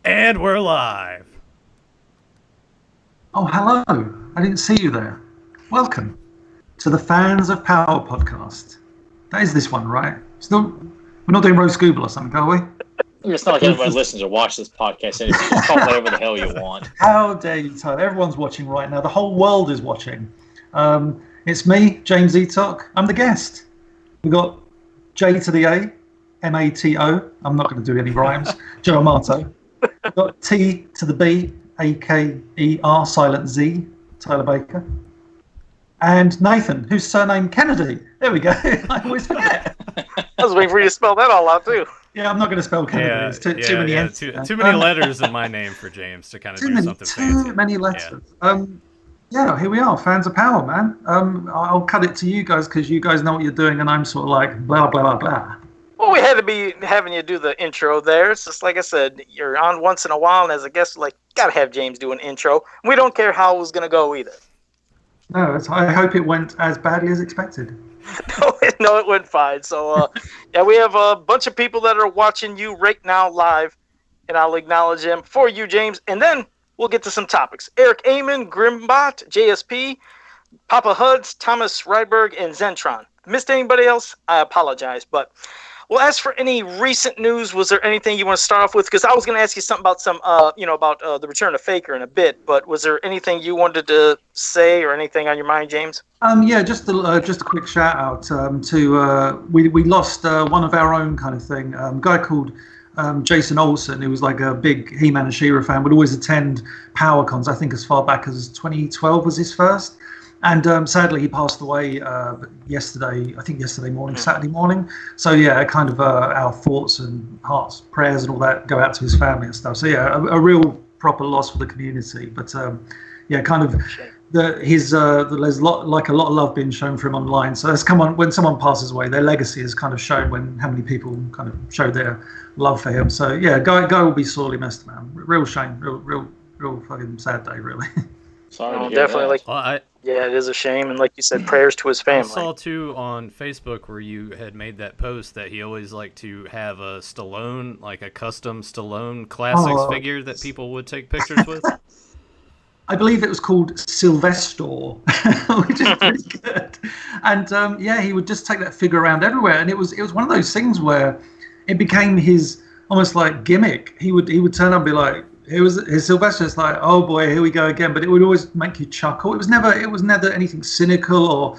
And we're live. Oh, hello. I didn't see you there. Welcome to the Fans of Power podcast. That is this one, right? We're not doing Roast Google or something, are we? It's not like everybody listens or watches this podcast anyway. Just call it whatever the hell you want. How dare you, Tyler? Everyone's watching right now. The whole world is watching. It's me, James Eatock. I'm the guest. We've got J to the A, M-A-T-O. I'm not going to do any rhymes. Joe Amato. We've got T to the B, A-K-E-R, silent Z, Tyler Baker. And Nathan, whose surname Kennedy. There we go. I always forget. I was waiting for you to spell that all out, too. Yeah, I'm not going to spell Kennedy. It's too many N's. Too many letters in my name for James to kind of do something fancy. Too many letters. Yeah, here we are, Fans of Power, man. I'll cut it to you guys because you guys know what you're doing, and I'm sort of like blah, blah, blah, blah. Well, we had to be having you do the intro there. It's just like I said, you're on once in a while, and as a guest, gotta have James do an intro. We don't care how it was going to go either. No, I hope it went as badly as expected. No, it went fine. So, yeah, we have a bunch of people that are watching you right now live, and I'll acknowledge them for you, James, and then we'll get to some topics. Eric Amon, Grimbot, JSP, Papa Huds, Thomas Rydberg, and Zentron. Missed anybody else? I apologize, but... Well, as for any recent news, was there anything you want to start off with? Because I was going to ask you something about about the return of Faker in a bit. But was there anything you wanted to say or anything on your mind, James? Yeah, just a quick shout out to we lost one of our own kind of thing. A guy called Jason Olson, who was like a big He-Man and She-Ra fan, would always attend Power Cons. I think as far back as 2012 was his first. And sadly, he passed away yesterday morning, Saturday morning. So, yeah, kind of our thoughts and hearts, prayers and all that go out to his family and stuff. So, yeah, a real proper loss for the community. But, yeah, kind of there's a lot of love being shown for him online. So that's when someone passes away, their legacy is kind of shown when how many people kind of show their love for him. So, yeah, guy will be sorely missed, man. Real shame, real fucking sad day, really. Sorry to hear definitely. That. Yeah, it is a shame, and like you said, prayers to his family. I saw too on Facebook where you had made that post that he always liked to have a Stallone, like a custom Stallone Classics figure that people would take pictures with. I believe it was called Sylvester, which is pretty good. And yeah, he would just take that figure around everywhere, and it was one of those things where it became his almost like gimmick. He would turn up and be like, it was his Sylvester's like, oh boy, here we go again. But it would always make you chuckle. It was never anything cynical or,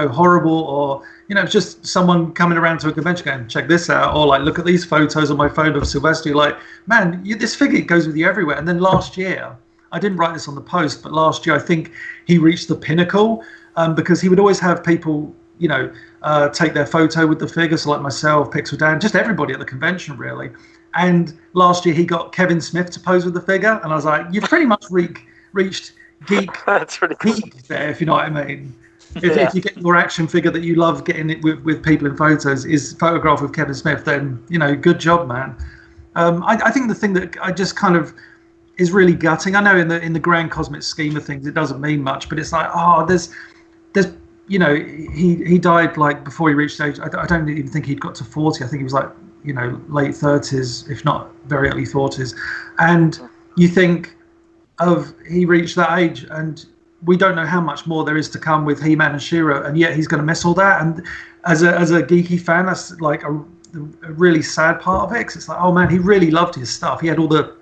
horrible or, it's just someone coming around to a convention going, check this out. Or like, look at these photos on my phone of Sylvester. You're like, man, this figure goes with you everywhere. And then last year, I didn't write this on the post, but last year I think he reached the pinnacle because he would always have people, take their photo with the figure. So like myself, Pixel Dan, just everybody at the convention really. And last year he got Kevin Smith to pose with the figure, and I was like, "You've pretty much reached geek peak there, if you know what I mean." If you get your action figure that you love getting it with people in photos is photographed with Kevin Smith, then good job, man. I think the thing that I just kind of is really gutting. I know in the grand cosmic scheme of things, it doesn't mean much, but it's like, there's he died like before he reached age. I don't even think he'd got to 40. I think he was like, late 30s, if not very early 40s. And you think of he reached that age and we don't know how much more there is to come with He-Man and She-Ra, and yet he's going to miss all that. And as a geeky fan, that's like a really sad part of it, 'cause it's like, oh man, he really loved his stuff. He had all the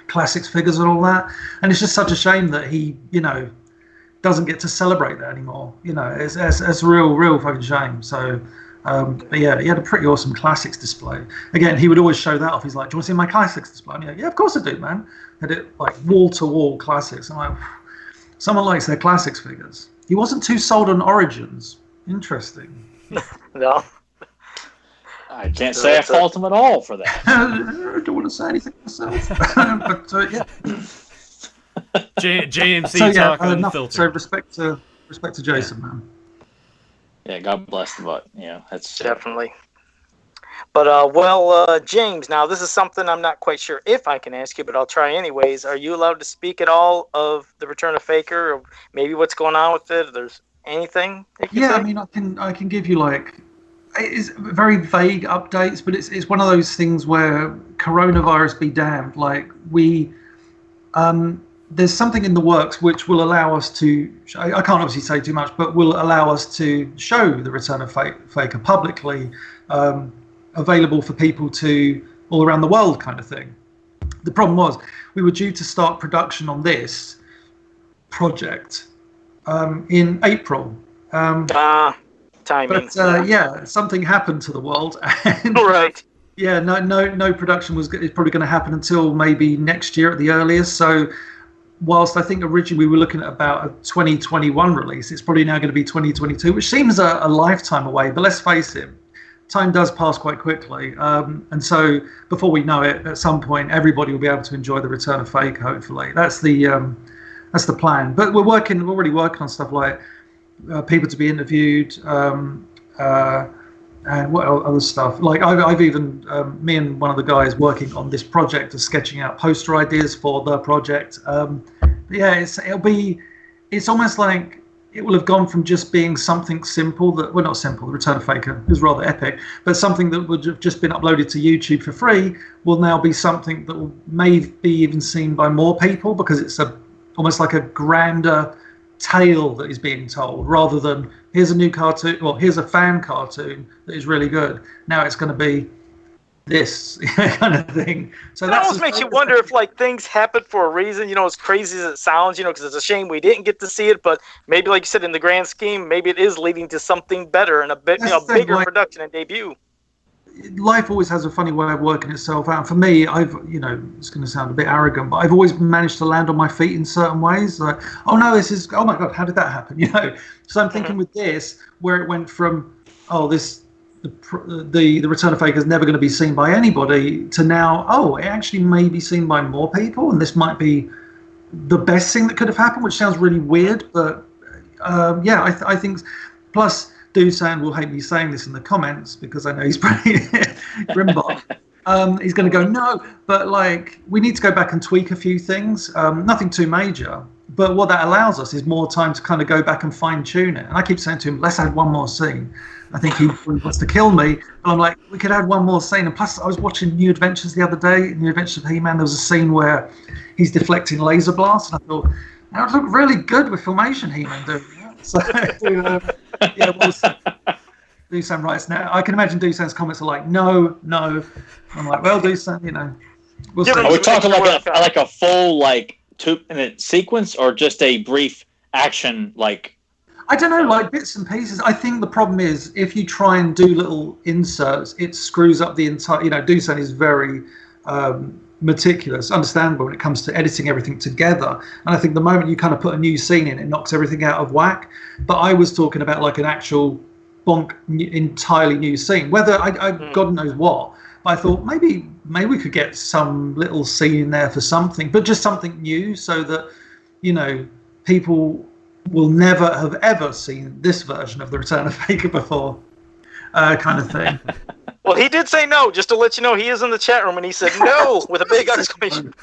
classics figures and all that. And it's just such a shame that he, doesn't get to celebrate that anymore. It's a real fucking shame. So, but yeah, he had a pretty awesome classics display. Again, he would always show that off. He's like, do you want to see my classics display? And yeah, of course I do, man. Had it like wall-to-wall classics. I'm like, someone likes their classics figures. He wasn't too sold on Origins. Interesting. No. I can't say I fault him at all for that. I don't want to say anything myself. But yeah. JMC talk unfiltered. So respect to Jason, man. Yeah, God bless the butt. That's definitely. But James, now this is something I'm not quite sure if I can ask you, but I'll try anyways. Are you allowed to speak at all of the return of Faker, or maybe what's going on with it? If there's anything? Yeah, I mean, I can give you like it's very vague updates, but it's one of those things where coronavirus be damned. Like there's something in the works which will allow us to. I can't obviously say too much, but will allow us to show the Return of Faker publicly, available for people to all around the world, kind of thing. The problem was we were due to start production on this project in April. Timing. But something happened to the world, and right. Yeah, no production is probably going to happen until maybe next year at the earliest. So, whilst I think originally we were looking at about a 2021 release, it's probably now going to be 2022, which seems a lifetime away. But let's face it, time does pass quite quickly, and so before we know it, at some point, everybody will be able to enjoy the Return of Fake. Hopefully, that's the plan. But we're already working on stuff like people to be interviewed, and what other stuff. Like I've even me and one of the guys working on this project are sketching out poster ideas for the project. It's almost like it will have gone from just being something simple not simple. The Return of Faker is rather epic, but something that would have just been uploaded to YouTube for free will now be something that will maybe even seen by more people, because it's almost like a grander tale that is being told, rather than here's a new cartoon, well, here's a fan cartoon that is really good. Now it's going to be this kind of thing. So that almost makes you wonder if like things happen for a reason. As crazy as it sounds, because it's a shame we didn't get to see it. But maybe, like you said, in the grand scheme, maybe it is leading to something better and a bit, bigger production and debut. Life always has a funny way of working itself out. For me, it's going to sound a bit arrogant, but I've always managed to land on my feet in certain ways. Like, oh my God, how did that happen? So I'm thinking with this, where it went from, the Return of Faker is never going to be seen by anybody, to now, it actually may be seen by more people, and this might be the best thing that could have happened, which sounds really weird, but I think, plus, Dusan will hate me saying this in the comments because I know he's pretty Grimbot. He's going to go, no, but like we need to go back and tweak a few things. Nothing too major, but what that allows us is more time to kind of go back and fine tune it. And I keep saying to him, let's add one more scene. I think he wants to kill me, but I'm like, we could add one more scene. And plus, I was watching New Adventures the other day. New Adventures of He-Man. There was a scene where he's deflecting laser blasts, and I thought that would look really good with Filmation He-Man doing that. So, Dusan writes now. I can imagine Dusan's comments are like, no. I'm like, well, Dusan, we'll see. Are we talking like a full 2-minute sequence, or just a brief action I don't know, like bits and pieces. I think the problem is if you try and do little inserts, it screws up the entire. Dusan is very meticulous, understandable when it comes to editing everything together. And I think the moment you kind of put a new scene in, it knocks everything out of whack. But I was talking about like an actual entirely new scene, whether God knows what. But I thought maybe we could get some little scene in there for something, but just something new, so that people will never have ever seen this version of the Return of Faker before, kind of thing. Well, he did say no, just to let you know. He is in the chat room, and he said no with a big exclamation.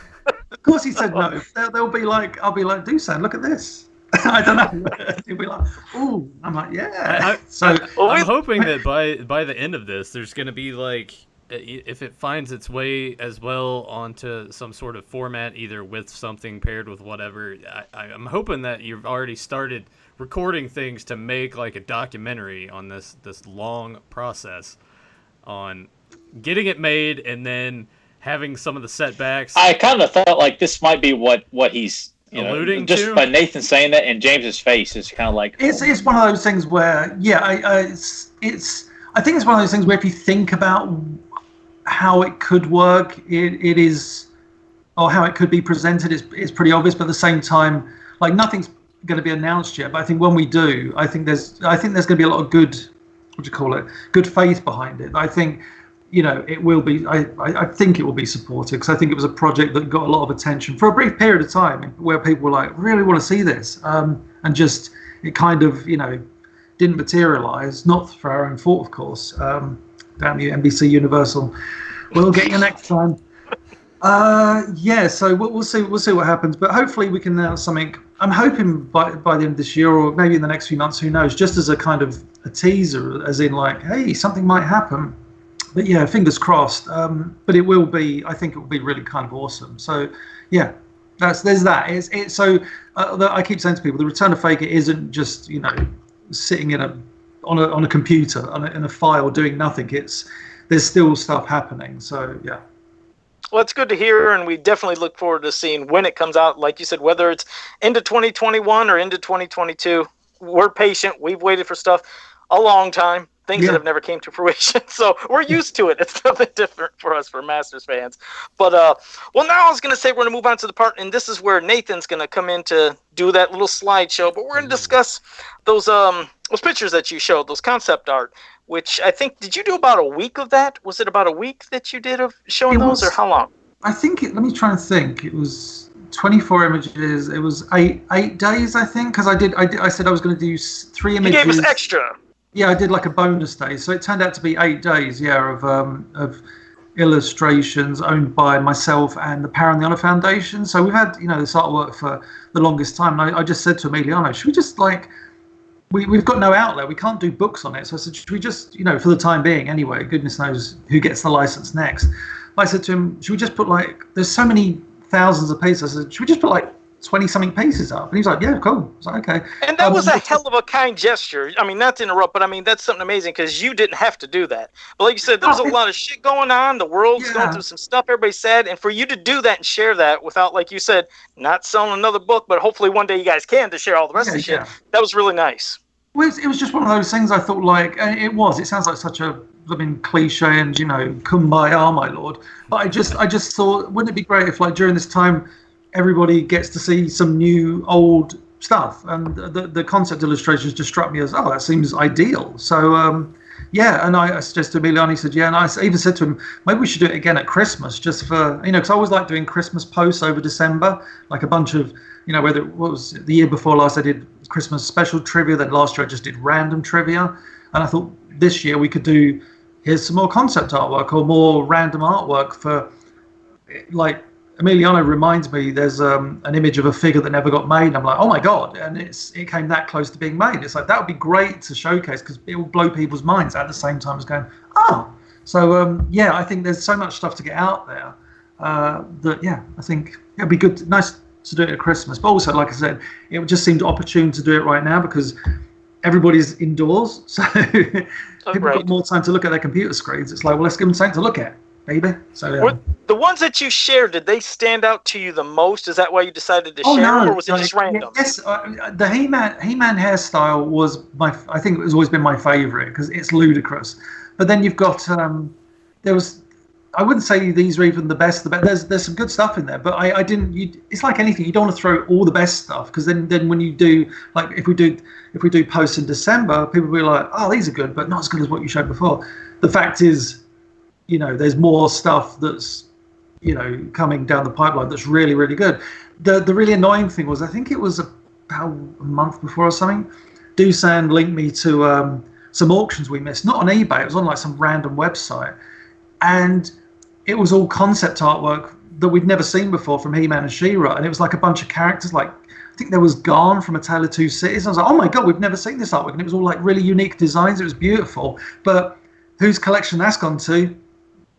Of course he said no. They'll be like, I'll be like, Dusan, look at this. I don't know. He'll be like, ooh. I'm like, yeah. I'm hoping that by the end of this, there's going to be if it finds its way as well onto some sort of format, either with something paired with whatever, I'm hoping that you've already started recording things to make like a documentary on this long process on getting it made, and then having some of the setbacks. I kind of thought like this might be what he's alluding just to. By Nathan saying that, and James's face is kind of like it's one of those things where I think it's one of those things where if you think about how it could work, it is, or how it could be presented, is pretty obvious. But at the same time, like nothing's going to be announced yet. But I think when we do, I think there's going to be a lot of good faith behind it. I think it will be. I think it will be supported, because I think it was a project that got a lot of attention for a brief period of time, where people were like, really want to see this, and just it kind of didn't materialize. Not for our own fault, of course. Damn you, NBC Universal. We'll get you next time. So we'll see what happens. But hopefully we can announce something I'm hoping by the end of this year, or maybe in the next few months, who knows, just as a kind of a teaser, as in like, hey, something might happen. But yeah, fingers crossed. But it will be, I think it will be really kind of awesome. So yeah, there's that. It's so I keep saying to people, the Return of Faker isn't just, you know, sitting on a computer in a file doing nothing. There's still stuff happening. So yeah. Well, it's good to hear, and we definitely look forward to seeing when it comes out. Like you said, whether it's into 2021 or into 2022, we're patient. We've waited for stuff a long time, things that have never came to fruition. So we're used to it. It's nothing different for us, for Masters fans. But, well, now I was going to say we're going to move on to the part, and this is where Nathan's going to come in to do that little slideshow. But we're going to discuss those pictures that you showed, those concept art, which I think, did you do about a week of that? Was it about a week that you did of showing those, or how long? I think, let me try and think. It was 24 images. It was eight days, I think, because I said I was going to do 3 images. You gave us extra. Yeah, I did like a bonus day. So it turned out to be 8 days, of illustrations owned by myself and the Power and the Honor Foundation. So we've had, you know, this artwork for the longest time. And I just said to Emiliano, should we just like, we've got no outlet. We can't do books on it. So I said, should we just, you know, for the time being anyway, goodness knows who gets the license next. I said to him, should we just put like, there's so many thousands of pieces. I said, should we just put like 20-something pieces up? And he's like, yeah, cool. I was like, okay. And that was a hell of a kind gesture. I mean, not to interrupt, but I mean, that's something amazing because you didn't have to do that. But like you said, there was a lot of shit going on. The world's going through some stuff. Everybody's sad. And for you to do that and share that without, like you said, not selling another book, but hopefully one day you guys can to share all the rest of the shit. That was really nice. Well, it was just one of those things I thought like, and it sounds like such a cliche and, you know, kumbaya, my lord. But I just thought, wouldn't it be great if like during this time, everybody gets to see some new old stuff, and the concept illustrations just struck me as, oh, that seems ideal. So yeah, and I suggested to Emiliano, he said yeah, and I even said to him, maybe we should do it again at Christmas, just for, you know, because I always like doing Christmas posts over December, like a bunch of, you know, what was the year before last I did Christmas special trivia, then last year I just did random trivia, and I thought this year we could do, here's some more concept artwork or more random artwork for, like, Emiliano reminds me there's an image of a figure that never got made. I'm like, oh my god, and it came that close to being made. It's like, that would be great to showcase because it will blow people's minds at the same time as going, oh. So yeah, I think there's so much stuff to get out there that yeah, I think it'd be good, nice to do it at Christmas. But also, like I said, it just seemed opportune to do it right now because everybody's indoors, so people got more time to look at their computer screens. It's like, well, let's give them something to look at. Baby. So yeah. The ones that you shared, did they stand out to you the most? Is that why you decided to share them, or was it just random? Yes, the He-Man hairstyle was I think it was always been my favorite because it's ludicrous. But then you've got there was, I wouldn't say these are even the best. There's some good stuff in there, but I didn't. It's like anything. You don't want to throw all the best stuff because then when you do, like if we do posts in December, people will be like, oh, these are good, but not as good as what you showed before. The fact is, you know, there's more stuff that's, you know, coming down the pipeline that's really, really good. The really annoying thing was, I think it was about a month before or something, Dusan linked me to some auctions we missed, not on eBay, it was on like some random website. And it was all concept artwork that we'd never seen before from He-Man and She-Ra. And it was like a bunch of characters, like, I think there was Garn from A Tale of Two Cities. I was like, oh my God, we've never seen this artwork. And it was all like really unique designs. It was beautiful. But whose collection that's gone to?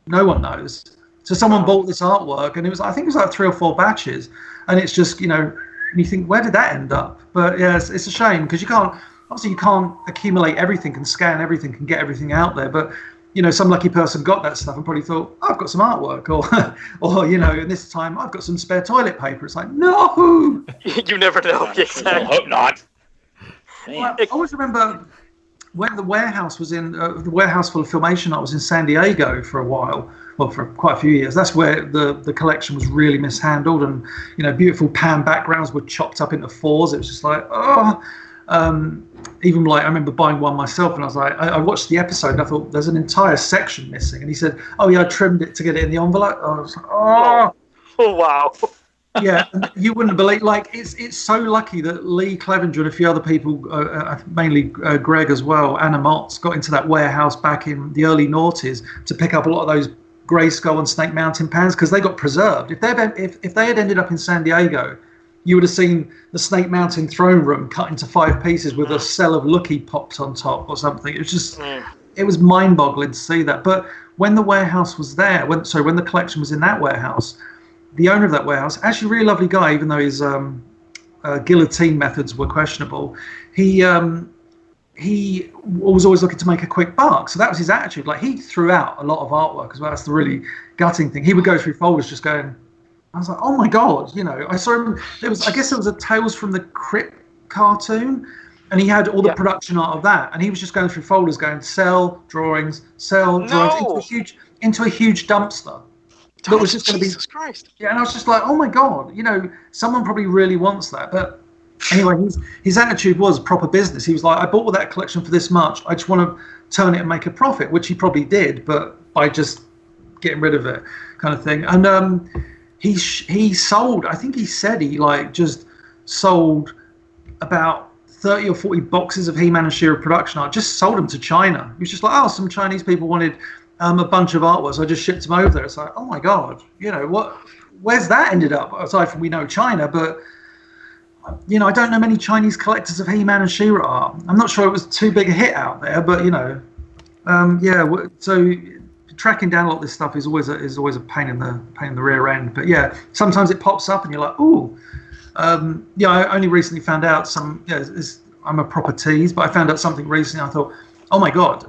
No one knows. So someone bought this artwork, and I think it was like 3 or 4 batches, and it's just, you know, you think, where did that end up? But yeah, it's a shame because you can't accumulate everything and scan everything and get everything out there. But you know, some lucky person got that stuff and probably thought, oh, I've got some artwork, or you know, and this time I've got some spare toilet paper. It's like, no, you never know. Exactly. I hope not. Well, I always remember when the warehouse was in the warehouse full of Filmation art was in San Diego for a while, well, for quite a few years. That's where the collection was really mishandled, and you know, beautiful pan backgrounds were chopped up into 4s. It was just like, oh. Even like I remember buying one myself, and I was like, I watched the episode and I thought there's an entire section missing, and he said, oh yeah, I trimmed it to get it in the envelope. I was like, oh wow. Yeah, and you wouldn't believe, like, it's so lucky that Lee Clevenger and a few other people, mainly Greg as well, Anna Motz, got into that warehouse back in the early noughties to pick up a lot of those Grey Skull and Snake Mountain pans because they got preserved. If they had ended up in San Diego, you would have seen the Snake Mountain throne room cut into 5 pieces with a cell of Lucky popped on top or something. It was just, it was mind-boggling to see that. But when the warehouse was there, when the collection was in that warehouse, the owner of that warehouse, actually a really lovely guy, even though his guillotine methods were questionable, he was always looking to make a quick buck. So that was his attitude. Like, he threw out a lot of artwork as well. That's the really gutting thing. He would go through folders just going, I was like, oh my God, I saw him. I guess it was a Tales from the Crypt cartoon, and he had all the production art of that. And he was just going through folders going, sell drawings into a huge dumpster. That was just going to be, Jesus Christ. Yeah, and I was just like, oh my God, someone probably really wants that. But anyway, his attitude was proper business. He was like, I bought all that collection for this much. I just want to turn it and make a profit, which he probably did, but by just getting rid of it, kind of thing. And he sold, I think he said he just sold about 30 or 40 boxes of He-Man and She-Ra production art, just sold them to China. He was just like, some Chinese people wanted a bunch of artwork, so I just shipped them over there. It's like, oh my God, where's that ended up? Aside from we know China, but I don't know many Chinese collectors of He-Man and She-Ra art. I'm not sure it was too big a hit out there, but so tracking down a lot of this stuff is always a pain in the rear end. But yeah, sometimes it pops up and you're like, ooh. I only recently found out I'm a proper tease, but I found out something recently. I thought, oh my God,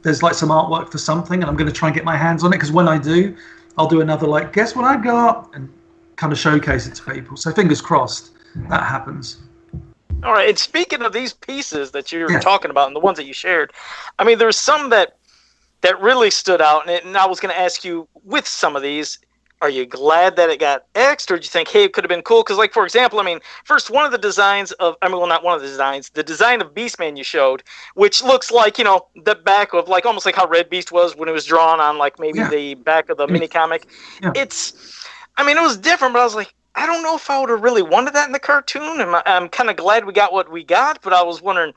there's some artwork for something, and I'm going to try and get my hands on it, because when I do, I'll do another guess what I got, and kind of showcase it to people. So fingers crossed that happens. All right, and speaking of these pieces that you're talking about and the ones that you shared, I mean, there's some that really stood out, and I was going to ask you, with some of these, are you glad that it got X'd, or do you think, hey, it could have been cool? Because, for example, I mean, first, one of the designs of, not one of the designs, the design of Beastman you showed, which looks like, the back of, almost like how Red Beast was when it was drawn on, maybe the back of the mini comic. Yeah. It was different, but I was like, I don't know if I would have really wanted that in the cartoon. I'm kind of glad we got what we got, but I was wondering,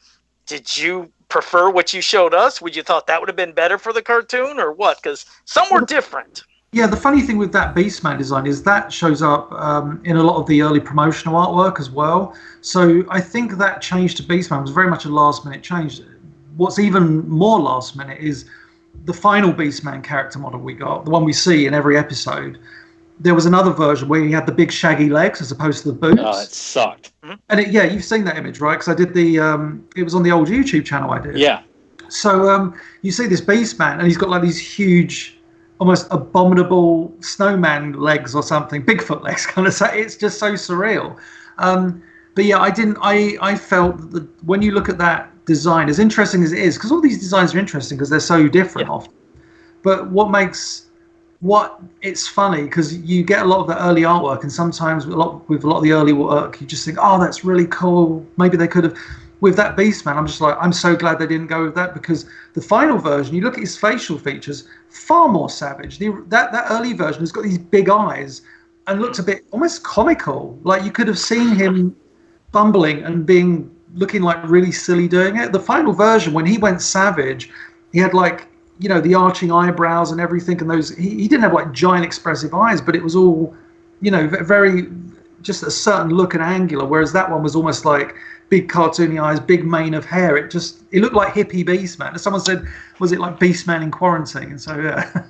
did you prefer what you showed us? Would you thought that would have been better for the cartoon, or what? Because some were different. Yeah, the funny thing with that Beastman design is that shows up in a lot of the early promotional artwork as well. So I think that change to Beastman was very much a last-minute change. What's even more last-minute is the final Beastman character model we got, the one we see in every episode. There was another version where he had the big shaggy legs as opposed to the boots. Oh, it sucked. And you've seen that image, right? Because I did it was on the old YouTube channel I did. Yeah. So you see this Beastman, and he's got these huge, almost abominable snowman legs or something, Bigfoot legs, kind of. So it's just so surreal. But yeah, I felt that when you look at that design, as interesting as it is, because all these designs are interesting because they're so different often. But it's funny because you get a lot of the early artwork, and sometimes with a lot of the early work, you just think, oh, that's really cool. Maybe they could have. With that Beastman, I'm just like, I'm so glad they didn't go with that, because the final version, you look at his facial features, far more savage. That early version has got these big eyes and looks a bit almost comical. Like you could have seen him bumbling and looking like really silly doing it. The final version, when he went savage, he had the arching eyebrows and everything, and those he didn't have giant expressive eyes, but it was all very just a certain look and angular, whereas that one was almost like big cartoony eyes, big mane of hair. It looked like hippie Beastman. Someone said, was it like Beastman in quarantine? And so yeah.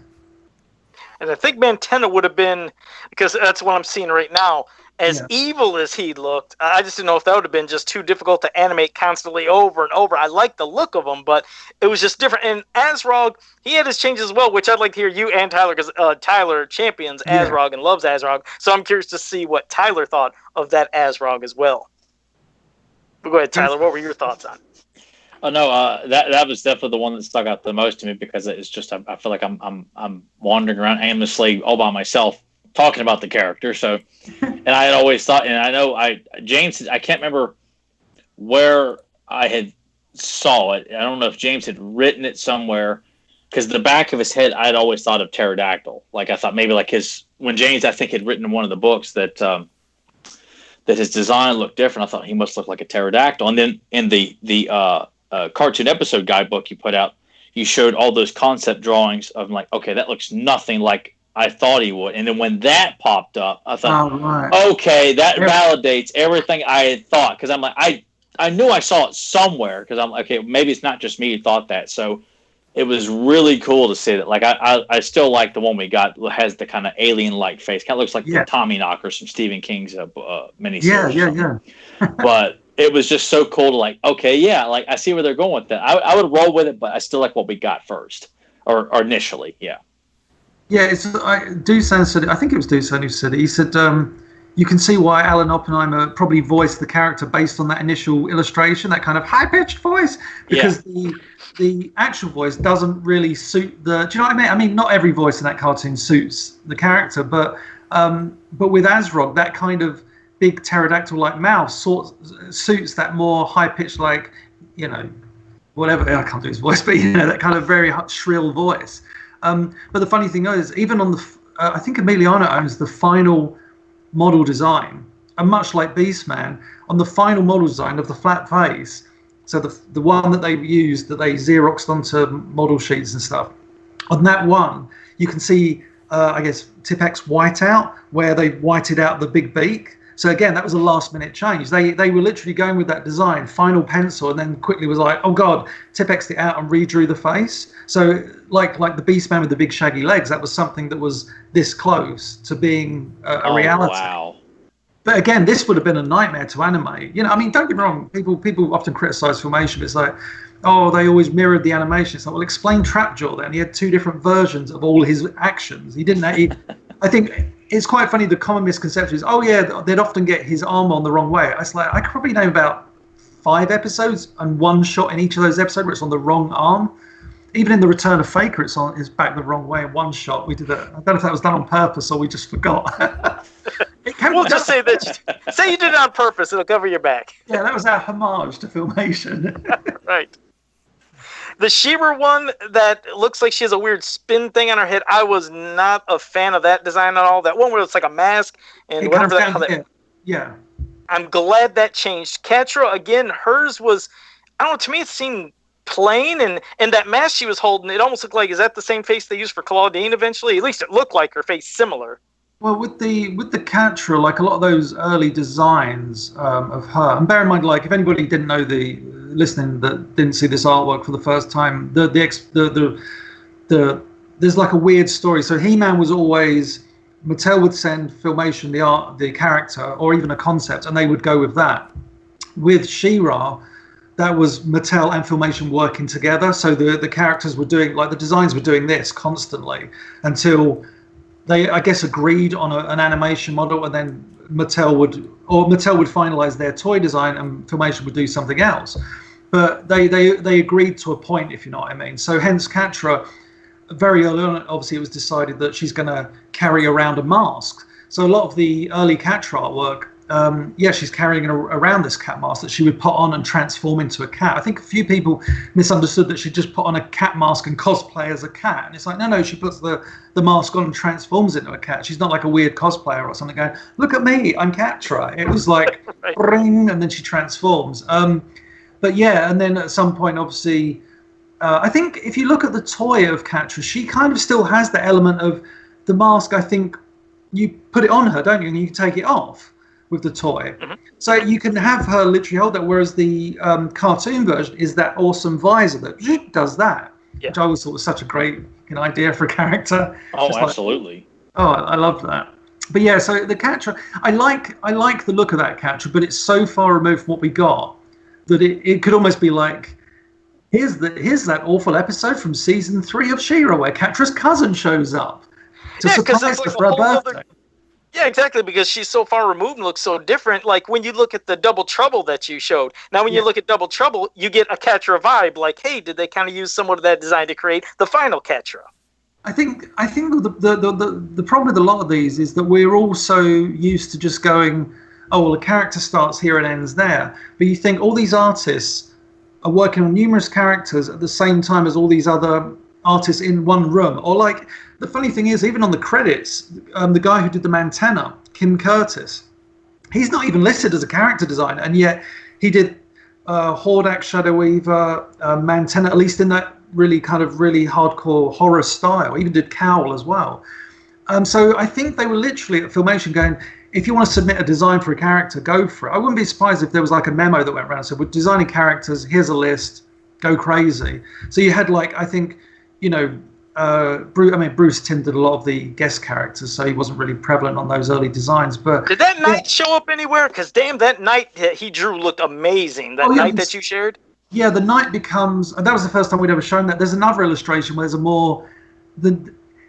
And I think Mantenna would have been, because that's what I'm seeing right now, as evil as he looked. I just didn't know if that would have been just too difficult to animate constantly over and over. I like the look of him, but it was just different. And Azrog, he had his changes as well, which I'd like to hear you and Tyler, because Tyler champions Azrog and loves Azrog. So I'm curious to see what Tyler thought of that Azrog as well. But go ahead, Tyler. What were your thoughts on it? Oh no, that was definitely the one that stuck out the most to me, because it's just I feel like I'm wandering around aimlessly all by myself talking about the character. So, and I had always thought, and I know James, I can't remember where I had saw it. I don't know if James had written it somewhere, because the back of his head I had always thought of pterodactyl. Like I thought maybe when James, I think, had written in one of the books that his design looked different. I thought he must look like a pterodactyl. And then in the cartoon episode guidebook you put out, you showed all those concept drawings of okay, that looks nothing like I thought he would. And then when that popped up, I thought, Oh, right. okay, that validates everything I had thought. Because I'm like, I knew I saw it somewhere. Because I'm like, okay, maybe it's not just me who thought that. So it was really cool to see that. Like, I still like the one we got that has the kind of alien-like face. Kind of looks like the Tommy Knockers from Stephen King's miniseries. Yeah. But it was just so cool to like, okay, yeah, like I see where they're going with that. I would roll with it, but I still like what we got first or initially, yeah. Yeah, Dusan said, I think it was Dusan who said it. He said, you can see why Alan Oppenheimer probably voiced the character based on that initial illustration, that kind of high-pitched voice, because the actual voice doesn't really suit do you know what I mean? I mean, not every voice in that cartoon suits the character, but with Azrog, that kind of big pterodactyl-like mouth suits that more high-pitched, like, you know, whatever, I can't do his voice, but, you know, that kind of very shrill voice. But the funny thing is, even on I think Emiliano owns the final model design, and much like Beastman, on the final model design of the flat face, so the one that they used, that they Xeroxed onto model sheets and stuff, on that one, you can see, I guess, Tipex whiteout, where they whited out the big beak. So again, that was a last-minute change. They were literally going with that design, final pencil, and then quickly was like, oh God, Tipexed it out and redrew the face. So like the Beastman with the big shaggy legs, that was something that was this close to being a reality. Wow. But again, this would have been a nightmare to animate. You know, I mean, don't get me wrong. People often criticize Filmation, but it's like, oh, they always mirrored the animation. It's like, well, explain Trapjaw then. He had two different versions of all his actions. He didn't. I think it's quite funny. The common misconception is, oh yeah, they'd often get his arm on the wrong way. It's like, I could probably name about 5 episodes and one shot in each of those episodes where it's on the wrong arm. Even in the Return of Faker, it's back the wrong way in one shot. We did that. I don't know if that was done on purpose or we just forgot. We'll just say that. Say you did it on purpose. It'll cover your back. Yeah, that was our homage to Filmation. Right. The She-Ra one that looks like she has a weird spin thing on her head. I was not a fan of that design at all. That one where it's like a mask and whatever that. Yeah. I'm glad that changed. Catra, again, hers was, I don't know, to me it seemed plain, and that mask she was holding, it almost looked like, is that the same face they used for Claudine eventually? At least it looked like her face similar. Well, with the Catra, like a lot of those early designs of her, and bear in mind, like if anybody didn't know listening that didn't see this artwork for the first time, there's like a weird story. So He-Man was always, Mattel would send Filmation the character, or even a concept, and they would go with that. With She-Ra, that was Mattel and Filmation working together. So the characters were doing, like the designs were doing this constantly until they, I guess, agreed on an animation model, and then Mattel would finalize their toy design and Filmation would do something else. But they agreed to a point, if you know what I mean. So hence Catra, very early on, obviously it was decided that she's going to carry around a mask. So a lot of the early Catra artwork, she's carrying around this cat mask that she would put on and transform into a cat. I think a few people misunderstood that she just put on a cat mask and cosplay as a cat. And it's like, no, she puts the mask on and transforms into a cat. She's not like a weird cosplayer or something going, look at me, I'm Catra. It was like, ring, and then she transforms. But yeah, and then at some point, obviously, I think if you look at the toy of Catra, she kind of still has the element of the mask. I think you put it on her, don't you? And you can take it off with the toy. Mm-hmm. So you can have her literally hold that, whereas the cartoon version is that awesome visor that does that, which I always thought was such a great idea for a character. Oh, absolutely. I love that. But yeah, so the Catra, I like the look of that Catra, but it's so far removed from what we got that it could almost be like, here's that awful episode from season 3 of She-Ra where Catra's cousin shows up to surprise her for her birthday. Yeah, exactly, because she's so far removed and looks so different. Like when you look at the Double Trouble that you showed, now when you look at Double Trouble, you get a Catra vibe. Like, hey, did they kind of use somewhat of that design to create the final Catra? I think the problem with a lot of these is that we're all so used to just going, oh, well, a character starts here and ends there. But you think all these artists are working on numerous characters at the same time as all these other artists in one room. Or like, the funny thing is, even on the credits, the guy who did the Mantenna, Kim Curtis, he's not even listed as a character designer, and yet he did Hordak, Shadow Weaver, Mantenna, at least in that really hardcore horror style. He even did Cowl as well. So I think they were literally at Filmation going, if you want to submit a design for a character, go for it. I wouldn't be surprised if there was like a memo that went around and said, we're designing characters, here's a list, go crazy. So you had like, I think, Bruce Timm did a lot of the guest characters, so he wasn't really prevalent on those early designs. But did that knight show up anywhere? Because damn, that knight he drew looked amazing. That knight that you shared. Yeah, the knight becomes. And that was the first time we'd ever shown that. There's another illustration where there's a more.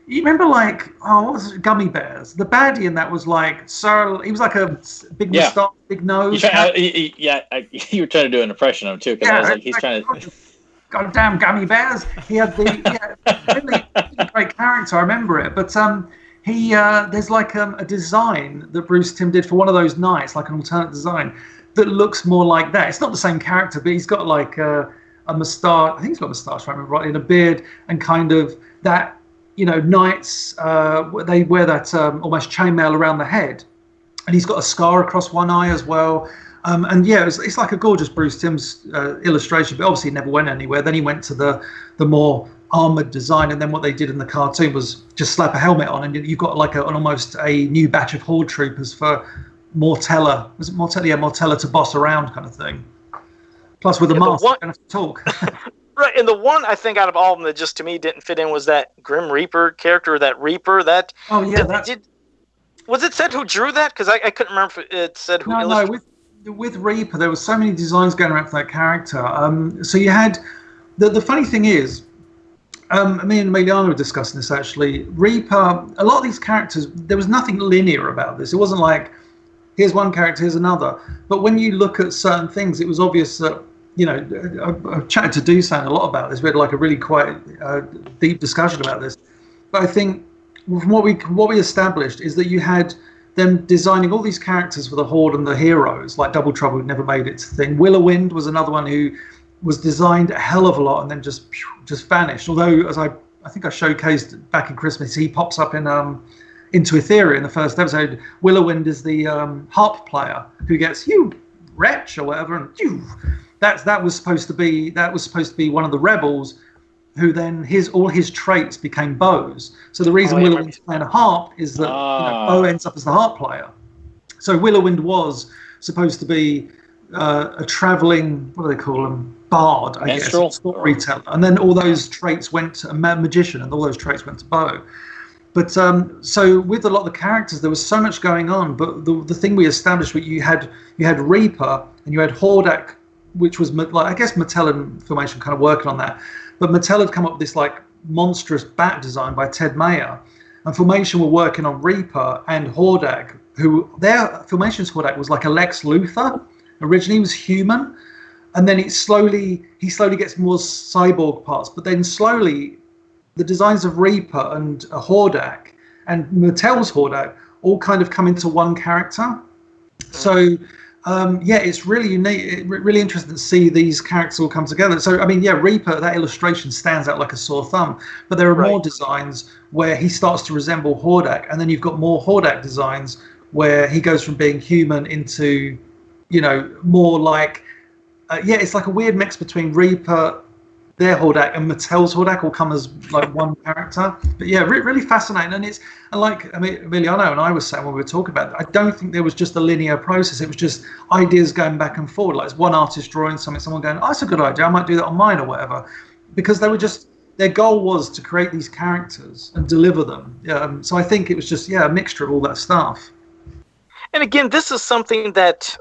You remember like what was it, Gummy Bears? The baddie in that was like Sir. He was like a big moustache, big nose. You were trying to do an impression of him too, because I was like, he's trying to. Goddamn Gummy Bears! He had the really great character. I remember it, but there's like a design that Bruce Timm did for one of those knights, like an alternate design that looks more like that. It's not the same character, but he's got like a moustache. I think he's got a moustache, if I remember right, in a beard, and kind of that. Knights they wear that almost chainmail around the head, and he's got a scar across one eye as well. And yeah, it's like a gorgeous Bruce Timm's illustration, but obviously it never went anywhere. Then he went to the more armored design, and then what they did in the cartoon was just slap a helmet on, and you've got like almost a new batch of Horde troopers for Mortella. Was it Mortella? Yeah, Mortella to boss around kind of thing. Plus with the mask, you don't have to talk. Right, and the one I think out of all of them that just to me didn't fit in was that Grim Reaper character, that Reaper. That was it said who drew that? Because I couldn't remember if it said who illustrated. No, with Reaper, there was so many designs going around for that character. So you had the funny thing is, me and Emiliano were discussing this actually. Reaper, a lot of these characters, there was nothing linear about this. It wasn't like here's one character, here's another. But when you look at certain things, it was obvious that. I've chatted to Dusan a lot about this. We had like a really quite deep discussion about this. But I think from what we established is that you had them designing all these characters for the Horde and the heroes, like Double Trouble, who never made it to thing. Willowind was another one who was designed a hell of a lot and then just vanished. Although, as I think I showcased back in Christmas, he pops up into Etheria in the first episode. Willowind is the harp player who gets you wretch or whatever, and you. That was supposed to be one of the rebels, who then all his traits became bows. So the reason Willowind's playing a harp is that Bo ends up as the harp player. So Willowind was supposed to be a traveling, what do they call them, bard, I guess, storyteller, and then all those traits went to a magician, and all those traits went to Bo. But so with a lot of the characters, there was so much going on. But the thing we established, you had Reaper and you had Hordak, which was like, I guess Mattel and Filmation kind of working on that. But Mattel had come up with this like monstrous bat design by Ted Mayer, and Filmation were working on Reaper and Hordak, who Filmation's Hordak was like a Lex Luthor. Originally he was human, and then he slowly gets more cyborg parts. But then slowly, the designs of Reaper and Hordak and Mattel's Hordak all kind of come into one character. So. It's really unique, really interesting to see these characters all come together. So, I mean, Reaper, that illustration stands out like a sore thumb. But there are more designs where he starts to resemble Hordak, and then you've got more Hordak designs where he goes from being human into, more like, it's like a weird mix between Reaper, their Hordak, and Mattel's Hordak all come as like one character. But really fascinating. And like Emiliano and I were saying when we were talking about it, I don't think there was just a linear process. It was just ideas going back and forward. Like it's one artist drawing something, someone going, "Oh, that's a good idea. I might do that on mine or whatever," because they were just their goal was to create these characters and deliver them. So I think it was just a mixture of all that stuff. And again, this is something that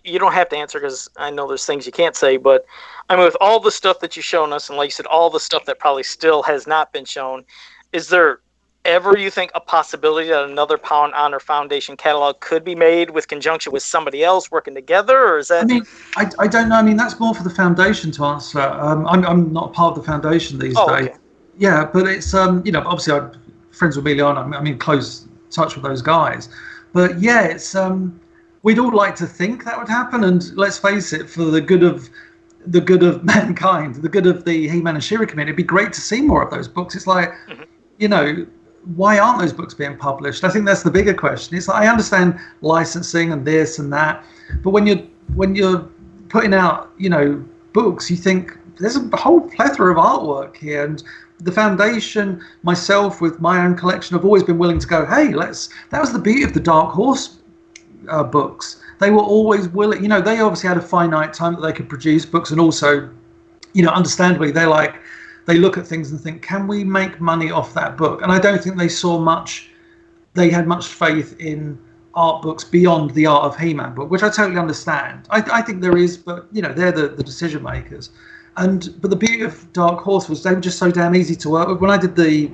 you don't have to answer because I know there's things you can't say, but I mean, with all the stuff that you've shown us, and like you said, all the stuff that probably still has not been shown, is there ever, you think, a possibility that another Power and Honor Foundation catalog could be made with conjunction with somebody else working together, or is that? I mean, I don't know. I mean, that's more for the foundation to answer. I'm not part of the foundation these days. Okay. Yeah, but it's obviously I'm friends with Emiliano. I'm in close touch with those guys. But it's we'd all like to think that would happen, and let's face it, for the good of mankind, the good of the He-Man and She-Ra community, it'd be great to see more of those books. It's like, why aren't those books being published? I think that's the bigger question. It's like, I understand licensing and this and that, but when you're putting out, books, you think there's a whole plethora of artwork here, and the Foundation, myself with my own collection, have always been willing to go, hey, that was the beauty of the Dark Horse books. They were always willing, they obviously had a finite time that they could produce books, and also, understandably, they look at things and think, can we make money off that book? And I don't think they had much faith in art books beyond the Art of He-Man book, which I totally understand. I think there is, but they're the decision makers. But the beauty of Dark Horse was they were just so damn easy to work with. When I did the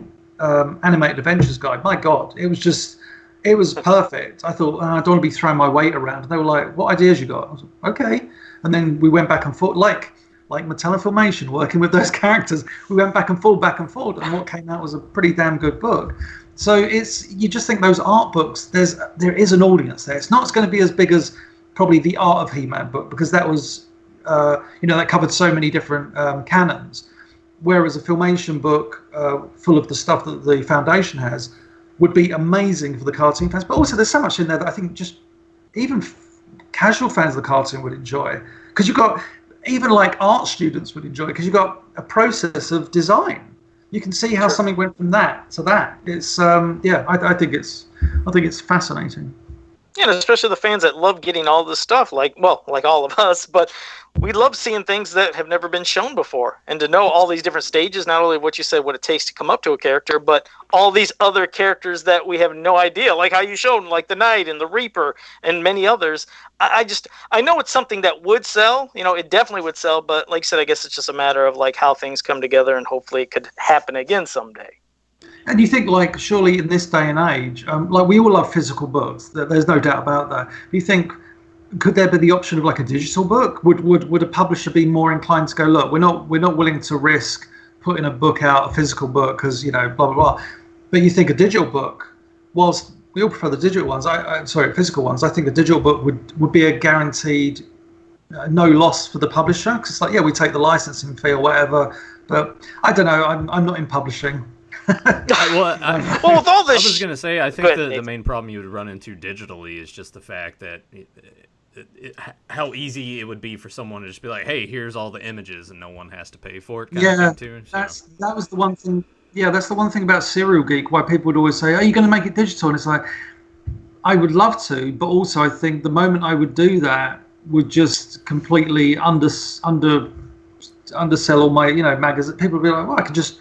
animated adventures guide, my God, it was perfect. I thought, I don't want to be throwing my weight around. And they were like, what ideas you got? I was like, okay. And then we went back and forth, like Mattel and Filmation, working with those characters. We went back and forth, and what came out was a pretty damn good book. So you just think those art books, there is an audience there. It's not going to be as big as probably the Art of He-Man book, because that was, that covered so many different canons. Whereas a Filmation book full of the stuff that the Foundation has would be amazing for the cartoon fans. But also there's so much in there that I think just even casual fans of the cartoon would enjoy. Because you've got, even like art students would enjoy it, because you've got a process of design. You can see how something went from that to that. It's I think it's fascinating. Yeah, and especially the fans that love getting all this stuff, like all of us, but we love seeing things that have never been shown before. And to know all these different stages, not only what you said, what it takes to come up to a character, but all these other characters that we have no idea, like how you showed, like the Knight and the Reaper and many others. I know it's something that would sell, it definitely would sell, but like you said, I guess it's just a matter of like how things come together, and hopefully it could happen again someday. And you think, like, surely in this day and age, like, we all love physical books. There's no doubt about that. You think, could there be the option of like a digital book? Would a publisher be more inclined to go, look, we're not willing to risk putting a book out, a physical book, because blah blah blah. But you think a digital book, whilst we all prefer the digital ones, physical ones, I think a digital book would be a guaranteed no loss for the publisher, because it's like, yeah, we take the licensing fee or whatever. But I don't know. I'm not in publishing. With all this, I was going to say, I think the main problem you would run into digitally is just the fact that how easy it would be for someone to just be like, hey, here's all the images, and no one has to pay for it. That was the one thing. Yeah, that's the one thing about Serial Geek, why people would always say, are you going to make it digital? And it's like, I would love to, but also I think the moment I would do that would just completely undersell all my magazines. People would be like, well, I could just...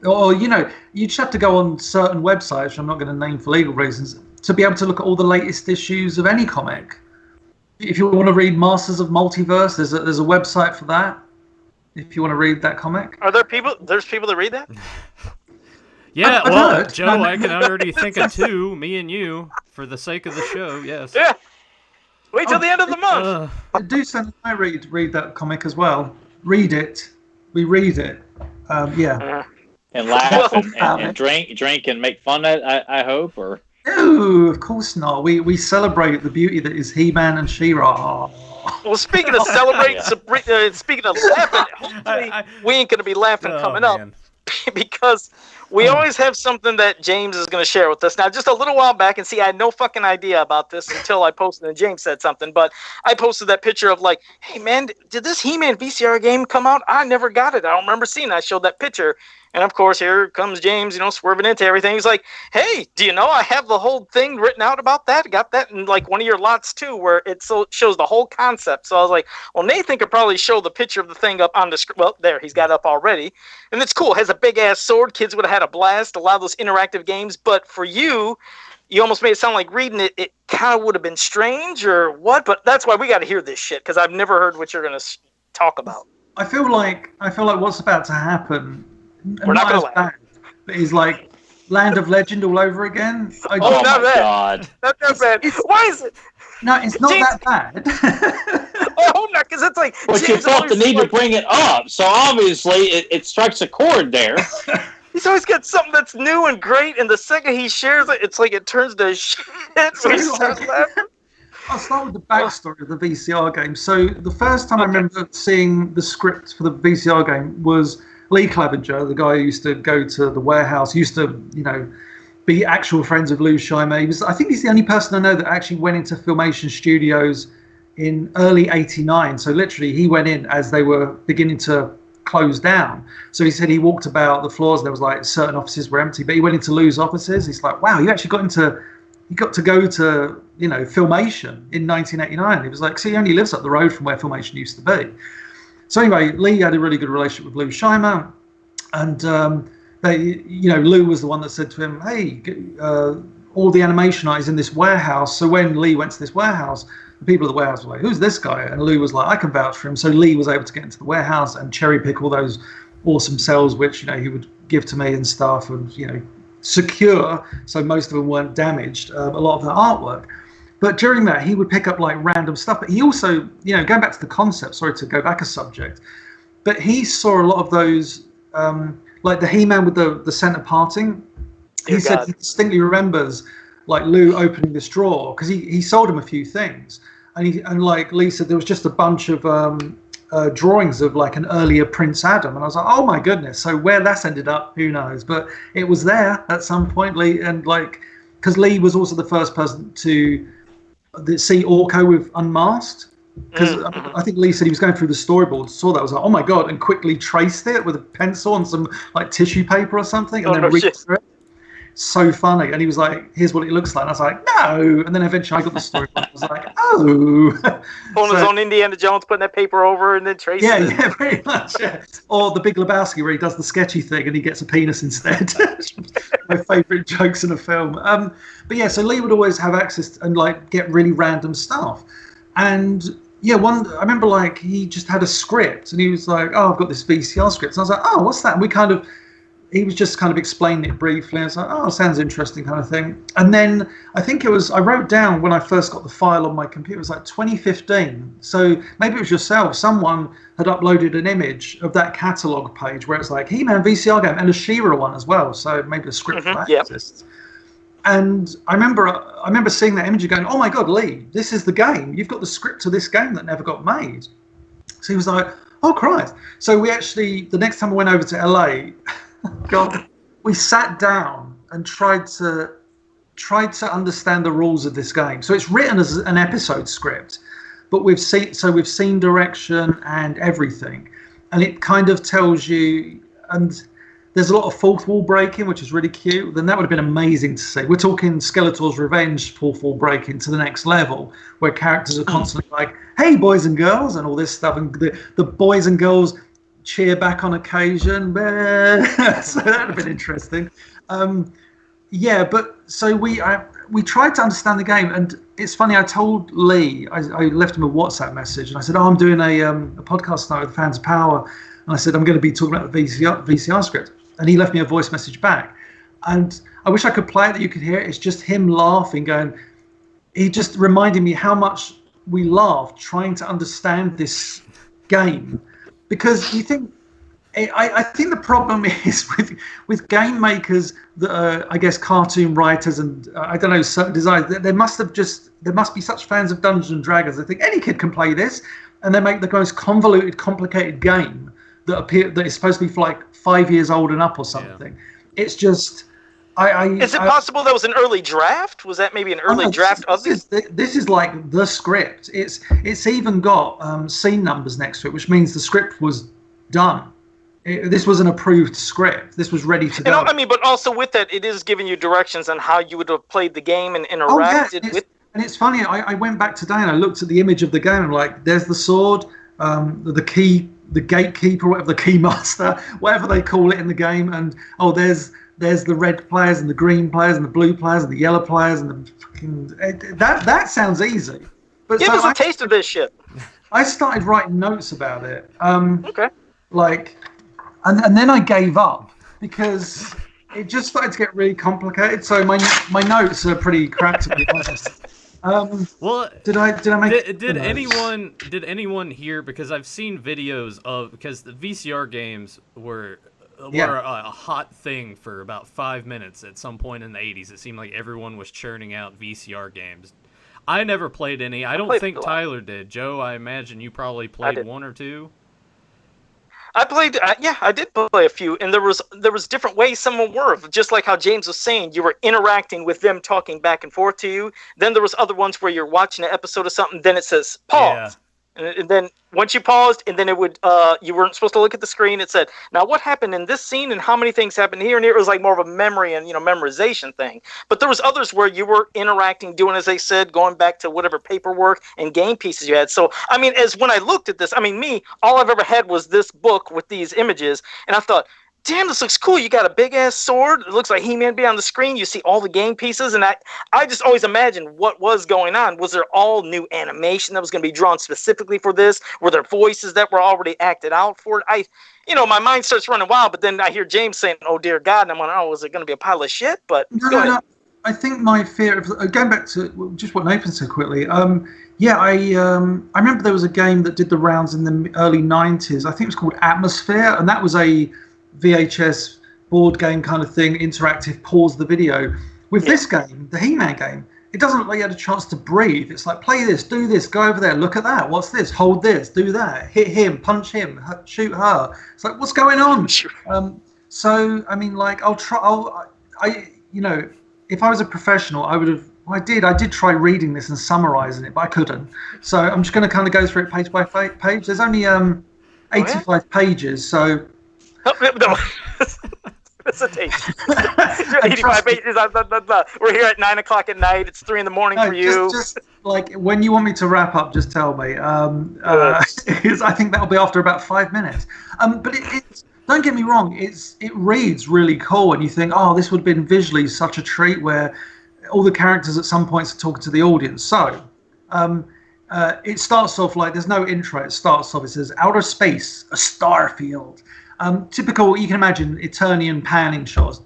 Or, you just have to go on certain websites, which I'm not going to name for legal reasons, to be able to look at all the latest issues of any comic. If you want to read Masters of Multiverse, there's a website for that. If you want to read that comic. Are there people? There's people that read that? Yeah, Joe, I can already think of two, me and you, for the sake of the show, yes. Yeah. Wait till the end of the month. Do send I read that comic as well. Read it. We read it. Yeah. And laugh and drink and make fun of it, I hope, or... No, of course not. We celebrate the beauty that is He-Man and She-Ra. Well, speaking of celebrating, speaking of laughing, hopefully we ain't going to be laughing coming up, because we always have something that James is going to share with us. Now, just a little while back, and see, I had no fucking idea about this until I posted and James said something, but I posted that picture of like, hey man, did this He-Man VCR game come out? I never got it. I don't remember seeing it. I showed that picture. And of course, here comes James, swerving into everything. He's like, hey, do you know I have the whole thing written out about that? Got that in like one of your lots too, where it shows the whole concept. So I was like, well, Nathan could probably show the picture of the thing up on the screen. Well, there, he's got it up already. And it's cool. It has a big ass sword. Kids would have had a blast, a lot of those interactive games. But for you almost made it sound like reading it kind of would have been strange or what. But that's why we got to hear this shit, because I've never heard what you're going to talk about. I feel like what's about to happen. We're not going to laugh. But he's like Land of Legend all over again. Oh my God! Not that bad. Why is it? No, it's not James... that bad. Oh no, because it's like. But you felt the need to bring it up, so obviously it strikes a chord there. He's always got something that's new and great, and the second he shares it, it's like it turns to shit. So he starts laughing. I'll start with the backstory of the VCR game. So the first time I remember seeing the script for the VCR game was Lee Clevenger, the guy who used to go to the warehouse, used to, be actual friends with Lou Scheimer. I think he's the only person I know that actually went into Filmation Studios in early '89. So literally, he went in as they were beginning to closed down. So he said he walked about the floors. And there was like certain offices were empty, but he went into Lou's offices. He's like, wow, you actually got to go to, you know, Filmation in 1989. He was like, see, he only lives up the road from where Filmation used to be. So anyway, Lee had a really good relationship with Lou Scheimer, and Lou was the one that said to him, hey, all the animation art is in this warehouse. So when Lee went to this warehouse, the people at the warehouse were like, who's this guy? And Lou was like, I can vouch for him. So Lee was able to get into the warehouse and cherry pick all those awesome cells, which, you know, he would give to me and stuff, and, you know, secure, so most of them weren't damaged, a lot of the artwork. But during that, he would pick up like random stuff. But he also, you know, going back to the concept, sorry to go back a subject, but he saw a lot of those, like the He-Man with the center parting. He said he distinctly remembers like Lou opening this drawer, because he sold him a few things. And like Lee said, there was just a bunch of drawings of like an earlier Prince Adam, and I was like, oh my goodness. So where that's ended up, who knows? But it was there at some point, Lee, and like, because Lee was also the first person to see Orko with Unmasked, because I think Lee said he was going through the storyboard, saw that, was like, oh my god, and quickly traced it with a pencil and some like tissue paper or something, and then read through it. So funny. And he was like, here's what it looks like, and I was like, no. And then eventually I got the story, and I was like, oh. On his own Indiana Jones, putting that paper over and then tracing it. Yeah, pretty much. Yeah. Or the Big Lebowski, where he does the sketchy thing and he gets a penis instead. My favourite jokes in a film. But yeah, so Lee would always have access to, and like get really random stuff. And yeah, I remember like he just had a script, and he was like, oh, I've got this VCR script. And I was like, oh, what's that? And he was just kind of explaining it briefly. I was like, oh, sounds interesting, kind of thing. And then I think I wrote down when I first got the file on my computer, it was like 2015. So maybe it was yourself. Someone had uploaded an image of that catalogue page where it's like He-Man VCR game and a She-Ra one as well. So maybe the script for that exists. And I remember seeing that image and going, oh my God, Lee, this is the game. You've got the script to this game that never got made. So he was like, oh Christ. So we actually, the next time I went over to LA, God, we sat down and tried to understand the rules of this game. So it's written as an episode script, but we've seen direction and everything, and it kind of tells you. And there's a lot of fourth wall breaking, which is really cute. Then that would have been amazing to see. We're talking Skeletor's Revenge fourth wall breaking to the next level, where characters are constantly like, "Hey, boys and girls," and all this stuff, and the boys and girls cheer back on occasion. So that would have been interesting. But so we tried to understand the game, and it's funny, I told Lee, I left him a WhatsApp message, and I said, I'm doing a podcast tonight with Fans of Power, and I said, I'm going to be talking about the VCR script, and he left me a voice message back, and I wish I could play it, that you could hear it. It's just him laughing, going, he just reminded me how much we laughed trying to understand this game. Because you think, I think the problem is with game makers that are, I guess, cartoon writers and I don't know, certain designers. There must be such fans of Dungeons and Dragons. They think any kid can play this, and they make the most convoluted, complicated game that is supposed to be for like 5 years old and up or something. Yeah. It's just. Is it possible that was an early draft? Was that maybe an early draft of this? This is like the script. It's even got scene numbers next to it, which means the script was done. This was an approved script. This was ready to go. But also with that, it is giving you directions on how you would have played the game and interacted with. And it's funny. I went back today and I looked at the image of the game. And like, there's the sword, the key, the gatekeeper, whatever, the keymaster, whatever they call it in the game, and there's the red players and the green players and the blue players and the yellow players and the fucking. That sounds easy. But give us a taste of this shit. I started writing notes about it. Okay. Like, and then I gave up because it just started to get really complicated. So my notes are pretty crap, to be honest. Well, did I make? Did anyone here? Because I've seen videos because the VCR games were a hot thing for about 5 minutes at some point in the 80s. It seemed like everyone was churning out VCR games. I never played any. I don't think Tyler did. Joe, I imagine you probably played one or two. I played, I did play a few, and there was different ways some of them were. Just like how James was saying, you were interacting with them, talking back and forth to you. Then there was other ones where you're watching an episode of something, then it says pause. And then once you paused, and then it would, you weren't supposed to look at the screen. It said, now what happened in this scene and how many things happened here and here. It was like more of a memory and, memorization thing. But there was others where you were interacting, doing as they said, going back to whatever paperwork and game pieces you had. So, I mean, as when I looked at this, I mean, all I've ever had was this book with these images. And I thought, damn, this looks cool. You got a big ass sword. It looks like He-Man be on the screen. You see all the game pieces, and I just always imagined what was going on. Was there all new animation that was going to be drawn specifically for this? Were there voices that were already acted out for it? My mind starts running wild, but then I hear James saying, "Oh dear God," and I'm like, "Oh, is it going to be a pile of shit?" But no. I think my fear of going back to just what Nathan said quickly. I remember there was a game that did the rounds in the early '90s. I think it was called Atmosphere, and that was a VHS board game kind of thing, interactive, pause the video. With this game, the He-Man game, it doesn't look like you had a chance to breathe. It's like, play this, do this, go over there, look at that, what's this, hold this, do that, hit him, punch him, shoot her. It's like, what's going on? So, I mean, like, if I was a professional, I did try reading this and summarizing it, but I couldn't. So I'm just going to kind of go through it page by page. There's only 85 pages, so... No. It's a tape. 85 pages. We're here at 9 o'clock at night. It's 3 a.m. for you. Just like when you want me to wrap up, just tell me. I think that'll be after about 5 minutes. But it's don't get me wrong. It reads really cool, and you think, oh, this would have been visually such a treat, where all the characters at some points are talking to the audience. So. It starts off like there's no intro. It starts off. It says outer space, a star field. Typical, you can imagine Eternian panning shots.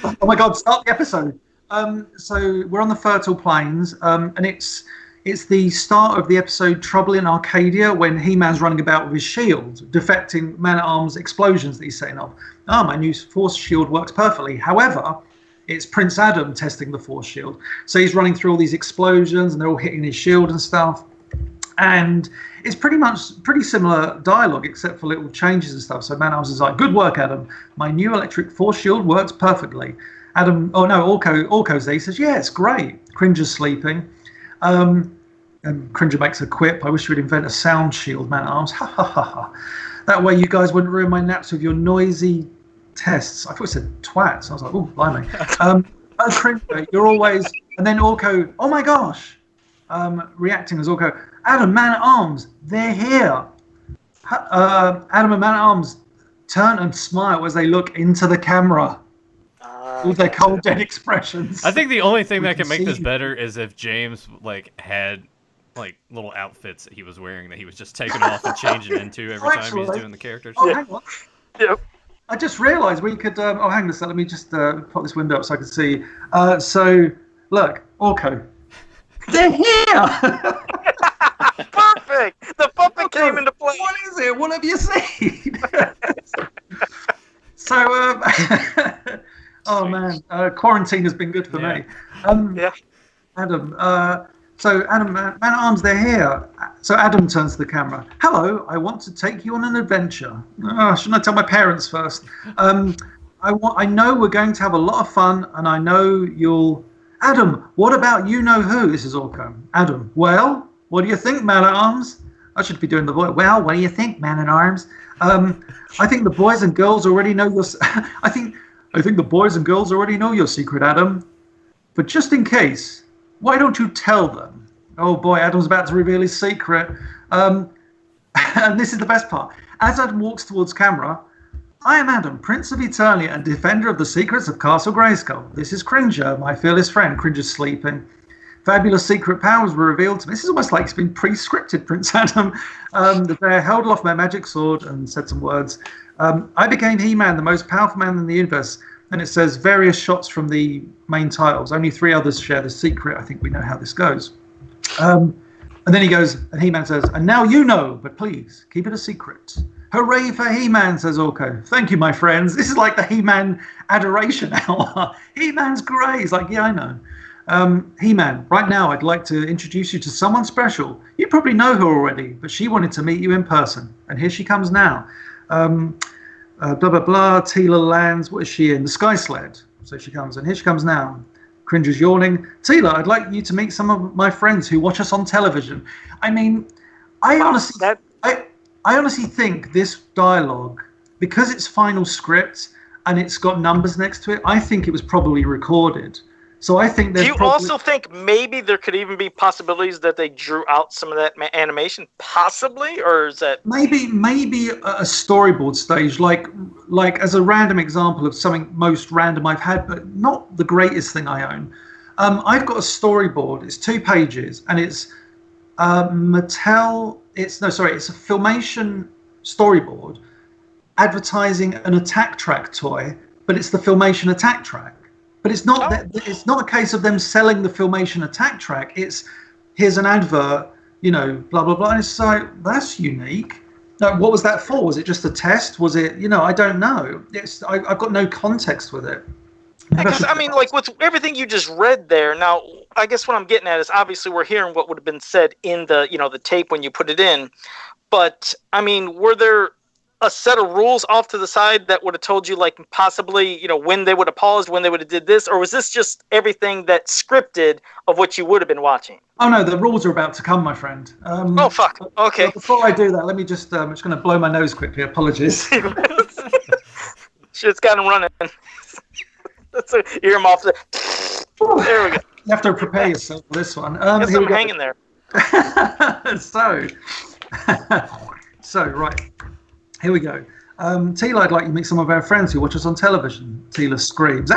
Oh my God! Start the episode. So we're on the fertile plains, and it's the start of the episode Trouble in Arcadia, when He-Man's running about with his shield, defecting Man-at-Arms explosions that he's setting off. My new force shield works perfectly. However, it's Prince Adam testing the force shield. So he's running through all these explosions, and they're all hitting his shield and stuff. And it's pretty similar dialogue, except for little changes and stuff. So Man-at-Arms is like, "Good work, Adam. My new electric force shield works perfectly." Orko's there. He says, "Yeah, it's great." Cringer's sleeping. And Cringer makes a quip. "I wish we'd invent a sound shield, Man-at-Arms. Ha ha ha ha. That way you guys wouldn't ruin my naps with your noisy tests." I thought it said twats. I was like, "Oh, blimey." Cringer, you're always... And then Orko, "Oh my gosh." Reacting as Orko, "Adam, Man-at-Arms, they're here." Adam and Man-at-Arms turn and smile as they look into the camera with their cold, dead expressions. I think the only thing that can make this better is if James had little outfits that he was wearing that he was just taking off and changing into every time he was doing the characters. Oh, hang on. Yep. I just realised we could... hang on a second. Let me just pop this window up so I can see. So, look, Orko. They're here! Perfect! The puppet came into play. What is it? What have you seen? So, oh man, quarantine has been good for me. Adam, Man-at-Arms, they're here. So Adam turns to the camera. "Hello, I want to take you on an adventure." Shouldn't I tell my parents first? I know we're going to have a lot of fun, and I know you'll... "Adam, what about you-know-who?" This is Orko. "Adam, well, what do you think, Man-at-Arms?" I should be doing the voice. "Well, what do you think, Man-at-Arms?" I think the boys and girls already know your... I think the boys and girls already know your secret, Adam. But just in case, why don't you tell them? Oh boy, Adam's about to reveal his secret. And this is the best part. As Adam walks towards camera, "I am Adam, Prince of Eternia and defender of the secrets of Castle Grayskull. This is Cringer, my fearless friend." Cringer's sleeping. "Fabulous secret powers were revealed to me." This is almost like it's been pre-scripted, Prince Adam. The bear held aloft my magic sword and said some words. "I became He-Man, the most powerful man in the universe." And it says various shots from the main titles. Only 3 others share the secret. I think we know how this goes. And then he goes, and He-Man says, "And now you know, but please keep it a secret." "Hooray for He-Man," says Orko. "Thank you, my friends." This is like the He-Man adoration hour. "He-Man's great." He's like, "Yeah, I know." "He-Man, right now I'd like to introduce you to someone special. You probably know her already, but she wanted to meet you in person. And here she comes now. Blah, blah, blah. Tila lands. What is she in? The Sky Sled." So she comes, and here she comes now. Cringer's yawning. Tila, I'd like you to meet some of my friends who watch us on television. I mean, I honestly think this dialogue, because it's final script and it's got numbers next to it, I think it was probably recorded. So I think there's. Do you also think maybe there could even be possibilities that they drew out some of that animation, possibly, or is that maybe a storyboard stage, like as a random example of something most random I've had, but not the greatest thing I own. I've got a storyboard. It's 2 pages, and it's Mattel. It's a Filmation storyboard advertising an Attack Track toy, but it's the Filmation Attack Track. But it's not it's not a case of them selling the Filmation Attack Track. It's here's an advert, blah blah blah. And it's like, that's unique. Like, what was that for? Was it just a test? Was it, I don't know. I've got no context with it. Because I mean, like with everything you just read there. Now, I guess what I'm getting at is obviously we're hearing what would have been said in the the tape when you put it in. But I mean, were there a set of rules off to the side that would have told you, like, possibly, when they would have paused, when they would have did this, or was this just everything that's scripted of what you would have been watching? Oh no, the rules are about to come, my friend. Oh fuck. Okay. Before I do that, let me just. I'm just going to blow my nose quickly. Apologies. Shit's got him running. Ear him off. There we go. You have to prepare yourself for this one. Got something hanging there. So right. Here we go. Tila, I'd like you to meet some of our friends who watch us on television. Tila screams.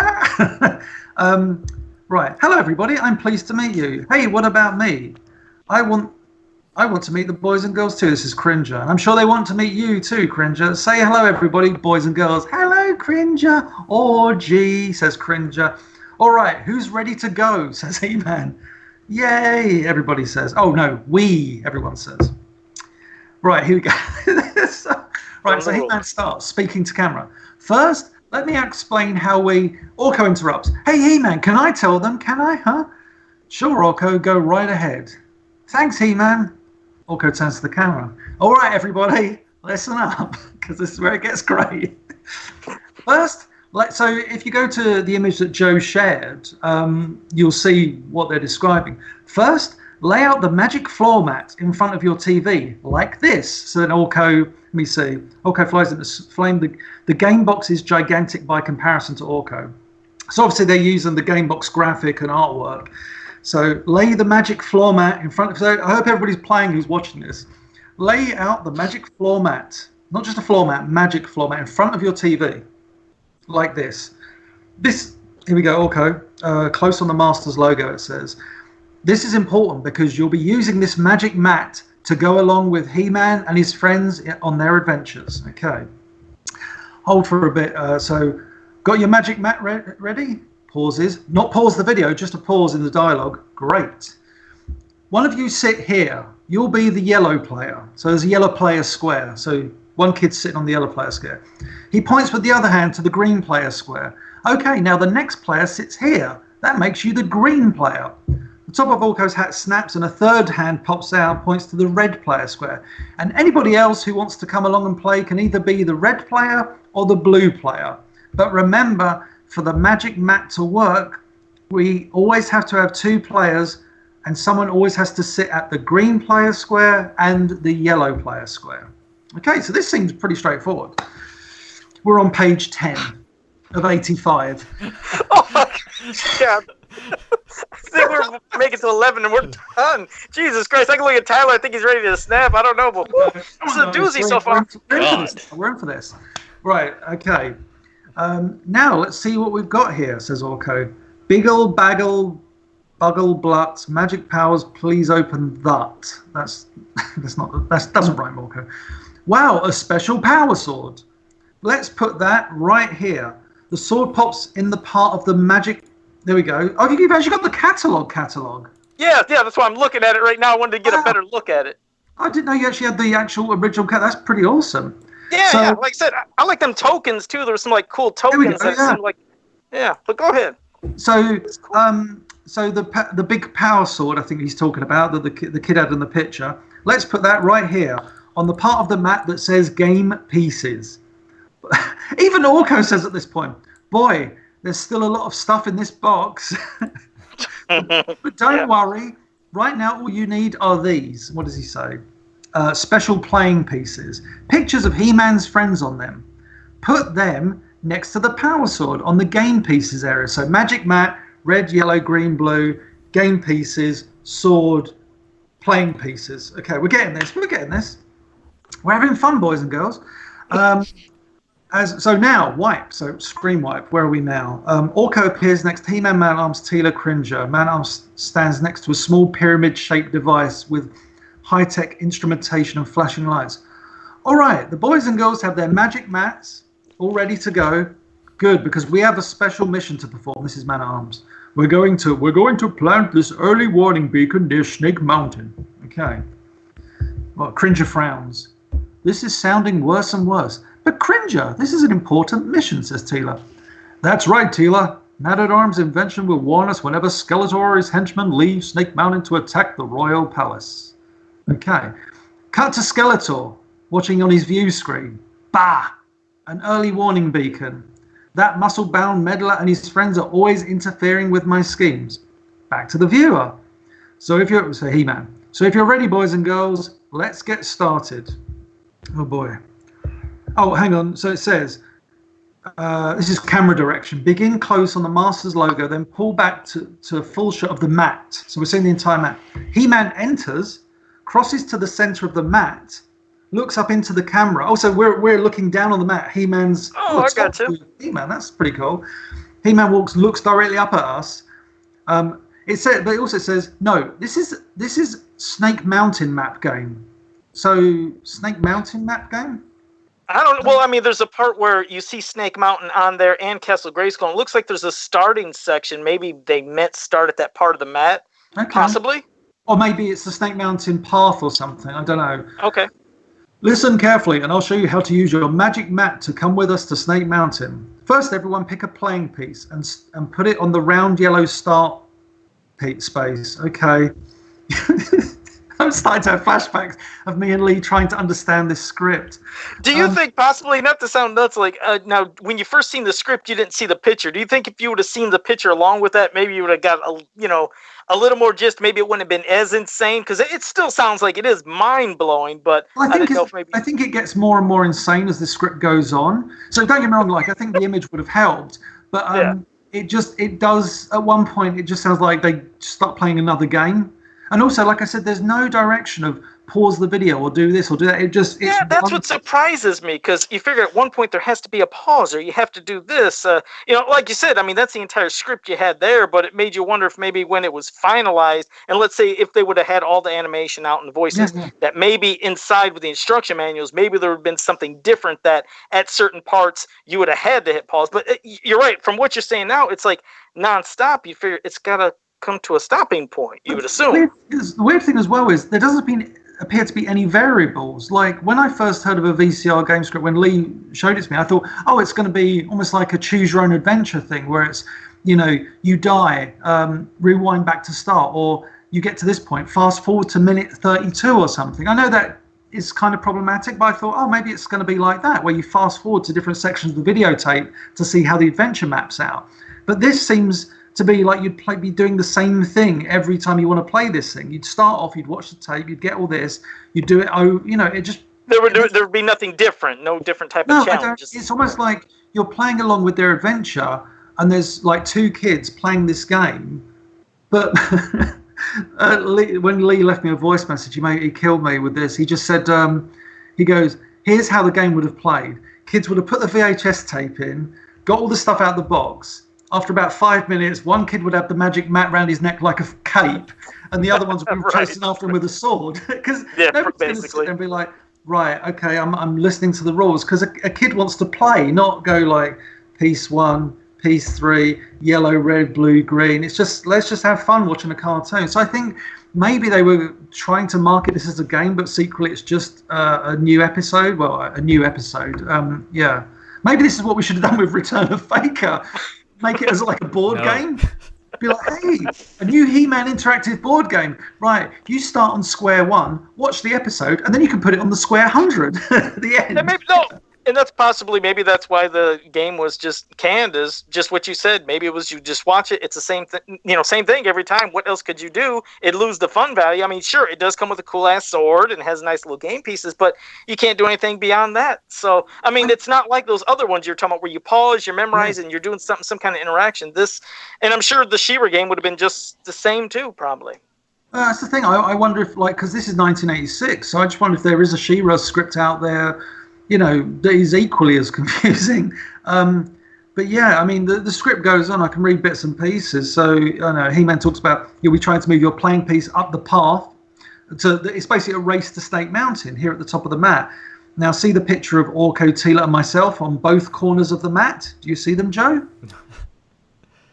Right. Hello, everybody. I'm pleased to meet you. Hey, what about me? I want to meet the boys and girls too. This is Cringer. And I'm sure they want to meet you too, Cringer. Say hello, everybody, boys and girls. Hello, Cringer. Orgy, says Cringer. All right. Who's ready to go, says He-Man. Yay, everybody says. Oh, no, everyone says. Right, here we go. Right, so He-Man starts speaking to camera. First, let me explain how we... Orko interrupts. Hey, He-Man, can I tell them? Can I, huh? Sure, Orko, go right ahead. Thanks, He-Man. Orko turns to the camera. All right, everybody, listen up, because this is where it gets great. First, so if you go to the image that Joe shared, you'll see what they're describing. First, lay out the magic floor mat in front of your TV, like this. So then Orko, let me see. Orko flies into flame. The game box is gigantic by comparison to Orko. So obviously they're using the game box graphic and artwork. So lay the magic floor mat in front of... So I hope everybody's playing who's watching this. Lay out the magic floor mat, not just a floor mat, magic floor mat in front of your TV, like this. Here we go, Orko. Close on the Masters logo, it says. This is important because you'll be using this magic mat to go along with He-Man and his friends on their adventures. Okay. Hold for a bit. So, got your magic mat ready? Pauses. Not pause the video, just a pause in the dialogue. Great. One of you sit here. You'll be the yellow player. So there's a yellow player square. So one kid's sitting on the yellow player square. He points with the other hand to the green player square. Okay, now the next player sits here. That makes you the green player. The top of Orko's hat snaps and a third hand pops out, points to the red player square. And anybody else who wants to come along and play can either be the red player or the blue player. But remember, for the magic mat to work, we always have to have 2 players, and someone always has to sit at the green player square and the yellow player square. Okay, so this seems pretty straightforward. We're on page 10 of 85. Oh my God. I think we're making to 11 and we're done. Jesus Christ, I can look at Tyler. I think he's ready to snap. I don't know, but this is a doozy so far. We're in for this. Right, okay. Now let's see what we've got here, says Orko. Biggle, baggle, buggle, blut, magic powers, please open that. That doesn't rhyme, Orko. Wow, a special power sword. Let's put that right here. The sword pops in the part of the magic. There we go. Oh, you've actually got the catalog. Yeah, that's why I'm looking at it right now. I wanted to get a better look at it. I didn't know you actually had the actual original catalog. That's pretty awesome. Yeah, so, yeah. Like I said, I like them tokens too. There's some like cool tokens that seem like. Yeah, but go ahead. So, so the big power sword I think he's talking about that the kid had in the picture. Let's put that right here on the part of the mat that says game pieces. Even Orko says at this point, boy, There's still a lot of stuff in this box. But don't worry. Right now, all you need are these. What does he say? Special playing pieces. Pictures of He-Man's friends on them. Put them next to the power sword on the game pieces area. So magic mat, red, yellow, green, blue, game pieces, sword, playing pieces. Okay, we're getting this. We're having fun, boys and girls. So now, wipe. So screen wipe. Where are we now? Orko appears next to He-Man, Man-at-Arms, Teela, Cringer. Man-at-Arms stands next to a small pyramid-shaped device with high-tech instrumentation and flashing lights. All right, the boys and girls have their magic mats all ready to go. Good, because we have a special mission to perform. This is Man-at-Arms. We're going to plant this early warning beacon near Snake Mountain. Okay. Well, Cringer frowns. This is sounding worse and worse. But Cringer, this is an important mission, says Teela. That's right, Teela. Man-at-Arms' invention will warn us whenever Skeletor or his henchmen leave Snake Mountain to attack the royal palace. Okay. Cut to Skeletor, watching on his view screen. Bah! An early warning beacon. That muscle-bound meddler and his friends are always interfering with my schemes. Back to the viewer. So if you're ready, boys and girls, let's get started. Oh boy. Oh, hang on. So it says, this is camera direction. Begin close on the Master's logo, then pull back to a full shot of the mat. So we're seeing the entire mat. He-Man enters, crosses to the center of the mat, looks up into the camera. Also, we're looking down on the mat. He-Man's. Oh, I got you. He-Man, that's pretty cool. He-Man looks directly up at us. But it also says, no, this is Snake Mountain map game. So Snake Mountain map game? I don't know. Well, I mean, there's a part where you see Snake Mountain on there and Castle Grayskull. It looks like there's a starting section. Maybe they meant start at that part of the map. Okay. Possibly. Or maybe it's the Snake Mountain path or something. I don't know. Okay. Listen carefully, and I'll show you how to use your magic mat to come with us to Snake Mountain. First, everyone pick a playing piece and put it on the round yellow start space. Okay. I'm starting to have flashbacks of me and Lee trying to understand this script. Do you think possibly, not to sound nuts, like now when you first seen the script, you didn't see the picture. Do you think if you would have seen the picture along with that, maybe you would have got a little more gist? Maybe it wouldn't have been as insane, because it still sounds like it is mind blowing. But I think it gets more and more insane as the script goes on. So don't get me wrong, like I think the image would have helped, but it does at one point. It just sounds like they start playing another game. And also, like I said, there's no direction of pause the video or do this or do that. That's what surprises me, because you figure at one point there has to be a pause or you have to do this. Like you said, I mean, that's the entire script you had there, but it made you wonder if maybe when it was finalized, and let's say if they would have had all the animation out and the voices, that maybe inside with the instruction manuals, maybe there would have been something different that at certain parts you would have had to hit pause. But you're right. From what you're saying now, it's like nonstop. You figure it's got to come to a stopping point, you would assume. The weird thing as well is there doesn't appear to be any variables. Like when I first heard of a VCR game script, when Lee showed it to me, I thought, oh, it's going to be almost like a choose your own adventure thing where it's, you die, rewind back to start, or you get to this point, fast forward to minute 32 or something. I know that is kind of problematic, but I thought, oh, maybe it's going to be like that, where you fast forward to different sections of the videotape to see how the adventure maps out. But this seems to be like you'd be doing the same thing every time you want to play this thing. You'd start off, you'd watch the tape, you'd get all this, you'd do it. It just there would be nothing different, no different type of challenge. It's almost like you're playing along with their adventure, and there's like two kids playing this game. But when Lee left me a voice message, he killed me with this. He just said, he goes, "Here's how the game would have played. Kids would have put the VHS tape in, got all the stuff out of the box. After about 5 minutes, one kid would have the magic mat around his neck like a cape, and the other ones would be chasing after him with a sword." Because nobody's going to sit there and be like, right, okay, I'm listening to the rules. Because a kid wants to play, not go like piece 1, piece 3, yellow, red, blue, green. It's just, let's just have fun watching a cartoon. So I think maybe they were trying to market this as a game, but secretly it's just a new episode. Well, a new episode. Maybe this is what we should have done with Return of Faker. Make it as like a board game. Be like, hey, a new He-Man interactive board game. Right, you start on square 1, watch the episode, and then you can put it on the square 100 at the end. And that's possibly, maybe that's why the game was just canned, is just what you said. Maybe it was, you just watch it. It's the same thing, same thing every time. What else could you do? It lose the fun value. I mean, sure, it does come with a cool ass sword and has nice little game pieces, but you can't do anything beyond that. So, I mean, it's not like those other ones you're talking about where you pause, you're memorizing, and you're doing some kind of interaction. And I'm sure the She-Ra game would have been just the same too, probably. That's the thing. I wonder if, because this is 1986, so I just wonder if there is a She-Ra script out there, that is equally as confusing. But yeah, I mean, the script goes on. I can read bits and pieces. So, He-Man talks about, you'll be trying to move your playing piece up the path. It's basically a race to Snake Mountain here at the top of the mat. Now, see the picture of Orko, Teela, and myself on both corners of the mat? Do you see them, Joe?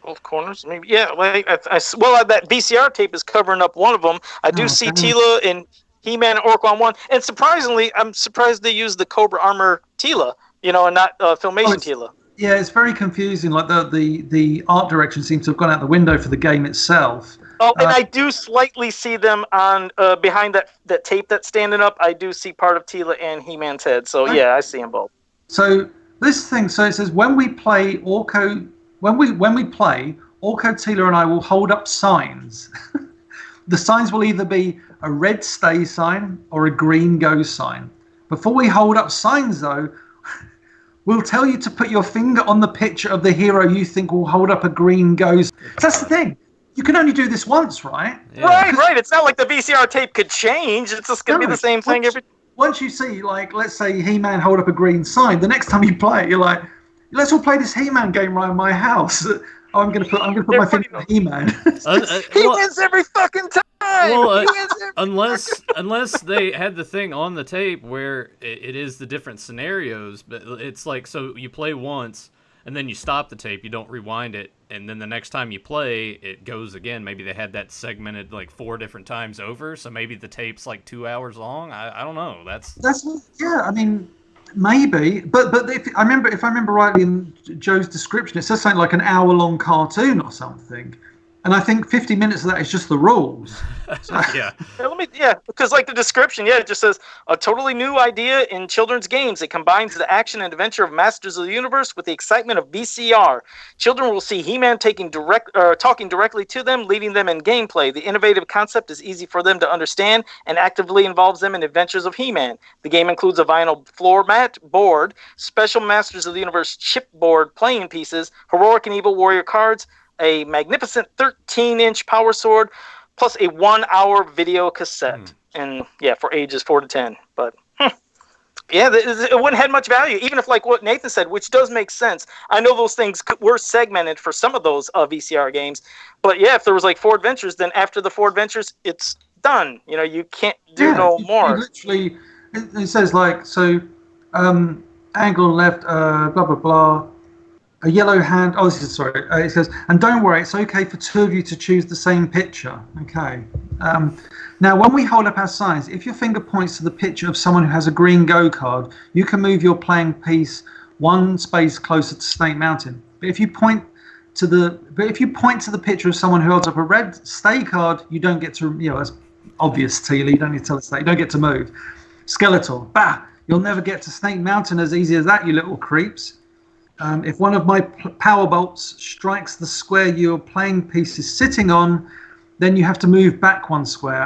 Both corners, maybe. Yeah, that VCR tape is covering up one of them. I do see Teela and He-Man and Orko on one. And surprisingly, I'm surprised they used the Cobra Armor Teela, and not Filmation Teela. Yeah, it's very confusing. Like the art direction seems to have gone out the window for the game itself. Oh, and I do slightly see them on behind that tape that's standing up. I do see part of Teela and He-Man's head. So yeah, I see them both. So this thing, so it says when we play Orko, Teela, and I will hold up signs. The signs will either be a red stay sign or a green go sign. Before we hold up signs, though, we'll tell you to put your finger on the picture of the hero you think will hold up a green go. That's the thing. You can only do this once, right? Yeah. Right. It's not like the VCR tape could change. It's just going to be the same thing every. Once you see, let's say He-Man hold up a green sign, the next time you play it, you're like, let's all play this He-Man game right in my house. I'm gonna put my finger on He-Man. He wins every fucking time. Well, unless they had the thing on the tape where it is the different scenarios, but it's like, so you play once and then you stop the tape, you don't rewind it, and then the next time you play, it goes again. Maybe they had that segmented 4 different times over, so maybe the tape's 2 hours long. I don't know. That's yeah. I mean, maybe, but if I remember rightly in Joe's description, it says something like an hour-long cartoon or something, and I think 50 minutes of that is just the rules. So. Yeah. Because the description, it just says a totally new idea in children's games. It combines the action and adventure of Masters of the Universe with the excitement of VCR. Children will see He-Man talking directly to them, leading them in gameplay. The innovative concept is easy for them to understand and actively involves them in adventures of He-Man. The game includes a vinyl floor mat, board, special Masters of the Universe chipboard playing pieces, heroic and evil warrior cards, a magnificent 13-inch power sword, plus a 1-hour video cassette. And for ages 4 to 10. But it wouldn't have much value, even if what Nathan said, which does make sense. I know those things were segmented for some of those VCR games, but if there was 4 adventures, then after the 4 adventures, it's done. You can't do no more. Literally, it says angle left, blah blah blah. A yellow hand. Oh, this is sorry. It says, and don't worry, it's okay for 2 of you to choose the same picture. Okay. Now, when we hold up our signs, if your finger points to the picture of someone who has a green go card, you can move your playing piece 1 space closer to Snake Mountain. But if you point to the picture of someone who holds up a red stay card, you don't get to. That's obvious, Teela. You don't need to tell us that. You don't get to move. Skeletor. Bah! You'll never get to Snake Mountain as easy as that, you little creeps. If one of my power bolts strikes the square your playing piece is sitting on, then you have to move back 1 square.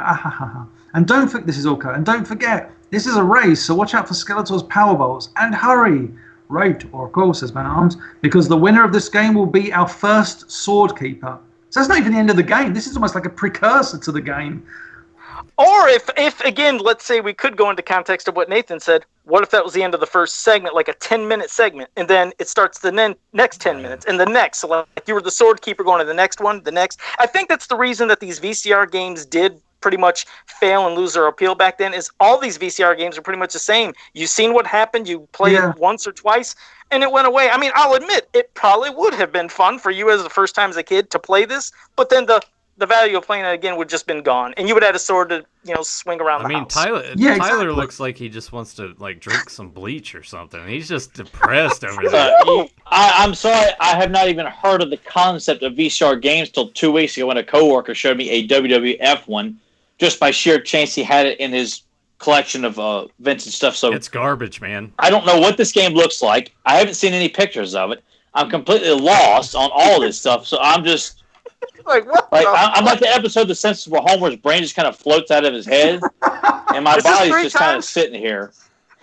And don't forget, this is Orko. And don't forget, this is a race, so watch out for Skeletor's power bolts. And hurry! Right, Orko, says Man at Arms, because the winner of this game will be our first sword keeper. So that's not even the end of the game. This is almost like a precursor to the game. Or if again, let's say we could go into context of what Nathan said, what if that was the end of the first segment, like a 10-minute segment, and then it starts the next 10 minutes, and the next, so you were the sword keeper going to the next one, the next. I think that's the reason that these VCR games did pretty much fail and lose their appeal back then, is all these VCR games are pretty much the same. You've seen what happened, you played it once or twice, and it went away. I mean, I'll admit, it probably would have been fun for you as the first time as a kid to play this, but then the value of playing it again would just been gone, and you would have had a sword to swing around the house. Tyler exactly. looks like he just wants to drink some bleach or something. He's just depressed over there. I'm sorry, I have not even heard of the concept of VCR games till 2 weeks ago when a coworker showed me a WWF one, just by sheer chance he had it in his collection of vintage stuff. So It's garbage, man. I don't know what this game looks like. I haven't seen any pictures of it. I'm completely lost on all this stuff. So I'm just Like what? I'm like the episode of The Simpsons where Homer's brain just kind of floats out of his head, and my Is this body's 3 just kind of times? sitting here.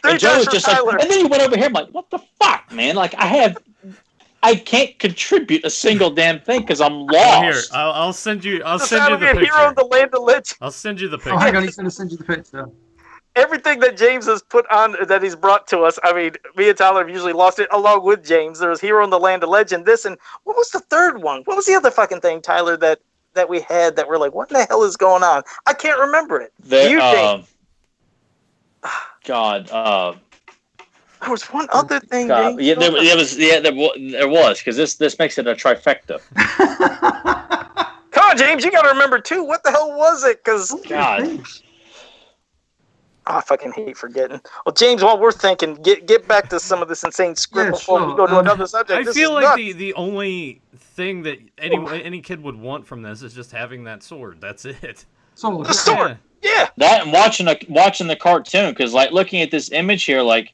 Three And Joe times was for just Tyler. like, and then he went over here. I'm like, what the fuck, man? Like I can't contribute a single damn thing because I'm lost. Oh, here, I'll send you. I'll This send ought you to be the a hero picture. of the land of legends. I'll send you the Oh, picture. hang on, he's going to send you the picture. Everything that James has put on, that he's brought to us. I mean, me and Tyler have usually lost it along with James. There's Hero in the Land of Legend. This and what was the third one? What was the other fucking thing, Tyler, that we had that we're like, what the hell is going on? I can't remember it. You, James. God. There was one other thing. God. James. Yeah, there was because this makes it a trifecta. Come on, James, you got to remember too. What the hell was it? Because God. I fucking hate forgetting. Well, James, while we're thinking, get back to some of this insane script before we go to another subject. I This feel is like nuts. the only thing that any kid would want from this is just having that sword. That's it. Sword. The sword. Yeah. That and watching the cartoon because like looking at this image here, like,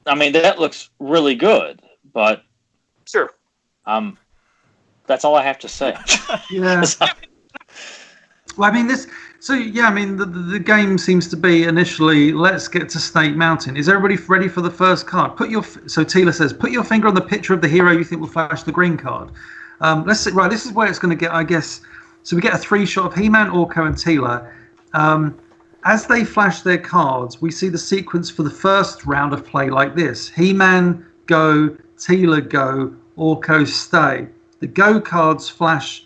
I mean that looks really good, but Sure. that's all I have to say. Yeah. Well, I mean, So, yeah, I mean, the game seems to be initially, let's get to Snake Mountain. Is everybody ready for the first card? So Tila says, put your finger on the picture of the hero you think will flash the green card. Let's see. Right, this is where it's going to get, I guess. So we get a 3-shot of He-Man, Orko, and Tila. As they flash their cards, we see the sequence for the first round of play like this. He-Man, go. Tila, go. Orko, stay. The go cards flash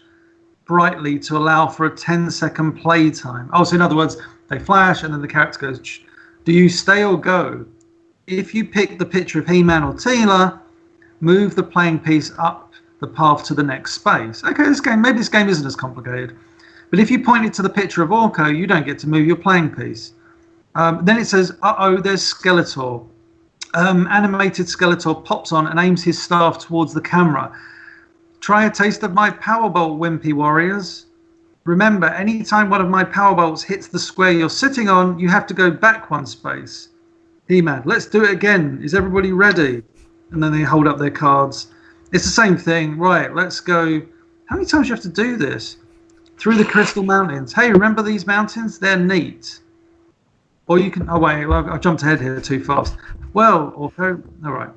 brightly to allow for a 10-second play time. Oh, so in other words, they flash and then the character goes, "Shh. Do you stay or go?" If you pick the picture of He-Man or Tila, move the playing piece up the path to the next space. Okay, maybe this game isn't as complicated. But if you point it to the picture of Orko, you don't get to move your playing piece. Then it says, there's Skeletor. Animated Skeletor pops on and aims his staff towards the camera. Try a taste of my Powerbolt, Wimpy Warriors. Remember, anytime one of my Powerbolts hits the square you're sitting on, you have to go back 1 space. He-Man, let's do it again. Is everybody ready? And then they hold up their cards. It's the same thing. Right, let's go. How many times do you have to do this? Through the Crystal Mountains. Hey, remember these mountains? They're neat. Or you can... Oh, wait, I jumped ahead here too fast. Well, Orko, all right.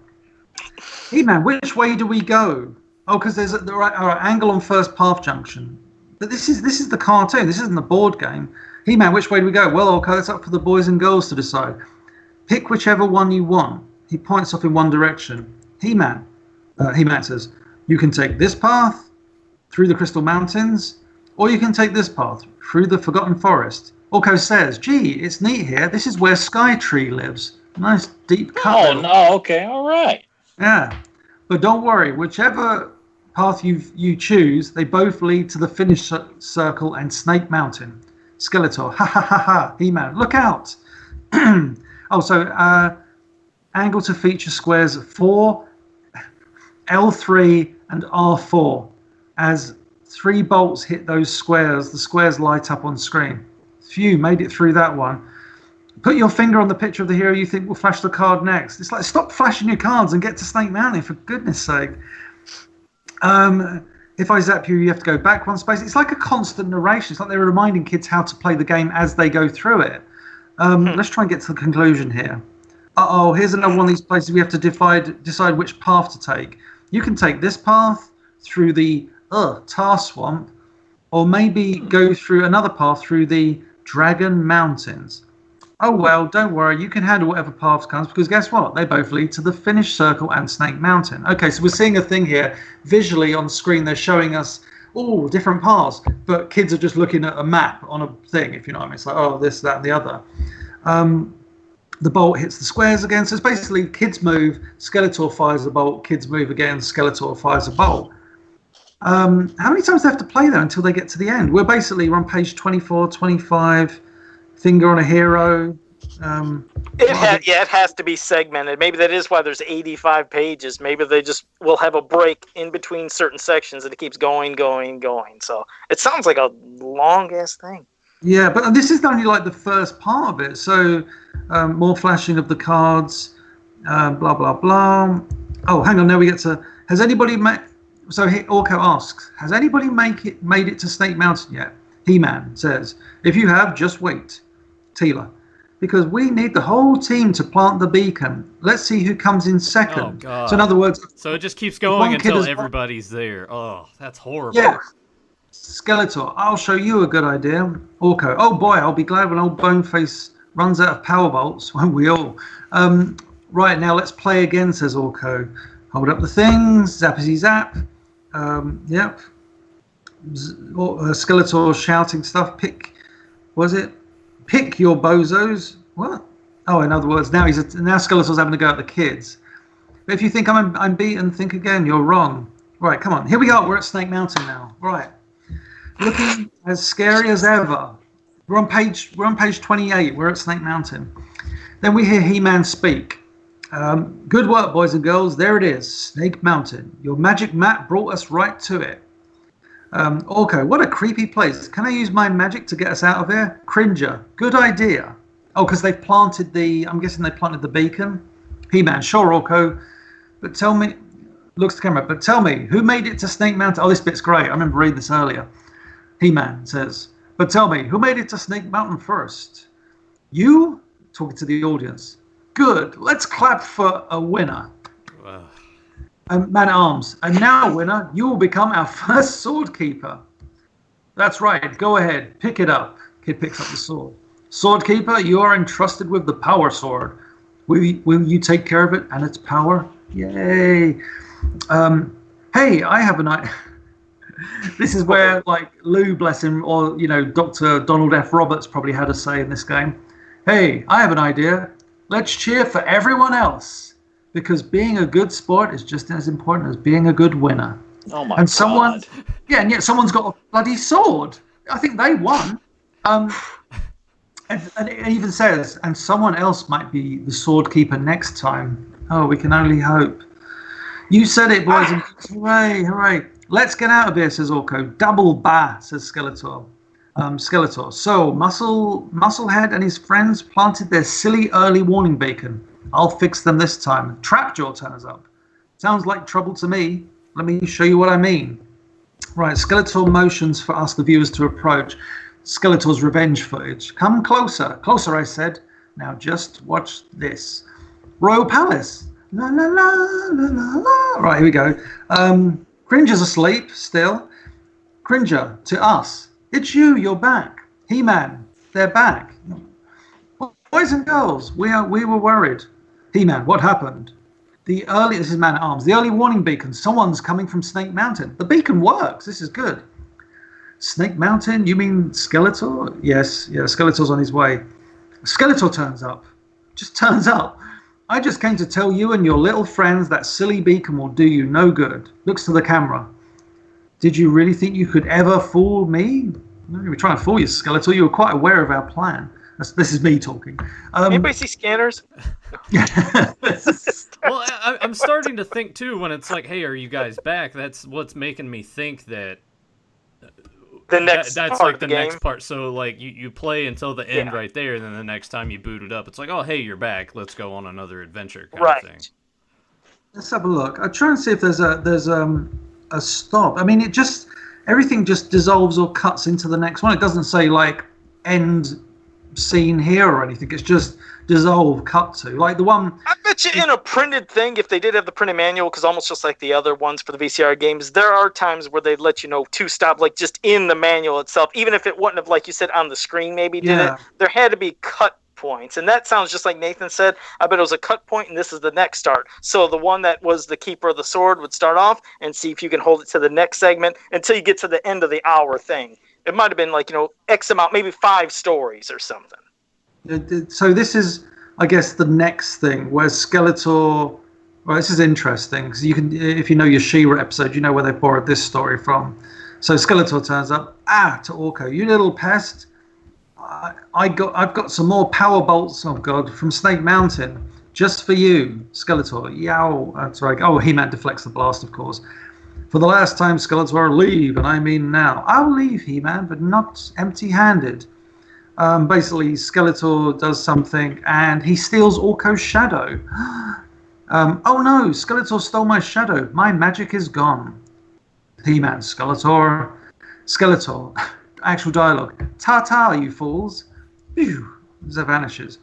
He-Man, which way do we go? Oh, because there's the right angle on first path junction. But this is the cartoon. This isn't the board game. He-Man, which way do we go? Well, okay, it's up for the boys and girls to decide. Pick whichever one you want. He points off in one direction. He-Man says, you can take this path through the Crystal Mountains, or you can take this path through the Forgotten Forest. Orko says, gee, it's neat here. This is where Skytree lives. Nice deep cut. Oh, no, okay, all right. Yeah. But don't worry, whichever path you choose, they both lead to the finish circle and Snake Mountain. Skeletor, ha ha ha ha, He-Man, look out! Angle to feature squares 4, L3, and R4. As 3 bolts hit those squares, the squares light up on screen. Phew, made it through that one. Put your finger on the picture of the hero you think will flash the card next. It's like, stop flashing your cards and get to Snake Mountain, for goodness sake. If I zap you, you have to go back 1 space. It's like a constant narration. It's like they're reminding kids how to play the game as they go through it. Let's try and get to the conclusion here. Here's another one of these places we have to decide which path to take. You can take this path through the Tar Swamp, or maybe go through another path through the Dragon Mountains. Oh, well, don't worry. You can handle whatever path comes because guess what? They both lead to the finish circle and Snake Mountain. Okay, so we're seeing a thing here. Visually on screen, they're showing us all different paths, but kids are just looking at a map on a thing, if you know what I mean. It's like, this, that, and the other. The bolt hits the squares again. So it's basically kids move, Skeletor fires a bolt, kids move again, Skeletor fires a bolt. How many times do they have to play, though, until they get to the end? We're on page 24, 25... Finger on a hero. It has to be segmented. Maybe that is why there's 85 pages. Maybe they just will have a break in between certain sections and it keeps going. So it sounds like a long ass thing. Yeah, but this is only like the first part of it. So more flashing of the cards, blah blah blah. Oh, hang on. Now we get to. Has anybody made? So Orko asks, has anybody made it to Snake Mountain yet? He-Man says, if you have, just wait. Teela, because we need the whole team to plant the beacon. Let's see who comes in second. Oh, God. So in other words, so it just keeps going until everybody's there. Oh, that's horrible. Yeah. Skeletor, I'll show you a good idea. Orko, oh boy, I'll be glad when old Boneface runs out of power bolts, won't we all? Right, now let's play again, says Orko. Hold up the things, zappity zap. Yep. Skeletor shouting stuff. Pick your bozos. What? Oh, in other words, now Skeletor's having to go at the kids. But if you think I'm beaten, think again. You're wrong. Right, come on. Here we go. We're at Snake Mountain now. Right. Looking as scary as ever. We're on page 28. We're at Snake Mountain. Then we hear He-Man speak. Good work, boys and girls. There it is, Snake Mountain. Your magic map brought us right to it. Orko, what a creepy place. Can I use my magic to get us out of here? Cringer, good idea. Oh, because they've planted I'm guessing they planted the beacon. He-Man, sure, Orko. But tell me, looks at the camera, but tell me, who made it to Snake Mountain? Oh, this bit's great. I remember reading this earlier. He-Man says, but tell me, who made it to Snake Mountain first? You? Talking to the audience. Good. Let's clap for a winner. Man-at-Arms. And now, winner, you will become our first sword keeper. That's right. Go ahead. Pick it up. Kid picks up the sword. Sword keeper, you are entrusted with the power sword. Will you take care of it and its power? Yay. Hey, I have an idea. This is where, like, Lou, bless him, or, Dr. Donald F. Roberts probably had a say in this game. Hey, I have an idea. Let's cheer for everyone else, because being a good sport is just as important as being a good winner. Oh my God. Yeah, and yet someone's got a bloody sword. I think they won. And it even says, and someone else might be the sword keeper next time. Oh, we can only hope. You said it, boys. And hooray, hooray. Let's get out of here, says Orko. Double ba, says Skeletor. Skeletor. So, Musclehead and his friends planted their silly early warning beacon. I'll fix them this time. Trapjaw turns up. Sounds like trouble to me. Let me show you what I mean. Right, Skeletor motions for us, the viewers, to approach. Skeletor's revenge footage. Come closer. Closer, I said. Now just watch this. Royal Palace. La la la la la la. Right, here we go. Cringer's asleep still. Cringer, to us. It's you, you're back. He-Man, they're back. Boys and girls, we were worried. He-Man, what happened? This is Man-at-Arms. The early warning beacon. Someone's coming from Snake Mountain. The beacon works. This is good. Snake Mountain? You mean Skeletor? Yes, Skeletor's on his way. Skeletor turns up. Just turns up. I just came to tell you and your little friends that silly beacon will do you no good. Looks to the camera. Did you really think you could ever fool me? We were trying to fool you, Skeletor. You were quite aware of our plan. This is me talking. Anybody see Scanners? Well, I'm starting to think, too, when it's like, hey, are you guys back? That's what's making me think that that's like the next part. So, like, you play until the end right there, and then the next time you boot it up, it's like, oh, hey, you're back. Let's go on another adventure kind of thing. Let's have a look. I'll try and see if there's a stop. I mean, everything just dissolves or cuts into the next one. It doesn't say, like, end scene here or anything. It's just dissolve, cut to. Like the one... I bet you in a printed thing, if they did have the printed manual, because almost just like the other ones for the VCR games, there are times where they let you know to stop, like just in the manual itself, even if it wouldn't have, like you said, on the screen maybe did it. There had to be cut points, and that sounds just like Nathan said. I bet it was a cut point, and this is the next start. So the one that was the keeper of the sword would start off and see if you can hold it to the next segment until you get to the end of the hour thing. It might have been like, X amount, maybe 5 stories or something. So this is, I guess, the next thing where Skeletor... Well, this is interesting because you can, if you know your She-Ra episode, you know where they borrowed this story from. So Skeletor turns up. To Orko, you little pest. I've got some more power bolts. Oh God, from Snake Mountain, just for you, Skeletor. Yow. That's right. Oh, He-Man deflects the blast, of course. For the last time, Skeletor, leave, and I mean now. I'll leave, He-Man, but not empty-handed. Basically, Skeletor does something, and he steals Orko's shadow. Oh no, Skeletor stole my shadow. My magic is gone. He-Man, Skeletor. Actual dialogue. Ta-ta, you fools. Phew, that vanishes.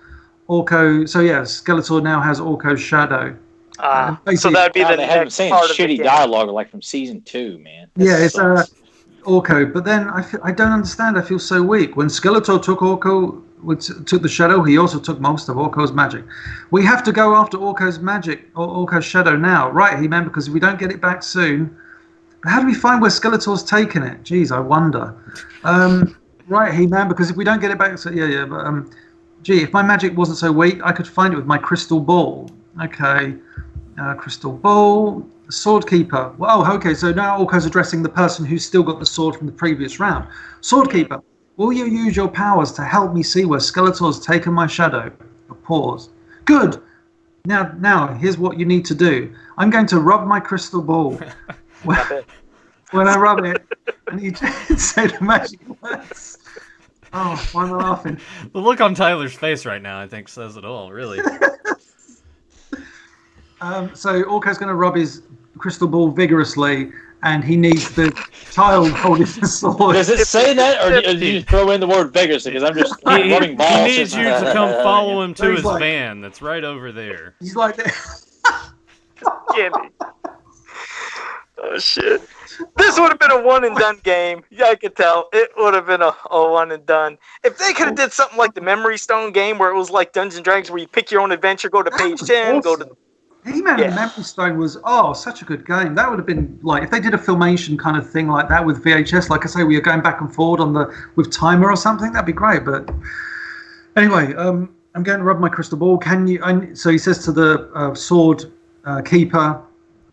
Orko, so yeah, Skeletor now has Orko's shadow. So that'd be the they haven't next seen part of the shitty game. dialogue like from season 2, man. Yeah, it's Orko, but then I don't understand. I feel so weak. When Skeletor took the shadow, he also took most of Orko's magic. We have to go after Orko's magic or Orko's shadow now, right, He-Man? Because if we don't get it back soon, how do we find where Skeletor's taken it? Jeez, I wonder. Right, He-Man, because if we don't get it back, so but gee, if my magic wasn't so weak, I could find it with my crystal ball. Okay, crystal ball. Sword Keeper. Well, okay, so now Orko's addressing the person who's still got the sword from the previous round. Sword Keeper, will you use your powers to help me see where Skeletor's taken my shadow? A pause. Good. Now, here's what you need to do. I'm going to rub my crystal ball. When I rub it, I need to say the magic words. Oh, why am I laughing? The look on Tyler's face right now, I think, says it all, really. So Orko's going to rub his crystal ball vigorously, and he needs the child holding the sword. Does it say that, or do you throw in the word vigorously? Because I'm just rubbing balls. He needs you to come follow him to He's his like- van that's right over there. He's like, Candy. Oh shit! This would have been a one and done game. Yeah, I could tell it would have been a one and done. If they could have did something like the Memory Stone game, where it was like Dungeons and Dragons, where you pick your own adventure, go to page 10, go to. He-Man and Memory Stone was such a good game. That would have been like if they did a Filmation kind of thing like that with VHS. Like I say, we are going back and forward with timer or something. That'd be great. But anyway, I'm going to rub my crystal ball. Can you? So he says to the sword keeper,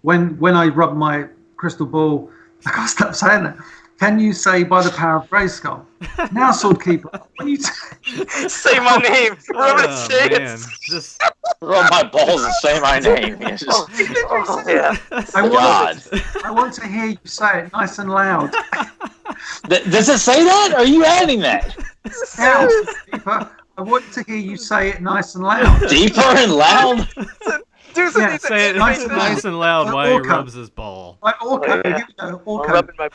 when I rub my crystal ball, I can't stop saying that. Can you say by the power of Grayskull? Now, sword keeper, when you say my name, rub it, say man. it. Just Rub my balls and say my name. It's just, Yeah. I want to hear you say it nice and loud. Does it say that? Or are you adding that? Now, sword keeper, I want to hear you say it nice and loud. Deeper and loud? Yeah, say it nice and loud while he rubs his ball. Like Orko, here we go. I'm rubbing my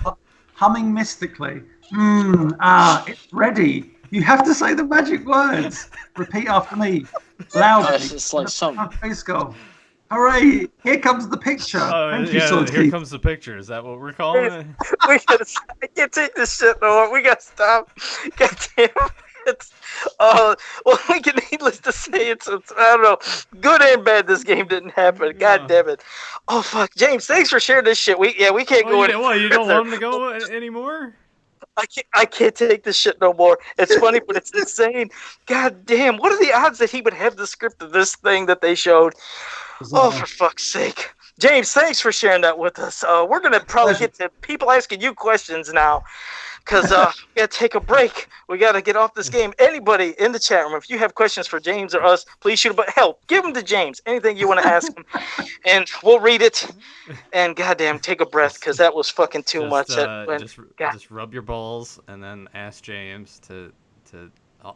humming mystically. It's ready. You have to say the magic words. Repeat after me, loudly. It's just like some. Grayskull. Hooray! Here comes the picture. Thank you, Sword here Keeper. comes the picture. Is that what we're calling it? I can't take this shit no more. We gotta stop. God damn it. Well, we can needless to say it's I don't know, good and bad. This game didn't happen. God damn it. Oh fuck, James, thanks for sharing this shit. We can't go any You don't further. want him to go anymore? I can't take this shit no more. It's funny, but it's insane. God damn, what are the odds that he would have the script of this thing that they showed? Oh, for fuck's sake. James, thanks for sharing that with us. We're going to probably get to people asking you questions now because we got to take a break. We got to get off this game. Anybody in the chat room, if you have questions for James or us, please shoot them. But hell, give them to James. Anything you want to ask him, and we'll read it. And goddamn, take a breath because that was fucking too much. Just rub your balls and then ask James to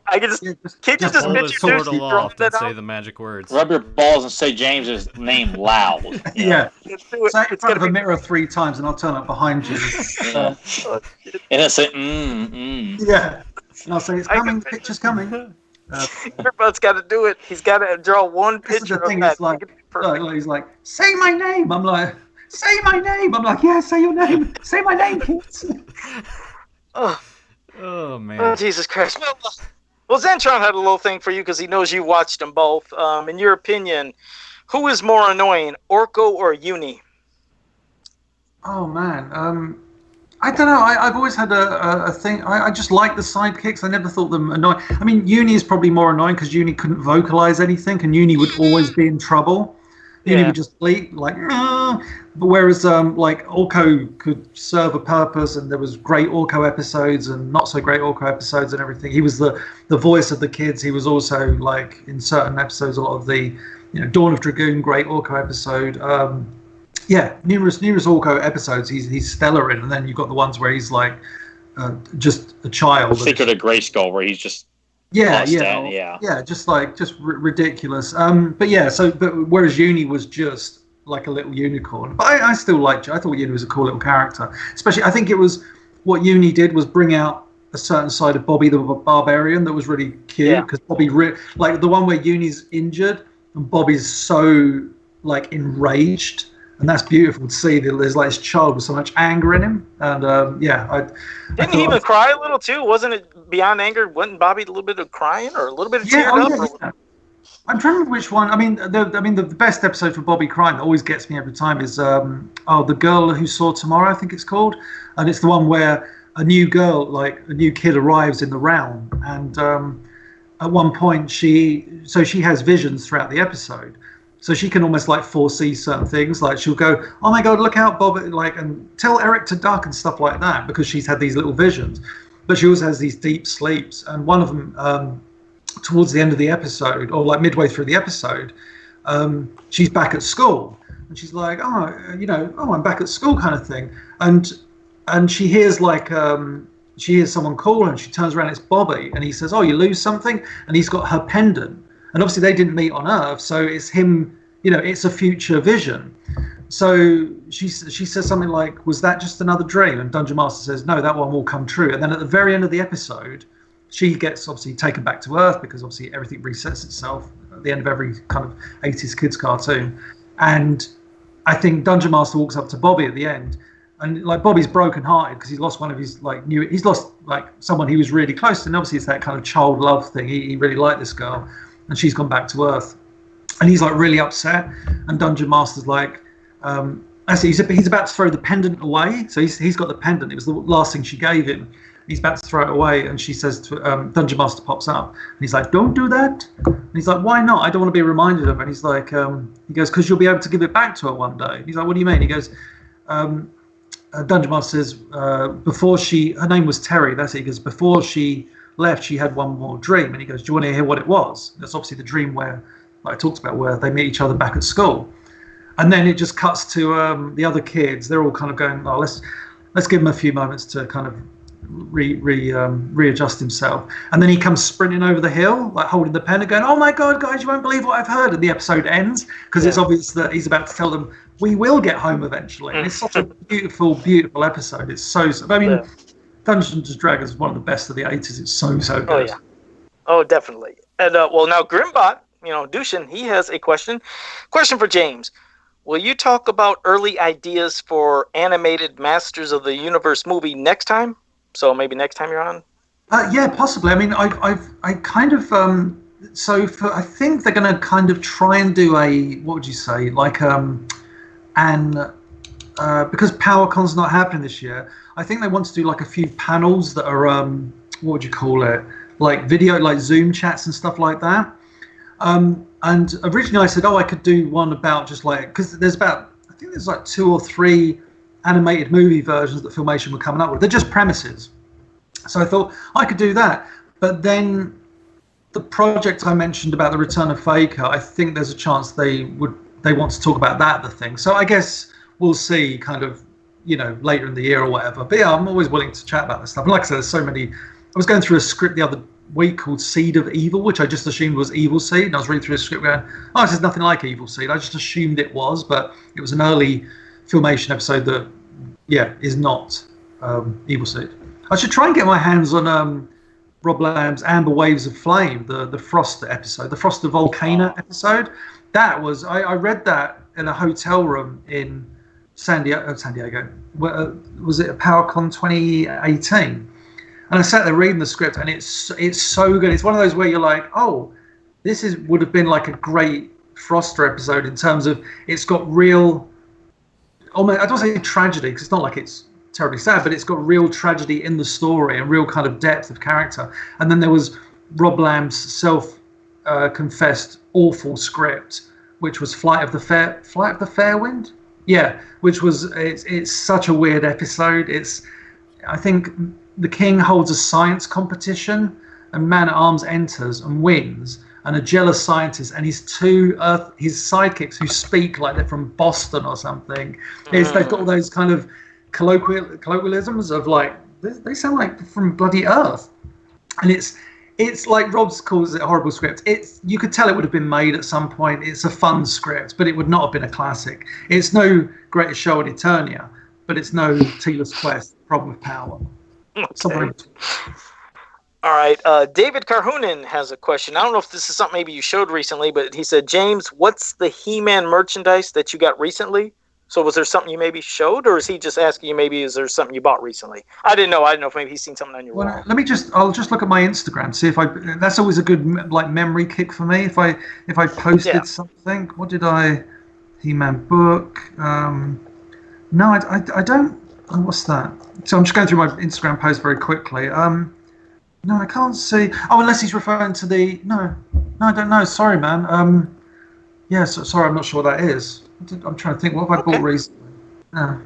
I can can't you just hold admit his you sword did aloft and that say out? the magic words. Rub your balls and say James's name loud. Yeah. Do it. Say it in It's front gonna of a be mirror 3 times and I'll turn up behind you. Yeah. And it say Yeah. And I'll say, it's coming, the picture's coming. Everybody's got to do it. He's got to draw one This is picture the thing, of it's that. like, Make it perfect. he's like, say my name. I'm like, say my name. I'm like, yeah, say your name. Say my name, kids. Oh man. Oh, Jesus Christ. Well, Zentron had a little thing for you because he knows you watched them both. In your opinion, who is more annoying, Orko or Uni? Oh, man. I don't know. I've always had a thing. I just like the sidekicks. I never thought them annoying. I mean, Uni is probably more annoying because Uni couldn't vocalize anything, and Uni would always be in trouble. Uni would just bleat like, but whereas like Orko could serve a purpose, and there was great Orko episodes and not so great Orko episodes and everything. He was the voice of the kids. He was also like in certain episodes, a lot of the Dawn of Dragoon, great Orko episode. Numerous Orko episodes he's stellar in, and then you've got the ones where he's like just a child. Secret of Grayskull, where he's just Yeah, Plus yeah, 10, yeah. yeah, just ridiculous. But whereas Uni was just like a little unicorn. But I still liked it. I thought Uni was a cool little character. Especially, I think it was what Uni did was bring out a certain side of Bobby the Barbarian that was really cute because Bobby, like the one where Uni's injured and Bobby's so like enraged. And that's beautiful to see. There's like this child with so much anger in him, and Didn't he even cry a little too? Wasn't it beyond anger? Wasn't Bobby a little bit of crying or a little bit of teared up? Yeah. I'm trying to remember which one. I mean, the best episode for Bobby crying that always gets me every time is The Girl Who Saw Tomorrow, I think it's called, and it's the one where a new girl, like a new kid, arrives in the realm, and at one point she has visions throughout the episode. So she can almost like foresee certain things. Like she'll go, "Oh my God, look out, Bob!" Like, and tell Eric to duck and stuff like that because she's had these little visions. But she also has these deep sleeps, and one of them, towards the end of the episode, or like midway through the episode, she's back at school, and she's like, "Oh, I'm back at school," kind of thing. And she hears someone call, and she turns around, it's Bobby, and he says, "Oh, you lose something?" And he's got her pendant. And obviously they didn't meet on Earth, so it's him, it's a future vision. So she says something like, "Was that just another dream?" And Dungeon Master says, "No, that one will come true." And then at the very end of the episode, she gets obviously taken back to Earth because obviously everything resets itself at the end of every kind of 80s kids cartoon. And I think Dungeon Master walks up to Bobby at the end, and like Bobby's brokenhearted because he's lost one of his he's lost like someone he was really close to, and obviously it's that kind of child love thing. He really liked this girl, and she's gone back to Earth, and he's like really upset. And Dungeon Master's like, he's about to throw the pendant away. So he's got the pendant. It was the last thing she gave him. He's about to throw it away, and she says to Dungeon Master pops up, and he's like, "Don't do that." And he's like, "Why not? I don't want to be reminded of it." And he's like, he goes, "Because you'll be able to give it back to her one day." He's like, "What do you mean?" He goes, Dungeon Master says, before her name was Terry. That's it. He goes, "Before she left, she had one more dream." And he goes, "Do you want to hear what it was?" That's obviously the dream where, like I talked about, where they meet each other back at school. And then it just cuts to the other kids. They're all kind of going, "Oh, let's give him a few moments to kind of readjust himself." And then he comes sprinting over the hill, like holding the pen and going, "Oh my God, guys, you won't believe what I've heard." And the episode ends because it's obvious that he's about to tell them, "We will get home eventually." And it's such a beautiful, beautiful episode. It's so I mean, Dungeons and Dragons is one of the best of the 80s. It's so good. Oh, yeah. Oh, definitely. And well, now Grimbot, Dushin, he has a question. Question for James. Will you talk about early ideas for animated Masters of the Universe movie next time? So maybe next time you're on? Yeah, possibly. I mean, I kind of I think they're going to kind of try and do what would you say, like because PowerCon's not happening this year, I think they want to do like a few panels that are what would you call it, like video, like Zoom chats and stuff like that. And originally I said, I could do one about just like, because there's like 2 or 3 animated movie versions that Filmation were coming up with. They're just premises. So I thought I could do that. But then the project I mentioned about the return of Faker, I think there's a chance they want to talk about that, the thing. So I guess we'll see kind of, later in the year or whatever. But yeah, I'm always willing to chat about this stuff. And like I said, there's so many. I was going through a script the other week called Seed of Evil, which I just assumed was Evil Seed. And I was reading through a script going, "Oh, this is nothing like Evil Seed." I just assumed it was, but it was an early Filmation episode that, is not Evil Seed. I should try and get my hands on Rob Lamb's Amber Waves of Flame, the Frost episode, the Frost of Volcano episode. That was, I read that in a hotel room in San Diego. Was it PowerCon 2018? And I sat there reading the script, and it's so good. It's one of those where you're like, "Oh, would have been like a great Froster episode in terms of it's got real, almost, I don't say tragedy because it's not like it's terribly sad, but it's got real tragedy in the story and real kind of depth of character." And then there was Rob Lamb's self-confessed awful script, which was Flight of the Fairwind. Yeah, which was it's such a weird episode. I think the king holds a science competition, and Man-at-Arms enters and wins, and a jealous scientist and his his sidekicks who speak like they're from Boston or something. They've got all those kind of colloquialisms of like, they sound like from bloody Earth. And It's like Rob's calls it a horrible script. You could tell it would have been made at some point. It's a fun script, but it would not have been a classic. It's no Greatest Show on Eternia, but it's no Teela's Quest, Problem of Power. Okay. All right. David Carhoonan has a question. I don't know if this is something maybe you showed recently, but he said, James, what's the He-Man merchandise that you got recently? So was there something you maybe showed, or is he just asking you maybe is there something you bought recently? I didn't know. I didn't know if maybe he's seen something on your wall. I'll just look at my Instagram, see if that's always a good like memory kick for me. If I posted something, what did He-Man book? No, I don't. Oh, what's that? So I'm just going through my Instagram post very quickly. No, I can't see. Oh, unless he's referring to the no, I don't know. Sorry, man. Sorry, I'm not sure what that is. I'm trying to think. What have I bought recently? No.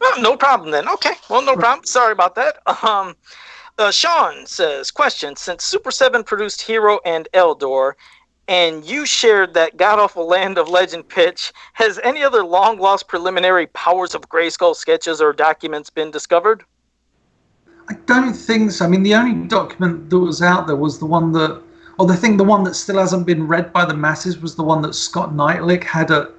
Well, no problem then. Okay. Well, no problem. Sorry about that. Sean says, question: since Super 7 produced Hero and Eldor, and you shared that god-awful Land of Legend pitch, has any other long-lost preliminary Powers of Grayskull sketches or documents been discovered? I don't think so. I mean, the only document that was out there was the one that still hasn't been read by the masses was the one that Scott Knightlick had at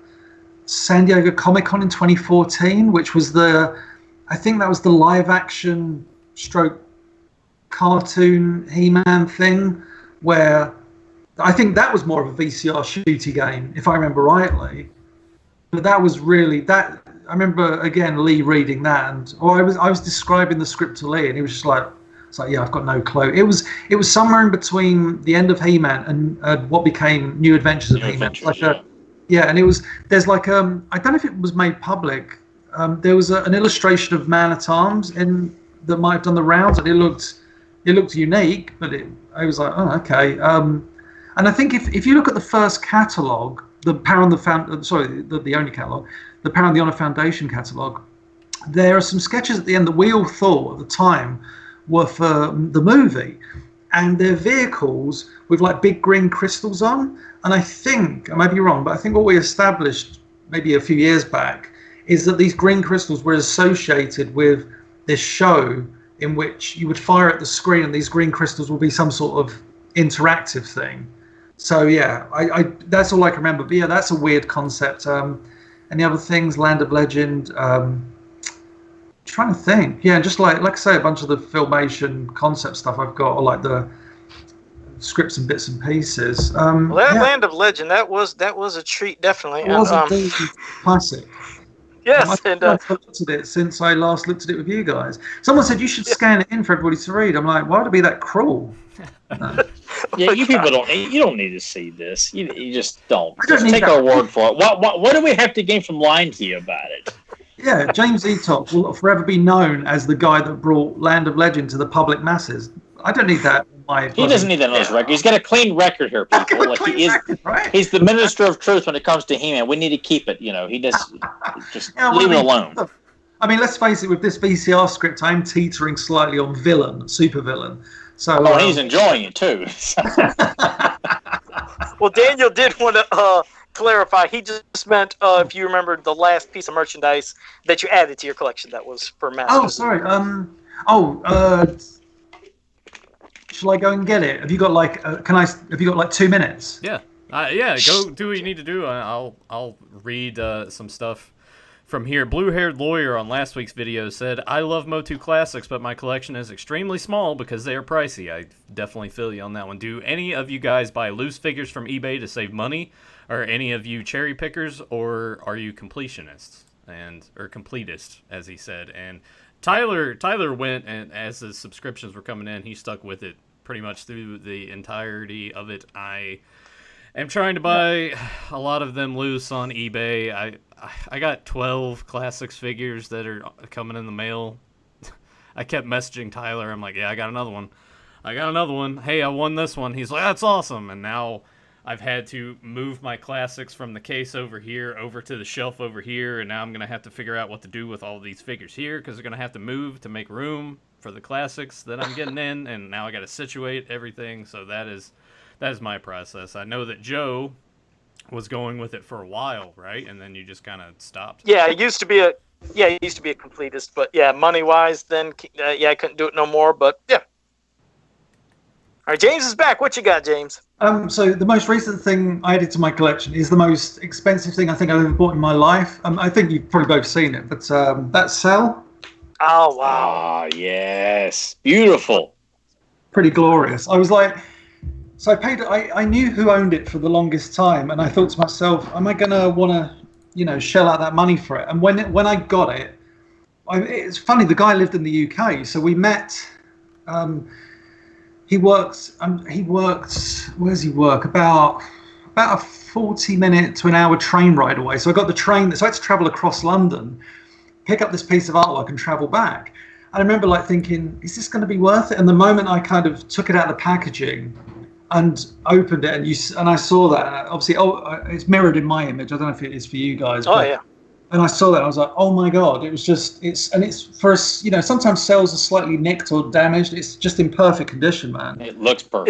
San Diego Comic-Con in 2014, which was I think that was the live-action stroke cartoon He-Man thing, where I think that was more of a VCR shooty game, if I remember rightly. But that was really that. I remember again Lee reading that, and I was describing the script to Lee, and he was just like, "It's like, yeah, I've got no clue." It was somewhere in between the end of He-Man and what became New Adventures of He-Man. And there's like I don't know if it was made public. There was an illustration of Man-at-Arms that might have done the rounds, and it looked unique, but I was like, oh, okay. And I think if you look at the first catalogue, the Power and the only catalogue, the Power and the Honor Foundation catalogue, there are some sketches at the end that we all thought at the time were for the movie, and they're vehicles with like big green crystals on. And I think, I might be wrong, but I think what we established maybe a few years back is that these green crystals were associated with this show in which you would fire at the screen and these green crystals will be some sort of interactive thing. So yeah, I that's all I can remember. But yeah, that's a weird concept. Any other things? Land of Legend. Trying to think. Yeah, just like I say, a bunch of the Filmation concept stuff I've got, or like the scripts and bits and pieces. Land of Legend, that was a treat, definitely. It was a classic. Yes, I've looked at it since I last looked at it with you guys. Someone said you should scan it in for everybody to read. I'm like, why would it be that cruel? No. Yeah, you people don't need to see this. You just don't. Just take our word for it. What do we have to gain from lying to you about it? Yeah, James Eatock will forever be known as the guy that brought Land of Legend to the public masses. I don't need that. He doesn't need that on his record. He's got a clean record here, people. He's the minister of truth when it comes to He-Man. We need to keep it. He just leave it alone. I mean, let's face it. With this VCR script, I'm teetering slightly on super villain. So he's enjoying it too. Well, Daniel did want to clarify. He just meant if you remember the last piece of merchandise that you added to your collection that was for Master. Oh, sorry. Shall I go and get it? Have you got like? Have you got like 2 minutes? Yeah. Go do what you need to do. I'll read some stuff from here. Blue-haired lawyer on last week's video said, "I love Motu Classics, but my collection is extremely small because they are pricey." I definitely feel you on that one. Do any of you guys buy loose figures from eBay to save money? Are any of you cherry pickers, or are you completionists or completists, as he said? And Tyler went, and as the subscriptions were coming in, he stuck with it pretty much through the entirety of it. I am trying to buy a lot of them loose on eBay. I got 12 Classics figures that are coming in the mail. I kept messaging Tyler. I'm like, yeah, I got another one. Hey, I won this one. He's like, that's awesome. And now I've had to move my Classics from the case over here over to the shelf over here, and now I'm going to have to figure out what to do with all of these figures here because they're going to have to move to make room for the Classics that I'm getting in, and now I got to situate everything. So that is my process. I know that Joe was going with it for a while, right? And then you just kind of stopped. Yeah, it used to be a completist, but yeah, money wise, then I couldn't do it no more. But yeah. right, James is back. What you got, James? So the most recent thing I added to my collection is the most expensive thing I think I've ever bought in my life. I think you've probably both seen it, but that cell, Oh wow! Ah, yes, beautiful. pretty glorious. I was like, so I paid. I knew who owned it for the longest time, and I thought to myself, am I gonna want to, shell out that money for it? And when I got it, it's funny. The guy lived in the UK, so we met. He works. Where does he work? About a 40-minute to an hour train ride away. So I got the train. So I had to travel across London, pick up this piece of artwork, and travel back. And I remember thinking, is this going to be worth it? And the moment I kind of took it out of the packaging and opened it, and I saw that. Obviously, it's mirrored in my image. I don't know if it is for you guys. Oh yeah. And I saw that, I was like, "Oh my god!" It was just, it's for us. Sometimes cells are slightly nicked or damaged. It's just in perfect condition, man. It looks perfect.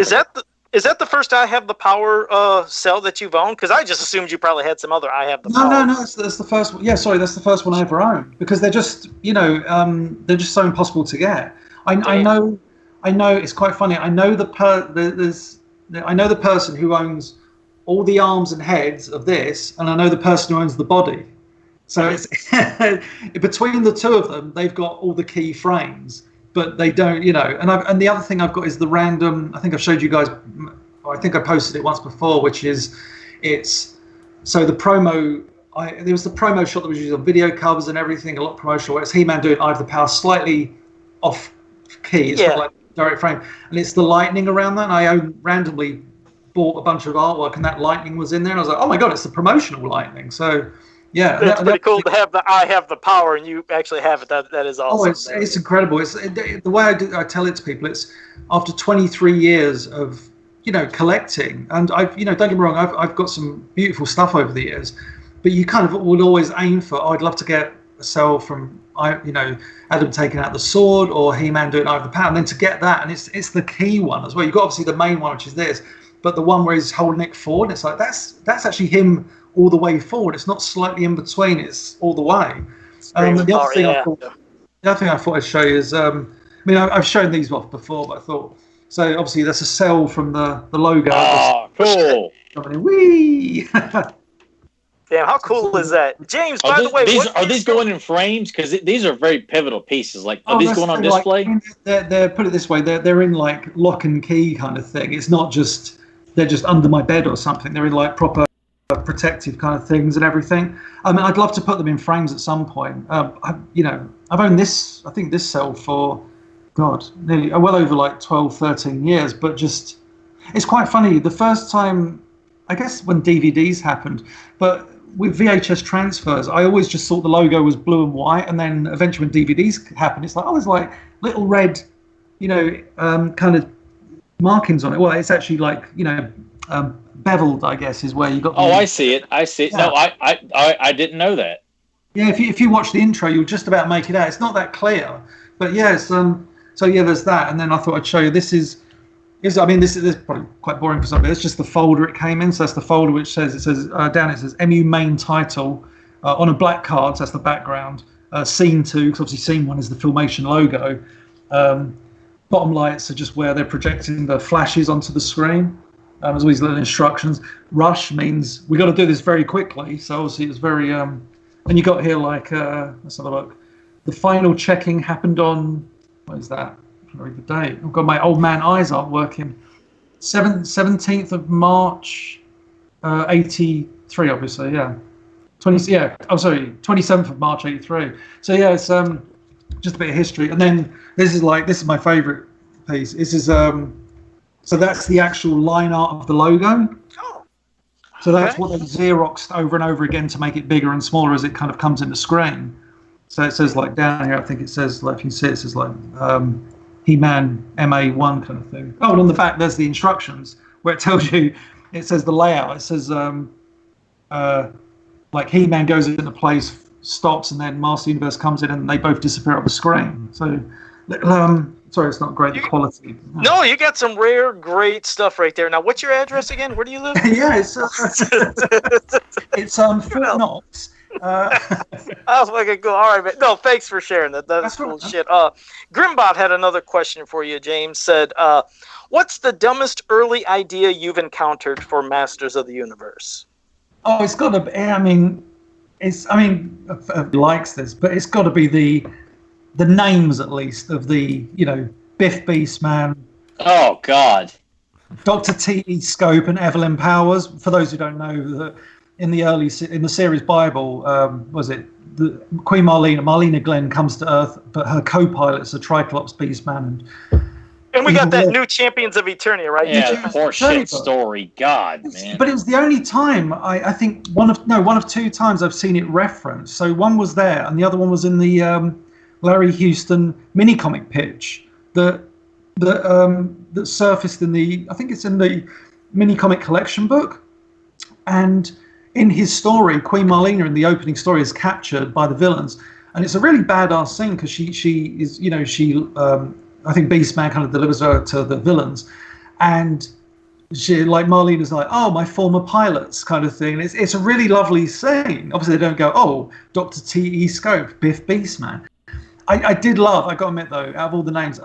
Is that the first I Have the Power cell that you've owned? Because I just assumed you probably had some other I Have the Power. No. That's the first one. Yeah, sorry, that's the first one I ever owned because they're just, they're just so impossible to get. I know. It's quite funny. I know I know the person who owns all the arms and heads of this, and I know the person who owns the body. So it's between the two of them, they've got all the key frames, but they don't, And the other thing I've got is the random. I think I've showed you guys. I think I posted it once before, which is so the promo. There was the promo shot that was used on video covers and everything, a lot of promotional. Where it's He-Man doing I Have the Power, slightly off key. It's not like direct frame, and it's the lightning around that. And I randomly bought a bunch of artwork, and that lightning was in there, and I was like, oh my god, it's the promotional lightning. So. Yeah, it's pretty cool to have the I Have the Power, and you actually have it. That is awesome. Oh, it's incredible. The way I tell it to people, it's after 23 years of collecting, and I've don't get me wrong, I've got some beautiful stuff over the years, but you kind of would always aim for. I'd love to get a cell from Adam taking out the sword or He-Man doing I Have the Power, and then to get that, and it's the key one as well. You've got obviously the main one, which is this, but the one where he's holding it forward, it's like that's actually him. All the way forward. It's not slightly in between. It's all the way. The other thing I thought I'd show you is, I've shown these off before, but I thought so. Obviously, that's a cell from the logo. Oh, cool! Whee! Damn, how cool is that, James? By the way, are these going in frames? Because these are very pivotal pieces. Are these going on display? They're put it this way. They're in lock and key kind of thing. It's not just they're just under my bed or something. They're in proper. Protective kind of things and everything. I'd love to put them in frames at some point. I've owned this. I think this cell for, nearly well over 12, 13 years. But just, it's quite funny. The first time, I guess, when DVDs happened, but with VHS transfers, I always just thought the logo was blue and white, and then eventually when DVDs happened, it's there's little red, kind of markings on it. Well, it's actually beveled, I guess, is where you got. I see it. Yeah. No, I didn't know that. Yeah, if you watch the intro, you'll just about make it out. It's not that clear, but yes. So there's that, and then I thought I'd show you. This is probably quite boring for some people. It's just the folder it came in. So that's the folder which says down it says MU main title on a black card. So that's the background. Scene 2, because obviously scene 1 is the Filmation logo. Bottom lights are just where they're projecting the flashes onto the screen. There's all these little instructions. Rush means we got to do this very quickly. So obviously it's very. And you got here let's have a look. The final checking happened on. What is that? I can't read the date. I've got my old man eyes aren't working. 17th of March, 83. Obviously, yeah. 27th of March, 83. So yeah, it's just a bit of history. And then this is my favourite piece. This is So that's the actual line art of the logo. Oh. So that's what they Xeroxed over and over again to make it bigger and smaller as it kind of comes into screen. So it says down here, I think it says, if you can see it says He-Man MA1 kind of thing. Oh, and on the back there's the instructions where it tells you, it says the layout. It says He-Man goes into place, stops, and then Master Universe comes in and they both disappear off the screen. So sorry, it's not great quality. No, you got some rare, great stuff right there. Now, what's your address again? Where do you live? Yeah, it's Fort Knox That was fucking cool. All right, man. No, thanks for sharing that. That's cool shit. Grimbot had another question for you, James. Said, what's the dumbest early idea you've encountered for Masters of the Universe? Oh, it's got to be. Likes this, but it's got to be the names at least of the Biff Beastman. Oh God. Dr. T.E. Scope and Evelyn Powers. For those who don't know, that in the series Bible, was it the Queen Marlena Glenn comes to Earth, but her co-pilot's a Triclops Beastman. And we got that new Champions of Eternia, right? Yeah, horseshit story. God, man. But it was the only time I think one of two times I've seen it referenced. So one was there, and the other one was in the Larry Houston mini comic pitch that surfaced in I think it's in the mini comic collection book. And in his story, Queen Marlena in the opening story is captured by the villains, and it's a really badass scene because she is I think Beastman kind of delivers her to the villains, and she Marlena's like, oh, my former pilots kind of thing. It's a really lovely scene. Obviously they don't go, oh, Dr. T.E. Scope, Biff Beastman. I did love, I got to admit though, out of all the names,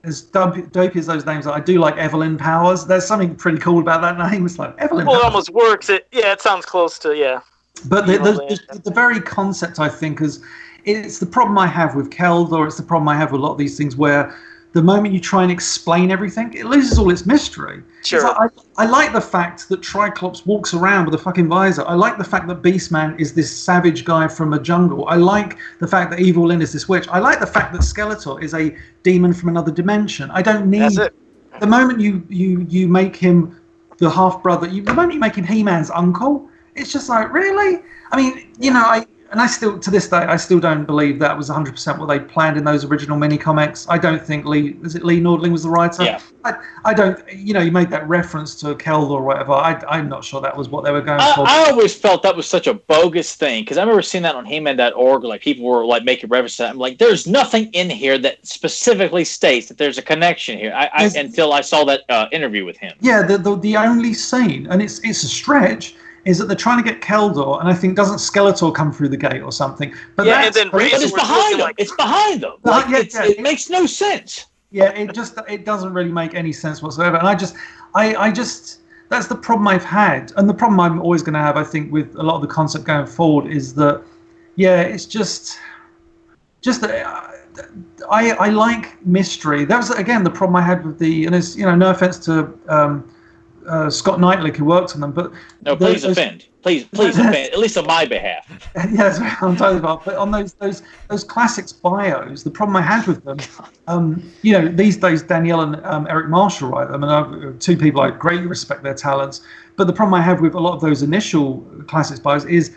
as dopey as those names are, I do like Evelyn Powers. There's something pretty cool about that name. It's like Evelyn Powers. It almost works. It sounds close to, But the very concept, I think, it's the problem I have with Keldor. It's the problem I have with a lot of these things where the moment you try and explain everything, it loses all its mystery. Sure. I like the fact that Triclops walks around with a fucking visor. I like the fact that Beastman is this savage guy from a jungle. I like the fact that Evil Lyn is this witch. I like the fact that Skeletor is a demon from another dimension. I don't need... That's it. The moment you make him the half-brother, the moment you make him He-Man's uncle, it's just like, really? I mean, I still, to this day, I still don't believe that was 100% what they planned in those original mini comics. I don't think Lee Nordling was the writer? Yeah. I don't, you made that reference to Keldor or whatever. I'm not sure that was what they were going for. I always felt that was such a bogus thing, because I remember seeing that on He-Man.org, like people were like making reference to that. I'm like, there's nothing in here that specifically states that there's a connection here. Until I saw that interview with him. Yeah, the only scene, and it's a stretch, is that they're trying to get Keldor, and I think doesn't Skeletor come through the gate or something? But it's behind them. It's behind them. It makes no sense. Yeah, it doesn't really make any sense whatsoever. And I just that's the problem I've had, and the problem I'm always going to have, I think, with a lot of the concept going forward is that, it's just that I like mystery. That was again the problem I had with and it's no offense to. Scott Knightley who worked on them, but no, please offend, please offend, at least on my behalf. Yeah, that's what I'm talking about. But on those classics bios, the problem I had with them, these days Danielle and Eric Marshall write them, and two people I greatly respect their talents. But the problem I have with a lot of those initial classics bios is,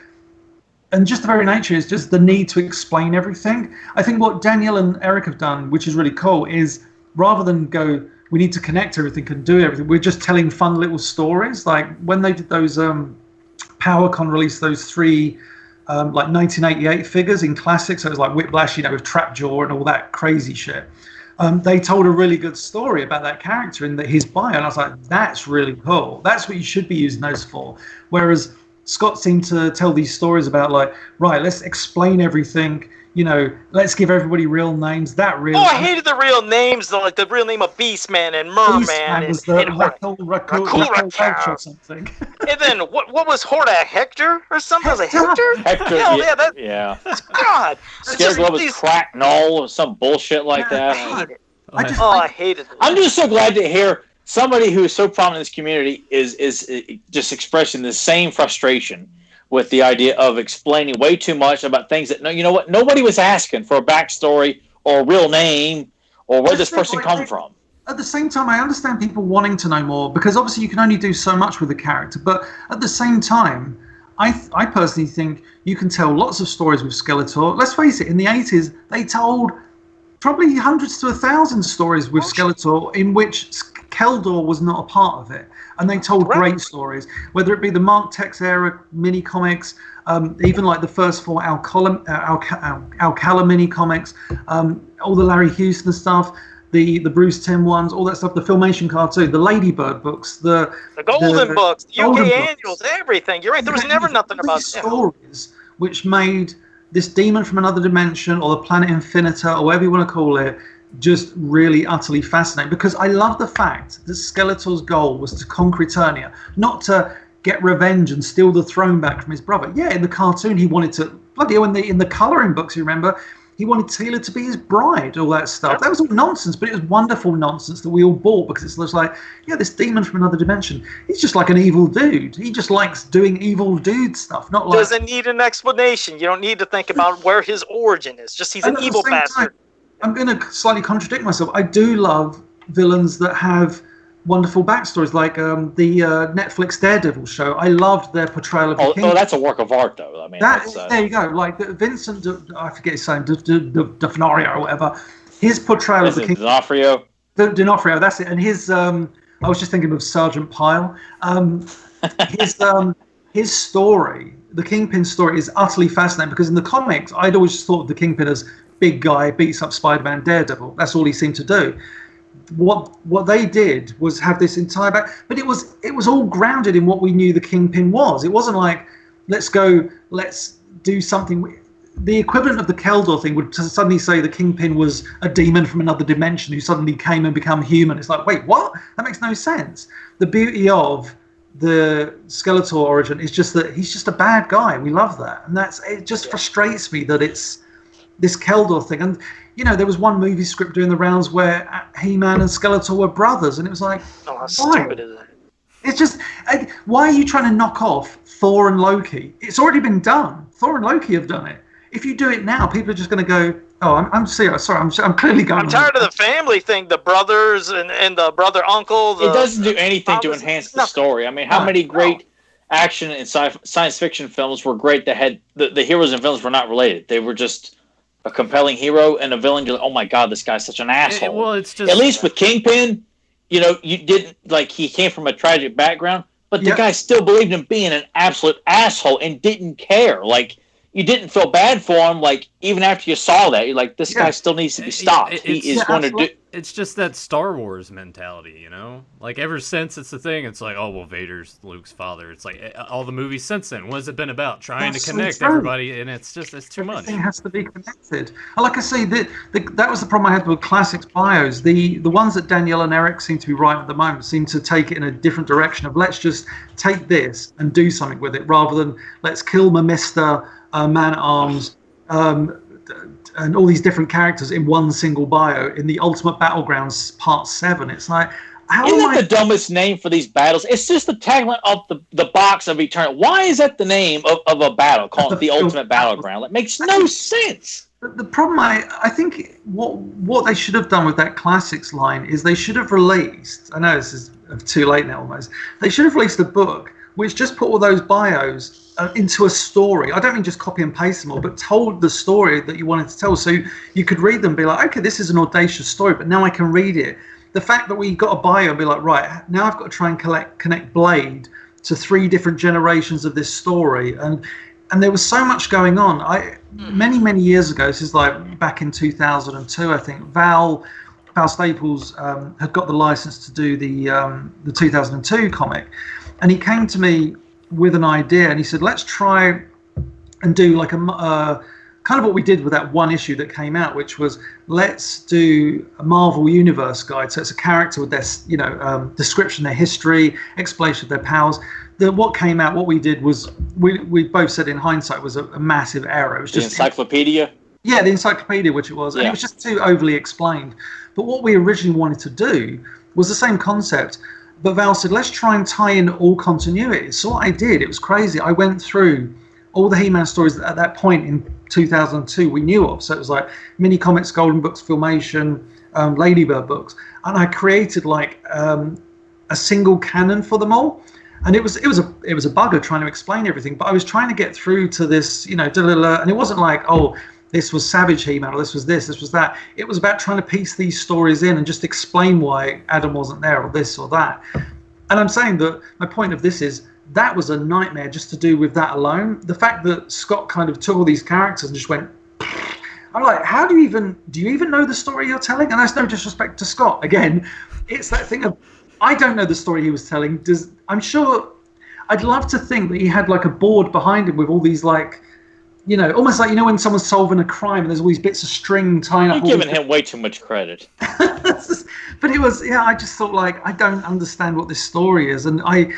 and just the very nature is just the need to explain everything. I think what Danielle and Eric have done, which is really cool, is rather than go, we need to connect everything and do everything, we're just telling fun little stories. Like when they did those PowerCon released those 3 1988 figures in classics, so it was like Whiplash, with Trapjaw and all that crazy shit. They told a really good story about that character in his bio, and I was like, that's really cool. That's what you should be using those for. Whereas Scott seemed to tell these stories about let's explain everything. Let's give everybody real names. I hated the real names, though, like the real name of Beastman and Merman and Rakul or something. And then what was Hordak? Hector or something? Was it Hector? Hector. Yeah. God. Scareglow was Crack Knoll or some bullshit like that. I hate it. I hated it. I'm just so glad to hear somebody who is so prominent in this community is just expressing the same frustration with the idea of explaining way too much about things that nobody was asking for a backstory or a real name or where this person come from. At the same time, I understand people wanting to know more because obviously you can only do so much with a character. But at the same time, I personally think you can tell lots of stories with Skeletor. Let's face it, in the 80s, they told probably hundreds to 1,000 stories with Skeletor in which Keldor was not a part of it. And they told great stories, whether it be the Mark Tex era mini comics, even like the first 4 Alcala mini comics, all the Larry Houston stuff, the Bruce Timm ones, all that stuff, the Filmation cartoon, the Ladybird books, the Golden books, the UK annuals, everything. You're right. There was never nothing about stories which made this demon from another dimension, or the planet Infinita, or whatever you want to call it, just really utterly fascinating. Because I love the fact that Skeletor's goal was to conquer Eternia, not to get revenge and steal the throne back from his brother. Yeah, in the cartoon he wanted to, bloody hell, in the colouring books, you remember, he wanted Teela to be his bride, all that stuff. That was all nonsense, but it was wonderful nonsense that we all bought, because it's just like, yeah, this demon from another dimension, he's just like an evil dude. He just likes doing evil dude stuff, not like... Doesn't need an explanation. You don't need to think about where his origin is. Just he's an evil bastard. I'm going to slightly contradict myself. I do love villains that have wonderful backstories, like the Netflix Daredevil show. I loved their portrayal of the King. Oh, that's a work of art, though. I mean, there you go. Like Vincent, I forget his name, D'Onofrio or whatever. His portrayal of the King. D'Onofrio. D'Onofrio, that's it. And his, I was just thinking of Sergeant Pyle. His story, the Kingpin story, is utterly fascinating, because in the comics, I'd always just thought of the Kingpin as big guy, beats up Spider-Man, Daredevil. That's all he seemed to do. What they did was have this entire but it was all grounded in what we knew the Kingpin was. It wasn't like, let's do something. The equivalent of the Keldor thing would suddenly say the Kingpin was a demon from another dimension who suddenly came and become human. It's like, wait, what? That makes no sense. The beauty of the Skeletor origin is just that he's just a bad guy. We love that, and it just frustrates me that it's this Keldor thing. And you know, there was one movie script doing the rounds where He-Man and Skeletor were brothers, and it was like, oh, how stupid is that? It's just, why are you trying to knock off Thor and Loki? It's already been done. Thor and Loki have done it. If you do it now, people are just going to go, oh, I'm serious. Sorry, I'm clearly going. I'm tired of the family thing, the brothers and the brother uncle. It doesn't do anything to enhance the story. I mean, how many great action and science fiction films were great that had the heroes and villains were not related? They were just a compelling hero and a villain. You're like, oh my god, this guy's such an asshole. Well, it's just, at least with Kingpin, you know, you didn't, like, he came from a tragic background, but the guy still believed in being an absolute asshole and didn't care. Like, you didn't feel bad for him. Like, even after you saw that, you're like, this guy still needs to be stopped. He is going to do. It's just that Star Wars mentality, you know? Like, ever since it's a thing, it's like, oh, well, Vader's Luke's father. It's like, all the movies since then, what has it been about? Trying to connect everybody, and it's too much. Everything has to be connected. And like I say, that was the problem I had with classics bios. The ones that Danielle and Eric seem to be writing at the moment seem to take it in a different direction of, let's just take this and do something with it, rather than let's kill Mr. Man-at-Arms, and all these different characters in one single bio in the Ultimate Battlegrounds Part 7. It's like, isn't that the dumbest name for these battles? It's just the tagline of the box of Eternity. Why is that the name of a battle, called the Ultimate Battleground? It makes no sense. The problem, I think, what they should have done with that classics line is they should have released, I know this is too late now almost, they should have released a book which just put all those bios into a story. I don't mean just copy and paste them all, but told the story that you wanted to tell. So you could read them and be like, okay, this is an audacious story, but now I can read it. The fact that we got a bio and be like, right, now I've got to try and connect Blade to 3 different generations of this story. And there was so much going on. Many years ago, this is like back in 2002, I think, Val Staples had got the license to do the 2002 comic. And he came to me with an idea, and he said, let's try and do like a kind of what we did with that one issue that came out, which was, let's do a Marvel Universe guide. So it's a character with their, description, their history, explanation of their powers. What came out, what we did was, we both said in hindsight was a massive error. It was just the encyclopedia? Yeah, the encyclopedia, which it was. And it was just too overly explained. But what we originally wanted to do was the same concept. But Val said, let's try and tie in all continuity. So what I did, it was crazy. I went through all the He-Man stories that at that point in 2002 we knew of. So it was like Mini Comics, Golden Books, Filmation, Ladybird books. And I created like a single canon for them all. And it was a bugger trying to explain everything. But I was trying to get through to this, and it wasn't like, oh, this was Savage He-Man, or this was that. It was about trying to piece these stories in and just explain why Adam wasn't there, or this or that. And I'm saying that my point of this is, that was a nightmare just to do with that alone. The fact that Scott kind of took all these characters and just went, I'm like, do you even know the story you're telling? And that's no disrespect to Scott. Again, it's that thing of, I don't know the story he was telling. I'm sure, I'd love to think that he had like a board behind him with all these like you know, almost like, you know, when someone's solving a crime and there's all these bits of string tying up. You're giving him way too much credit. But it was, yeah, I just thought, like, I don't understand what this story is. And I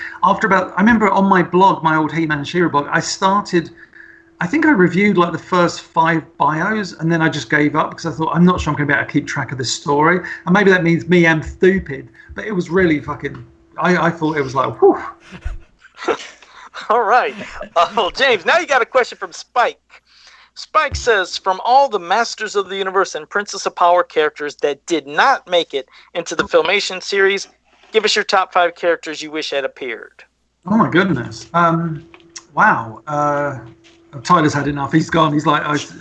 remember on my blog, my old He-Man and She-Ra blog, I think I reviewed like the first 5 bios, and then I just gave up because I thought, I'm not sure I'm going to be able to keep track of this story. And maybe that means me am stupid, but it was really fucking, I thought it was like, whew. All right. Well, James, now you got a question from Spike. Spike says, from all the Masters of the Universe and Princess of Power characters that did not make it into the Filmation series, give us your top 5 characters you wish had appeared. Oh my goodness. Wow. Tyler's had enough. He's gone. He's like, that's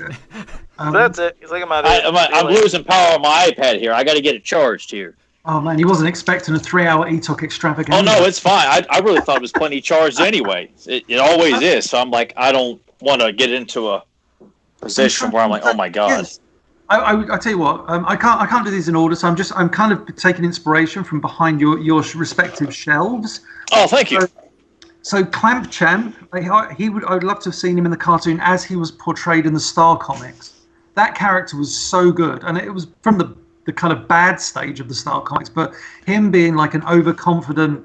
it. He's like, I'm losing power on my iPad here. I got to get it charged here. Oh man, he wasn't expecting a 3-hour Eatock extravaganza. Oh no, it's fine. I really thought it was plenty charged anyway. It always is. So I'm like, I don't want to get into a position where I'm like, oh my god. Yes. I tell you what, I can't do these in order. So I'm kind of taking inspiration from behind your respective shelves. Oh, thank you. So Clamp Champ, I would love to have seen him in the cartoon as he was portrayed in the Star Comics. That character was so good, and it was from the kind of bad stage of the Star Comics, but him being like an overconfident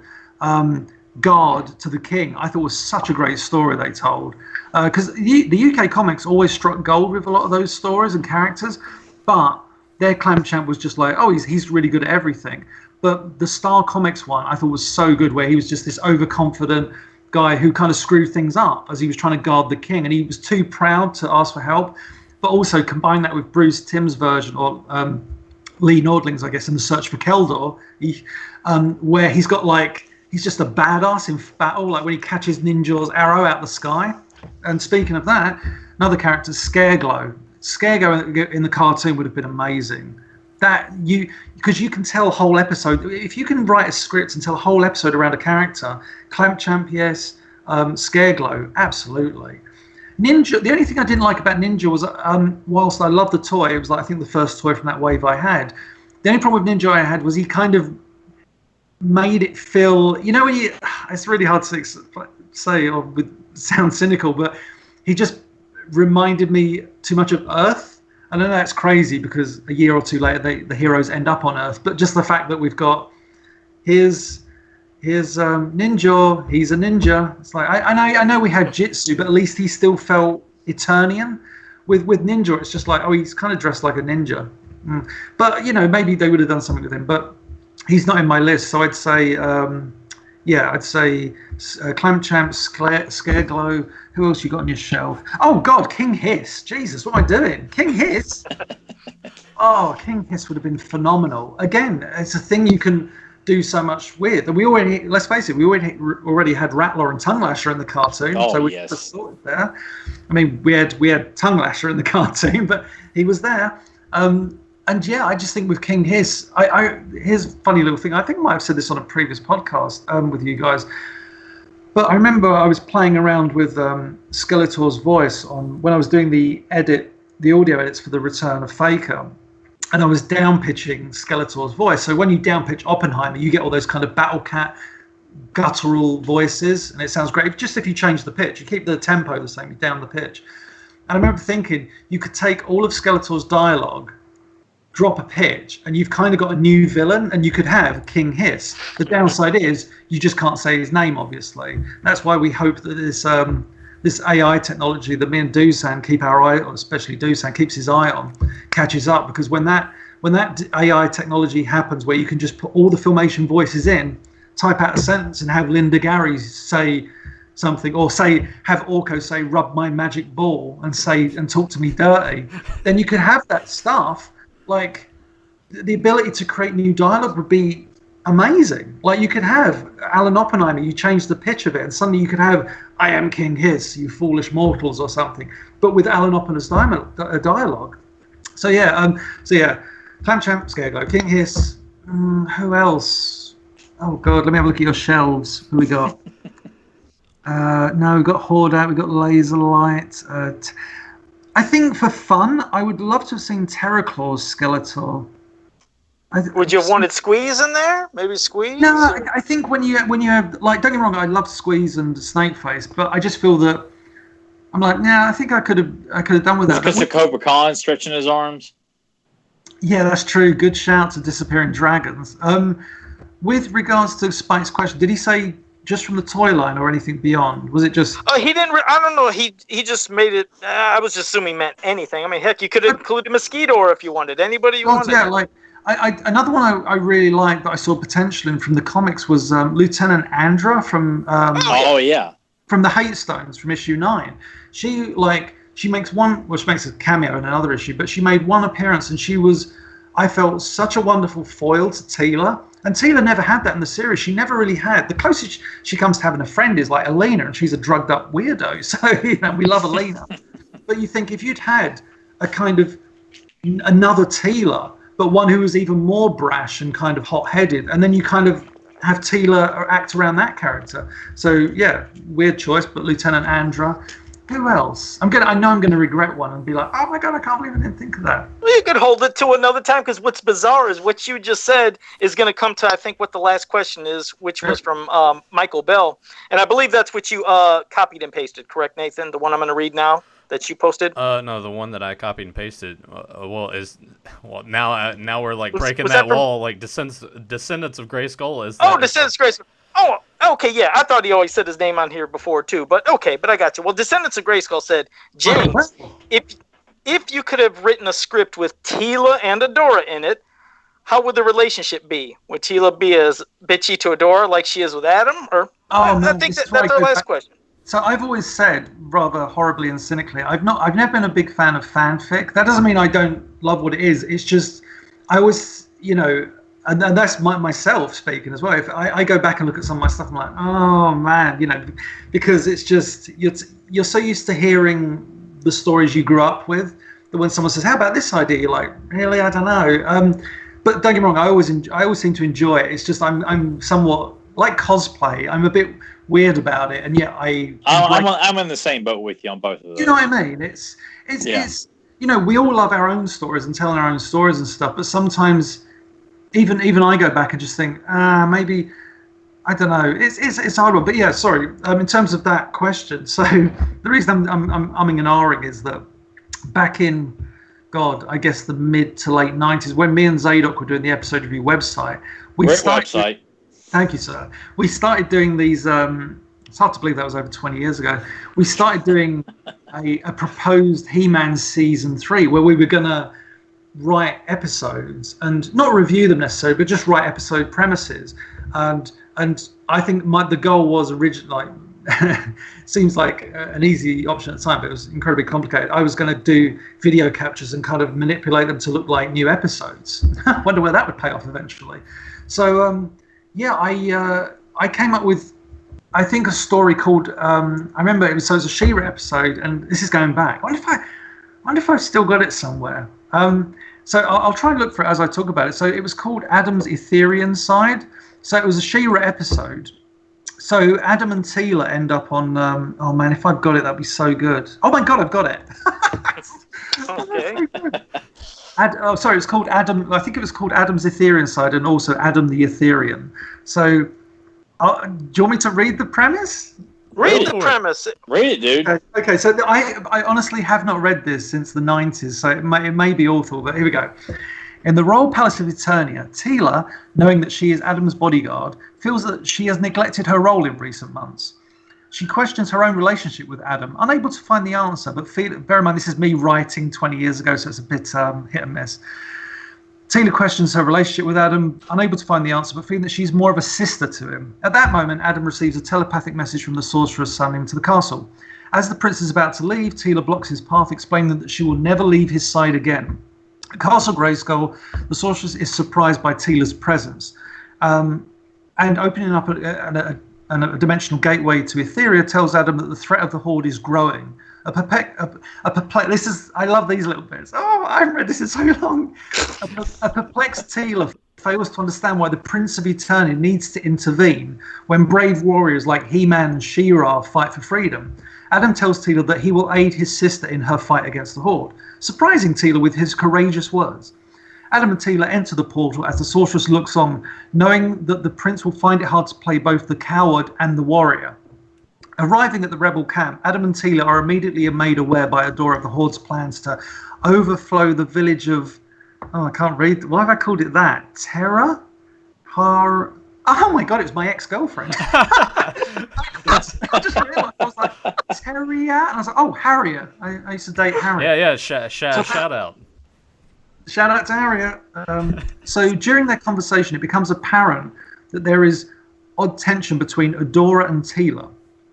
guard to the king, I thought was such a great story they told. Because the UK comics always struck gold with a lot of those stories and characters, but their Clamp Champ was just like, oh, he's really good at everything. But the Star Comics one I thought was so good, where he was just this overconfident guy who kind of screwed things up as he was trying to guard the king, and he was too proud to ask for help. But also combine that with Bruce Timm's version, or Lee Nordling's, I guess, in The Search for Keldor, where he's just a badass in battle, like when he catches Ninja's arrow out the sky. And speaking of that, another character, Scareglow. Scareglow in the cartoon would have been amazing. Because you can tell a whole episode. If you can write a script and tell a whole episode around a character, Clamp Champ, yes, Scareglow, absolutely. Ninja, the only thing I didn't like about Ninja was, whilst I loved the toy, it was like, I think the first toy from that wave I had. The only problem with Ninja I had was he kind of made it feel, you know, it's really hard to say or sound cynical, but he just reminded me too much of Earth. I know that's crazy because a year or two later the heroes end up on Earth, but just the fact that we've got here's Ninja, he's a ninja. It's like I know we had Jitsu, but at least he still felt Eternian. With Ninja, it's just like, oh, he's kind of dressed like a ninja. But you know, maybe they would have done something with him. But he's not in my list, so I'd say Clamp Champ, Scareglow. Who else you got on your shelf? Oh God, King Hiss. Jesus, what am I doing? King Hiss. Oh, King Hiss would have been phenomenal. Again, it's a thing you can do so much with. And we already, let's face it, we already had Rattler and Tongue Lasher in the cartoon. Oh, so we yes. just sorted there. I mean, we had Tongue Lasher in the cartoon, but he was there. And yeah, I just think with King Hiss, here's a funny little thing. I think I might have said this on a previous podcast with you guys. But I remember I was playing around with Skeletor's voice when I was doing the audio edits for the Return of Faker. And I was down pitching Skeletor's voice. So when you down pitch Oppenheimer, you get all those kind of Battle Cat guttural voices, and it sounds great. Just if you change the pitch, you keep the tempo the same, you down the pitch. And I remember thinking you could take all of Skeletor's dialogue, drop a pitch, and you've kind of got a new villain, and you could have King Hiss. The downside is you just can't say his name, obviously. That's why we hope that this AI technology that me and Doosan keep our eye on, especially Doosan keeps his eye on, catches up. Because when that AI technology happens, where you can just put all the Filmation voices in, type out a sentence, and have Linda Gary say something, or have Orko say "rub my magic ball" and talk to me dirty, then you could have that stuff. Like, the ability to create new dialogue would be amazing. Like, you could have Alan Oppenheimer, you change the pitch of it, and suddenly you could have "I am King Hiss, you foolish mortals" or something, but with Alan Oppenheimer's dialogue. So Clamp Champ, Scareglow, King Hiss. Who else? Oh God, let me have a look at your shelves. Who we got? No, we've got Hordak, we've got Laser Light. I think for fun, I would love to have seen Terraclaw's Skeletor. Would you have wanted Squeeze in there? Maybe Squeeze? No, I think when you have, like, don't get me wrong, I love Squeeze and Snakeface, but I just feel that I'm like, yeah, I think I could have done with that. Because of Cobra Khan stretching his arms. Yeah, that's true. Good shout to Disappearing Dragons. With regards to Spike's question, did he say just from the toy line or anything beyond? Was it just? Oh, he didn't. I don't know. He just made it. I was just assuming meant anything. I mean, heck, you could include a mosquito if you wanted. Anybody you wanted. Yeah, like another one I really liked that I saw potential in from the comics was Lieutenant Andra from. From the Hate Stones from issue 9. She makes she makes a cameo in another issue, but she made one appearance and she was, I felt, such a wonderful foil to Teela. And Teela never had that in the series. She never really had. The closest she comes to having a friend is like Elena, and she's a drugged up weirdo. So, we love Elena. But you think if you'd had a kind of another Teela, but one who was even more brash and kind of hot-headed, and then you kind of have Teela act around that character. So yeah, weird choice, but Lieutenant Andra. Who else? I know I'm gonna regret one and be like, oh my god, I can't believe I didn't think of that. Well, you could hold it to another time, because what's bizarre is what you just said is going to come to, I think, what the last question is, which was from Michael Bell, and I believe that's what you copied and pasted. Correct, Nathan? The one I'm going to read now that you posted. No, the one that I copied and pasted. Now we're like breaking that wall. Like Descendants of Grayskull is. Descendants of Grayskull. Oh, okay, yeah. I thought he always said his name on here before too, but okay, but I got you. Well, Descendants of Grayskull said, James, if you could have written a script with Teela and Adora in it, how would the relationship be? Would Teela be as bitchy to Adora like she is with Adam? Or I think that's our last question. So I've always said, rather horribly and cynically, I've never been a big fan of fanfic. That doesn't mean I don't love what it is. It's just I always, and that's myself speaking as well. If I go back and look at some of my stuff, I'm like, oh man, because it's just you're so used to hearing the stories you grew up with that when someone says, "How about this idea?" You're like, really, I don't know. But don't get me wrong, I always seem to enjoy it. It's just I'm somewhat like cosplay. I'm a bit weird about it, and yet I'm in the same boat with you on both of those. You know what I mean? It's we all love our own stories and telling our own stories and stuff, but sometimes even I go back and just think, maybe, I don't know. It's a hard one, but yeah, sorry. In terms of that question, so the reason I'm umming and ahhing is that back in, God, I guess the mid to late 90s, when me and Eatock were doing the episode review website, website. Thank you, sir. We started doing these. It's hard to believe that was over 20 years ago. We started doing a proposed He-Man season 3, where we were gonna write episodes and not review them necessarily, but just write episode premises. And I think the goal was originally, seems like an easy option at the time, but it was incredibly complicated. I was going to do video captures and kind of manipulate them to look like new episodes. I wonder where that would pay off eventually. So I came up with, I think, a story called I remember it was a She-Ra episode, and this is going back. I wonder if I've still got it somewhere. So I'll try and look for it as I talk about it. So it was called Adam's Etherean Side. So it was a She-Ra episode. So Adam and Teela end up on. Oh man, if I've got it, that'd be so good. Oh my God, I've got it. Okay. Sorry, it's called Adam. I think it was called Adam's Etherean Side, and also Adam the Etherean. So, do you want me to read the premise? Read the premise. Read it, dude. Okay, so I honestly have not read this since the 90s, so it may be awful, but here we go. In the Royal Palace of Eternia, Teela, knowing that she is Adam's bodyguard, feels that she has neglected her role in recent months. She questions her own relationship with Adam, unable to find the answer, but bear in mind this is me writing 20 years ago, so it's a bit hit and miss. Teela questions her relationship with Adam, unable to find the answer, but feeling that she's more of a sister to him. At that moment, Adam receives a telepathic message from the sorcerer's son into the castle. As the prince is about to leave, Teela blocks his path, explaining that she will never leave his side again. At Castle Grayskull, the sorceress is surprised by Teela's presence, and opening up a dimensional gateway to Etheria tells Adam that the threat of the Horde is growing. I love these little bits. Oh, I haven't read this in so long. A perplexed Teela fails to understand why the Prince of Eternia needs to intervene when brave warriors like He-Man and She-Ra fight for freedom. Adam tells Teela that he will aid his sister in her fight against the Horde, surprising Teela with his courageous words. Adam and Teela enter the portal as the sorceress looks on, knowing that the prince will find it hard to play both the coward and the warrior. Arriving at the rebel camp, Adam and Teela are immediately made aware by Adora of the Horde's plans to overflow the village of... Oh, I can't read. Why have I called it that? Terra? Oh my God, it was my ex-girlfriend. I just realised, I was like, Terria? And I was like, oh, Harriet. I used to date Harriet. Yeah. Shout out. Shout out to Harriet. So during their conversation, it becomes apparent that there is odd tension between Adora and Teela.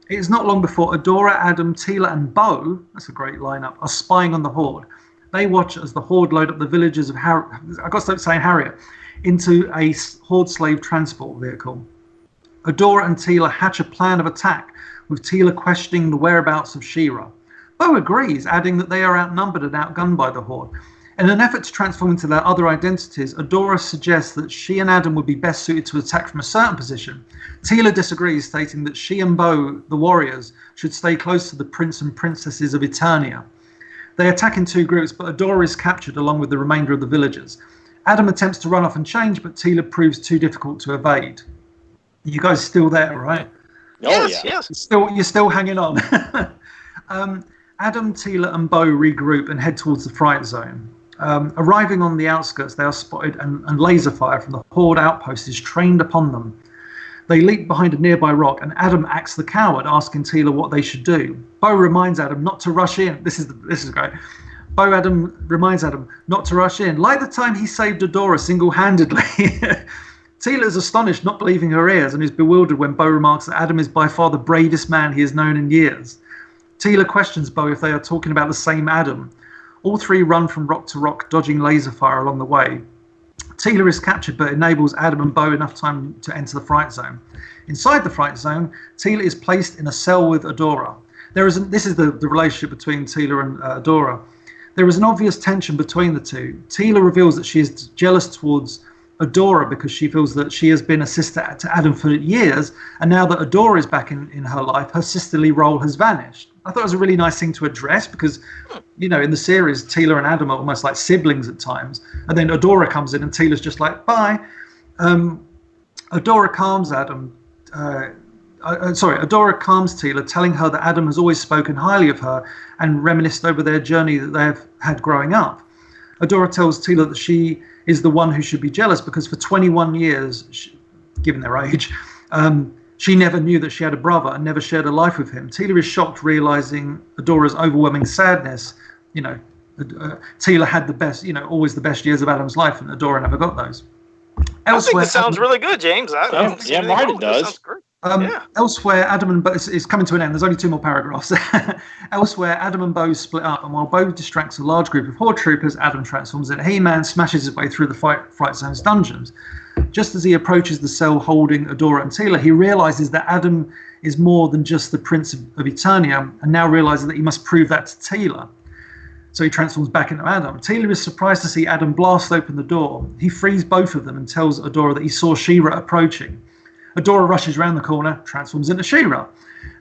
It is not long before Adora, Adam, Teela, and Bo, that's a great lineup, are spying on the Horde. They watch as the Horde load up the villages of I got to stop saying Harriet, into a Horde slave transport vehicle. Adora and Teela hatch a plan of attack, with Teela questioning the whereabouts of She-Ra. Bo agrees, adding that they are outnumbered and outgunned by the Horde. In an effort to transform into their other identities, Adora suggests that she and Adam would be best suited to attack from a certain position. Teela disagrees, stating that she and Bo, the warriors, should stay close to the prince and princesses of Eternia. They attack in two groups, but Adora is captured along with the remainder of the villagers. Adam attempts to run off and change, but Teela proves too difficult to evade. You guys still there, right? Oh, yes, yeah. yes. You're still hanging on. Adam, Teela, and Bo regroup and head towards the fright zone. Arriving on the outskirts, they are spotted and laser fire from the Horde outpost is trained upon them. They leap behind a nearby rock, and Adam acts the coward, asking Teela what they should do. Bo reminds Adam not to rush in. This is great. Adam reminds Adam not to rush in, like the time he saved Adora single-handedly. Teela is astonished, not believing her ears, and is bewildered when Bo remarks that Adam is by far the bravest man he has known in years. Teela questions Bo if they are talking about the same Adam. All three run from rock to rock, dodging laser fire along the way. Teela is captured, but enables Adam and Bo enough time to enter the fright zone. Inside the fright zone, Teela is placed in a cell with Adora. This is the relationship between Teela and Adora. There is an obvious tension between the two. Teela reveals that she is jealous towards Adora because she feels that she has been a sister to Adam for years, and now that Adora is back in her life, her sisterly role has vanished. I thought it was a really nice thing to address because, you know, in the series, Teela and Adam are almost like siblings at times, and then Adora comes in and Teela's just like, bye. Adora calms Teela, telling her that Adam has always spoken highly of her and reminisced over their journey that they have had growing up. Adora tells Teela that she is the one who should be jealous because for 21 years, given their age, she never knew that she had a brother and never shared a life with him. Teela is shocked, realizing Adora's overwhelming sadness. You know, Teela had the best, always the best years of Adam's life, and Adora never got those. I think this sounds really good, James. Yeah, Martin does. Sounds great. Elsewhere, Adam and Bo, it's coming to an end. There's only 2 more paragraphs. Elsewhere, Adam and Bo split up, and while Bo distracts a large group of Horde troopers, Adam transforms into He-Man, smashes his way through the Fright Zone's dungeons. Just as he approaches the cell holding Adora and Teela, he realizes that Adam is more than just the Prince of Eternia, and now realizes that he must prove that to Teela. So he transforms back into Adam. Teela is surprised to see Adam blast open the door. He frees both of them and tells Adora that he saw She-Ra approaching. Adora rushes around the corner, transforms into She-Ra.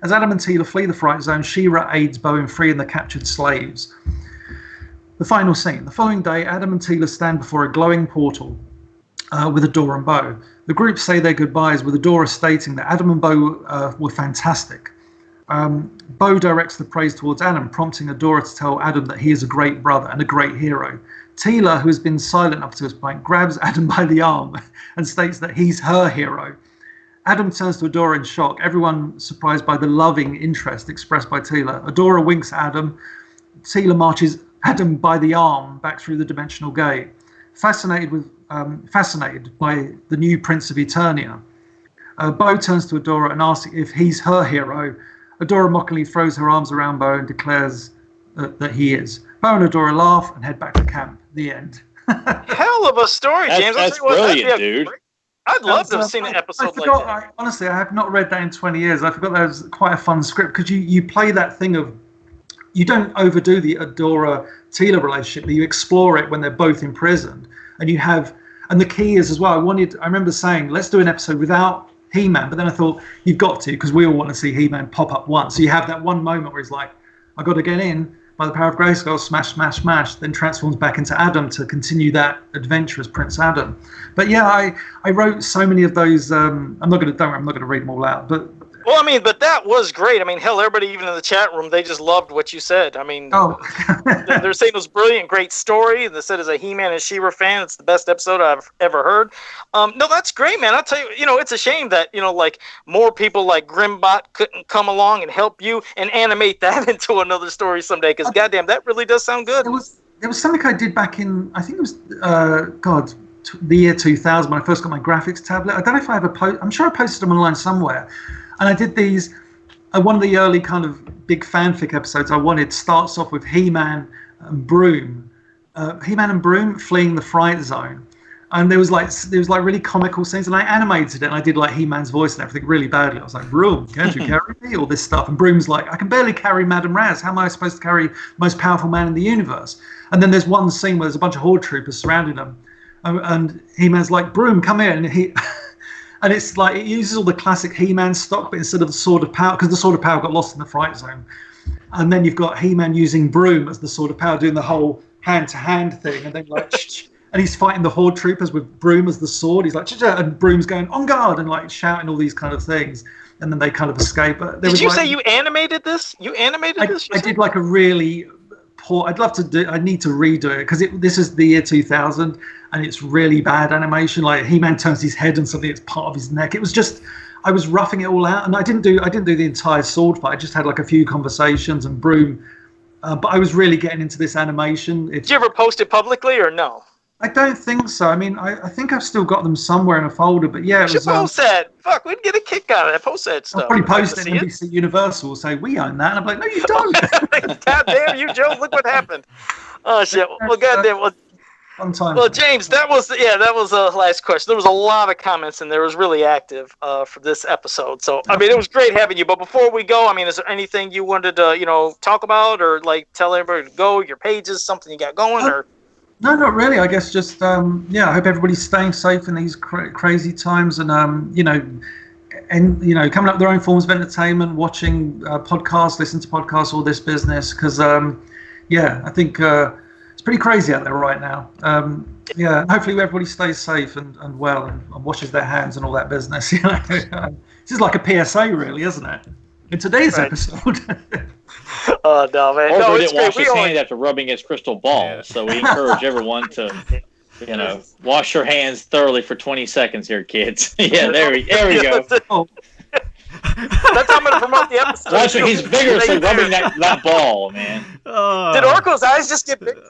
As Adam and Teela flee the Fright Zone, She-Ra aids Bo in freeing the captured slaves. The final scene. The following day, Adam and Teela stand before a glowing portal with Adora and Bo. The group say their goodbyes, with Adora stating that Adam and Bo were fantastic. Bo directs the praise towards Adam, prompting Adora to tell Adam that he is a great brother and a great hero. Teela, who has been silent up to this point, grabs Adam by the arm and states that he's her hero. Adam turns to Adora in shock, everyone surprised by the loving interest expressed by Teela. Adora winks at Adam. Teela marches Adam by the arm back through the dimensional gate. Fascinated by the new Prince of Eternia, Bo turns to Adora and asks if he's her hero. Adora mockingly throws her arms around Bo and declares that he is. Bo and Adora laugh and head back to camp. The end. Hell of a story, James. That's brilliant, dude. I'd love to have seen an episode like that. Honestly, I have not read that in 20 years. I forgot that was quite a fun script because you play that thing of, you don't overdo the Adora-Teela relationship, but you explore it when they're both imprisoned. And you have, and the key is as well, I remember saying, let's do an episode without He-Man, but then I thought, you've got to, because we all want to see He-Man pop up once. So you have that one moment where he's like, I got to get in, by the power of Grayskull, smash, smash, smash, then transforms back into Adam to continue that adventure as Prince Adam. But yeah, I wrote so many of those. I'm not going to read them all out, but Well, I mean, but that was great. I mean, hell, everybody, even in the chat room, they just loved what you said. I mean, they're saying it was brilliant, great story. And they said, as a He-Man and She-Ra fan, it's the best episode I've ever heard. No, that's great, man. I'll tell you, it's a shame that, like, more people like Grimbot couldn't come along and help you and animate that into another story someday. Because, goddamn, that really does sound good. There was something I did back in, I think it was, the year 2000 when I first got my graphics tablet. I don't know if I ever I'm sure I posted them online somewhere. And I did these, one of the early kind of big fanfic episodes I wanted starts off with He-Man and Broom. He-Man and Broom fleeing the fright zone. And there was like really comical scenes, and I animated it, and I did like He-Man's voice and everything really badly. I was like, Broom, can't you carry me? All this stuff. And Broom's like, I can barely carry Madame Raz. How am I supposed to carry the most powerful man in the universe? And then there's one scene where there's a bunch of Horde troopers surrounding them. And He-Man's like, Broom, come here. And and it's like, it uses all the classic He-Man stock, but instead of the Sword of Power, because the Sword of Power got lost in the fright zone. And then you've got He-Man using Broom as the Sword of Power, doing the whole hand-to-hand thing. And then like, and he's fighting the Horde troopers with Broom as the sword. He's like, and Broom's going, on guard, and like shouting all these kind of things. And then they kind of escape. But did you say you animated this? You animated this? I did like a really poor, I'd love to do, I need to redo it, because this is the year 2000. And it's really bad animation. Like He-Man turns his head and suddenly it's part of his neck. It was just, I was roughing it all out, and I didn't do the entire sword fight. I just had like a few conversations and Broom, but I was really getting into this animation. Did you ever post it publicly or no? I don't think so. I mean, I think I've still got them somewhere in a folder, but yeah, it was. Post that. Fuck, we'd get a kick out of that. Post that stuff. I'll probably post it. NBC Universal will say we own that, and I'm like, no, you don't. God damn you, Joe! Look what happened. Oh shit! Well, goddamn. Well, James, that was the last question. There was a lot of comments, and there was really active for this episode. So, I mean, it was great having you. But before we go, I mean, is there anything you wanted to, talk about, or like tell everybody to go, your pages, something you got going, or? No, not really. I guess just I hope everybody's staying safe in these crazy times, and coming up with their own forms of entertainment, watching podcasts, listening to podcasts, all this business, because I think. It's pretty crazy out there right now. Hopefully everybody stays safe and well and washes their hands and all that business. This is like a PSA, really, isn't it? In today's episode. Oh no, man! Orville didn't wash his hands after rubbing his crystal ball, so we encourage everyone to, wash your hands thoroughly for 20 seconds here, kids. There we go. That's how I'm going to promote the episode. Watch, he's vigorously rubbing that ball, man. Did Orko's eyes just get bigger?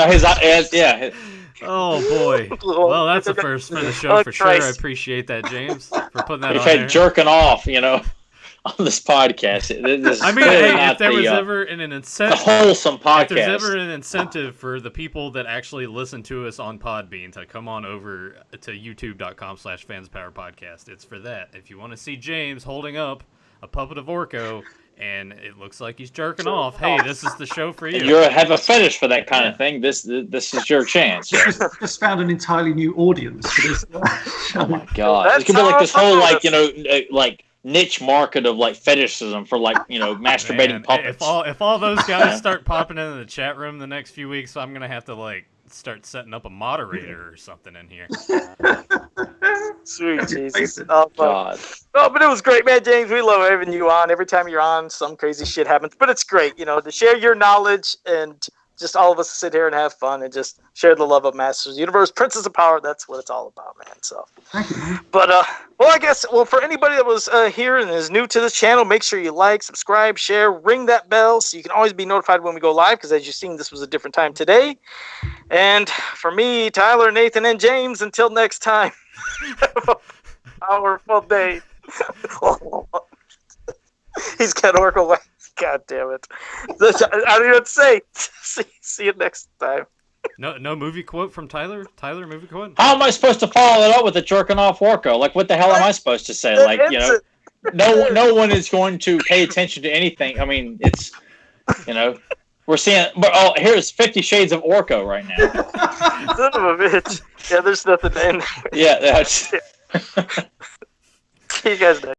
His eyes, yeah. Oh boy. Well, that's a first for the show for sure. I appreciate that, James, for putting that on there. Jerking off, on this podcast. I mean, if there was ever an incentive, a wholesome podcast. If there's ever an incentive for the people that actually listen to us on Podbean to come on over to youtube.com/fanspowerpodcast, it's for that. If you want to see James holding up a puppet of Orko and it looks like he's jerking off, hey, this is the show for you. You have a fetish for that kind of thing. This is your chance. Just found an entirely new audience for this. Oh my god! It could be like this whole like niche market of like fetishism for like masturbating puppets. If all those guys start popping into the chat room the next few weeks, I'm gonna have to like start setting up a moderator or something in here. Sweet Jesus! Oh God! Oh, but it was great, man, James. We love having you on. Every time you're on, some crazy shit happens, but it's great, to share your knowledge and just all of us sit here and have fun and just share the love of Masters of the Universe, Princess of Power. That's what it's all about, man. So, but I guess for anybody that was here and is new to this channel, make sure you like, subscribe, share, ring that bell so you can always be notified when we go live. Because as you've seen, this was a different time today. And for me, Tyler, Nathan, and James, until next time, have a powerful day. He's got Oracle. God damn it. I don't even say. See you next time. No movie quote from Tyler? Tyler, movie quote? How am I supposed to follow that up with a jerking off Orko? Like, what the hell am I supposed to say? Like, no one is going to pay attention to anything. I mean, it's, we're seeing, but here's 50 Shades of Orko right now. Son of a bitch. Yeah, there's nothing to end. Yeah, that's. See you guys next.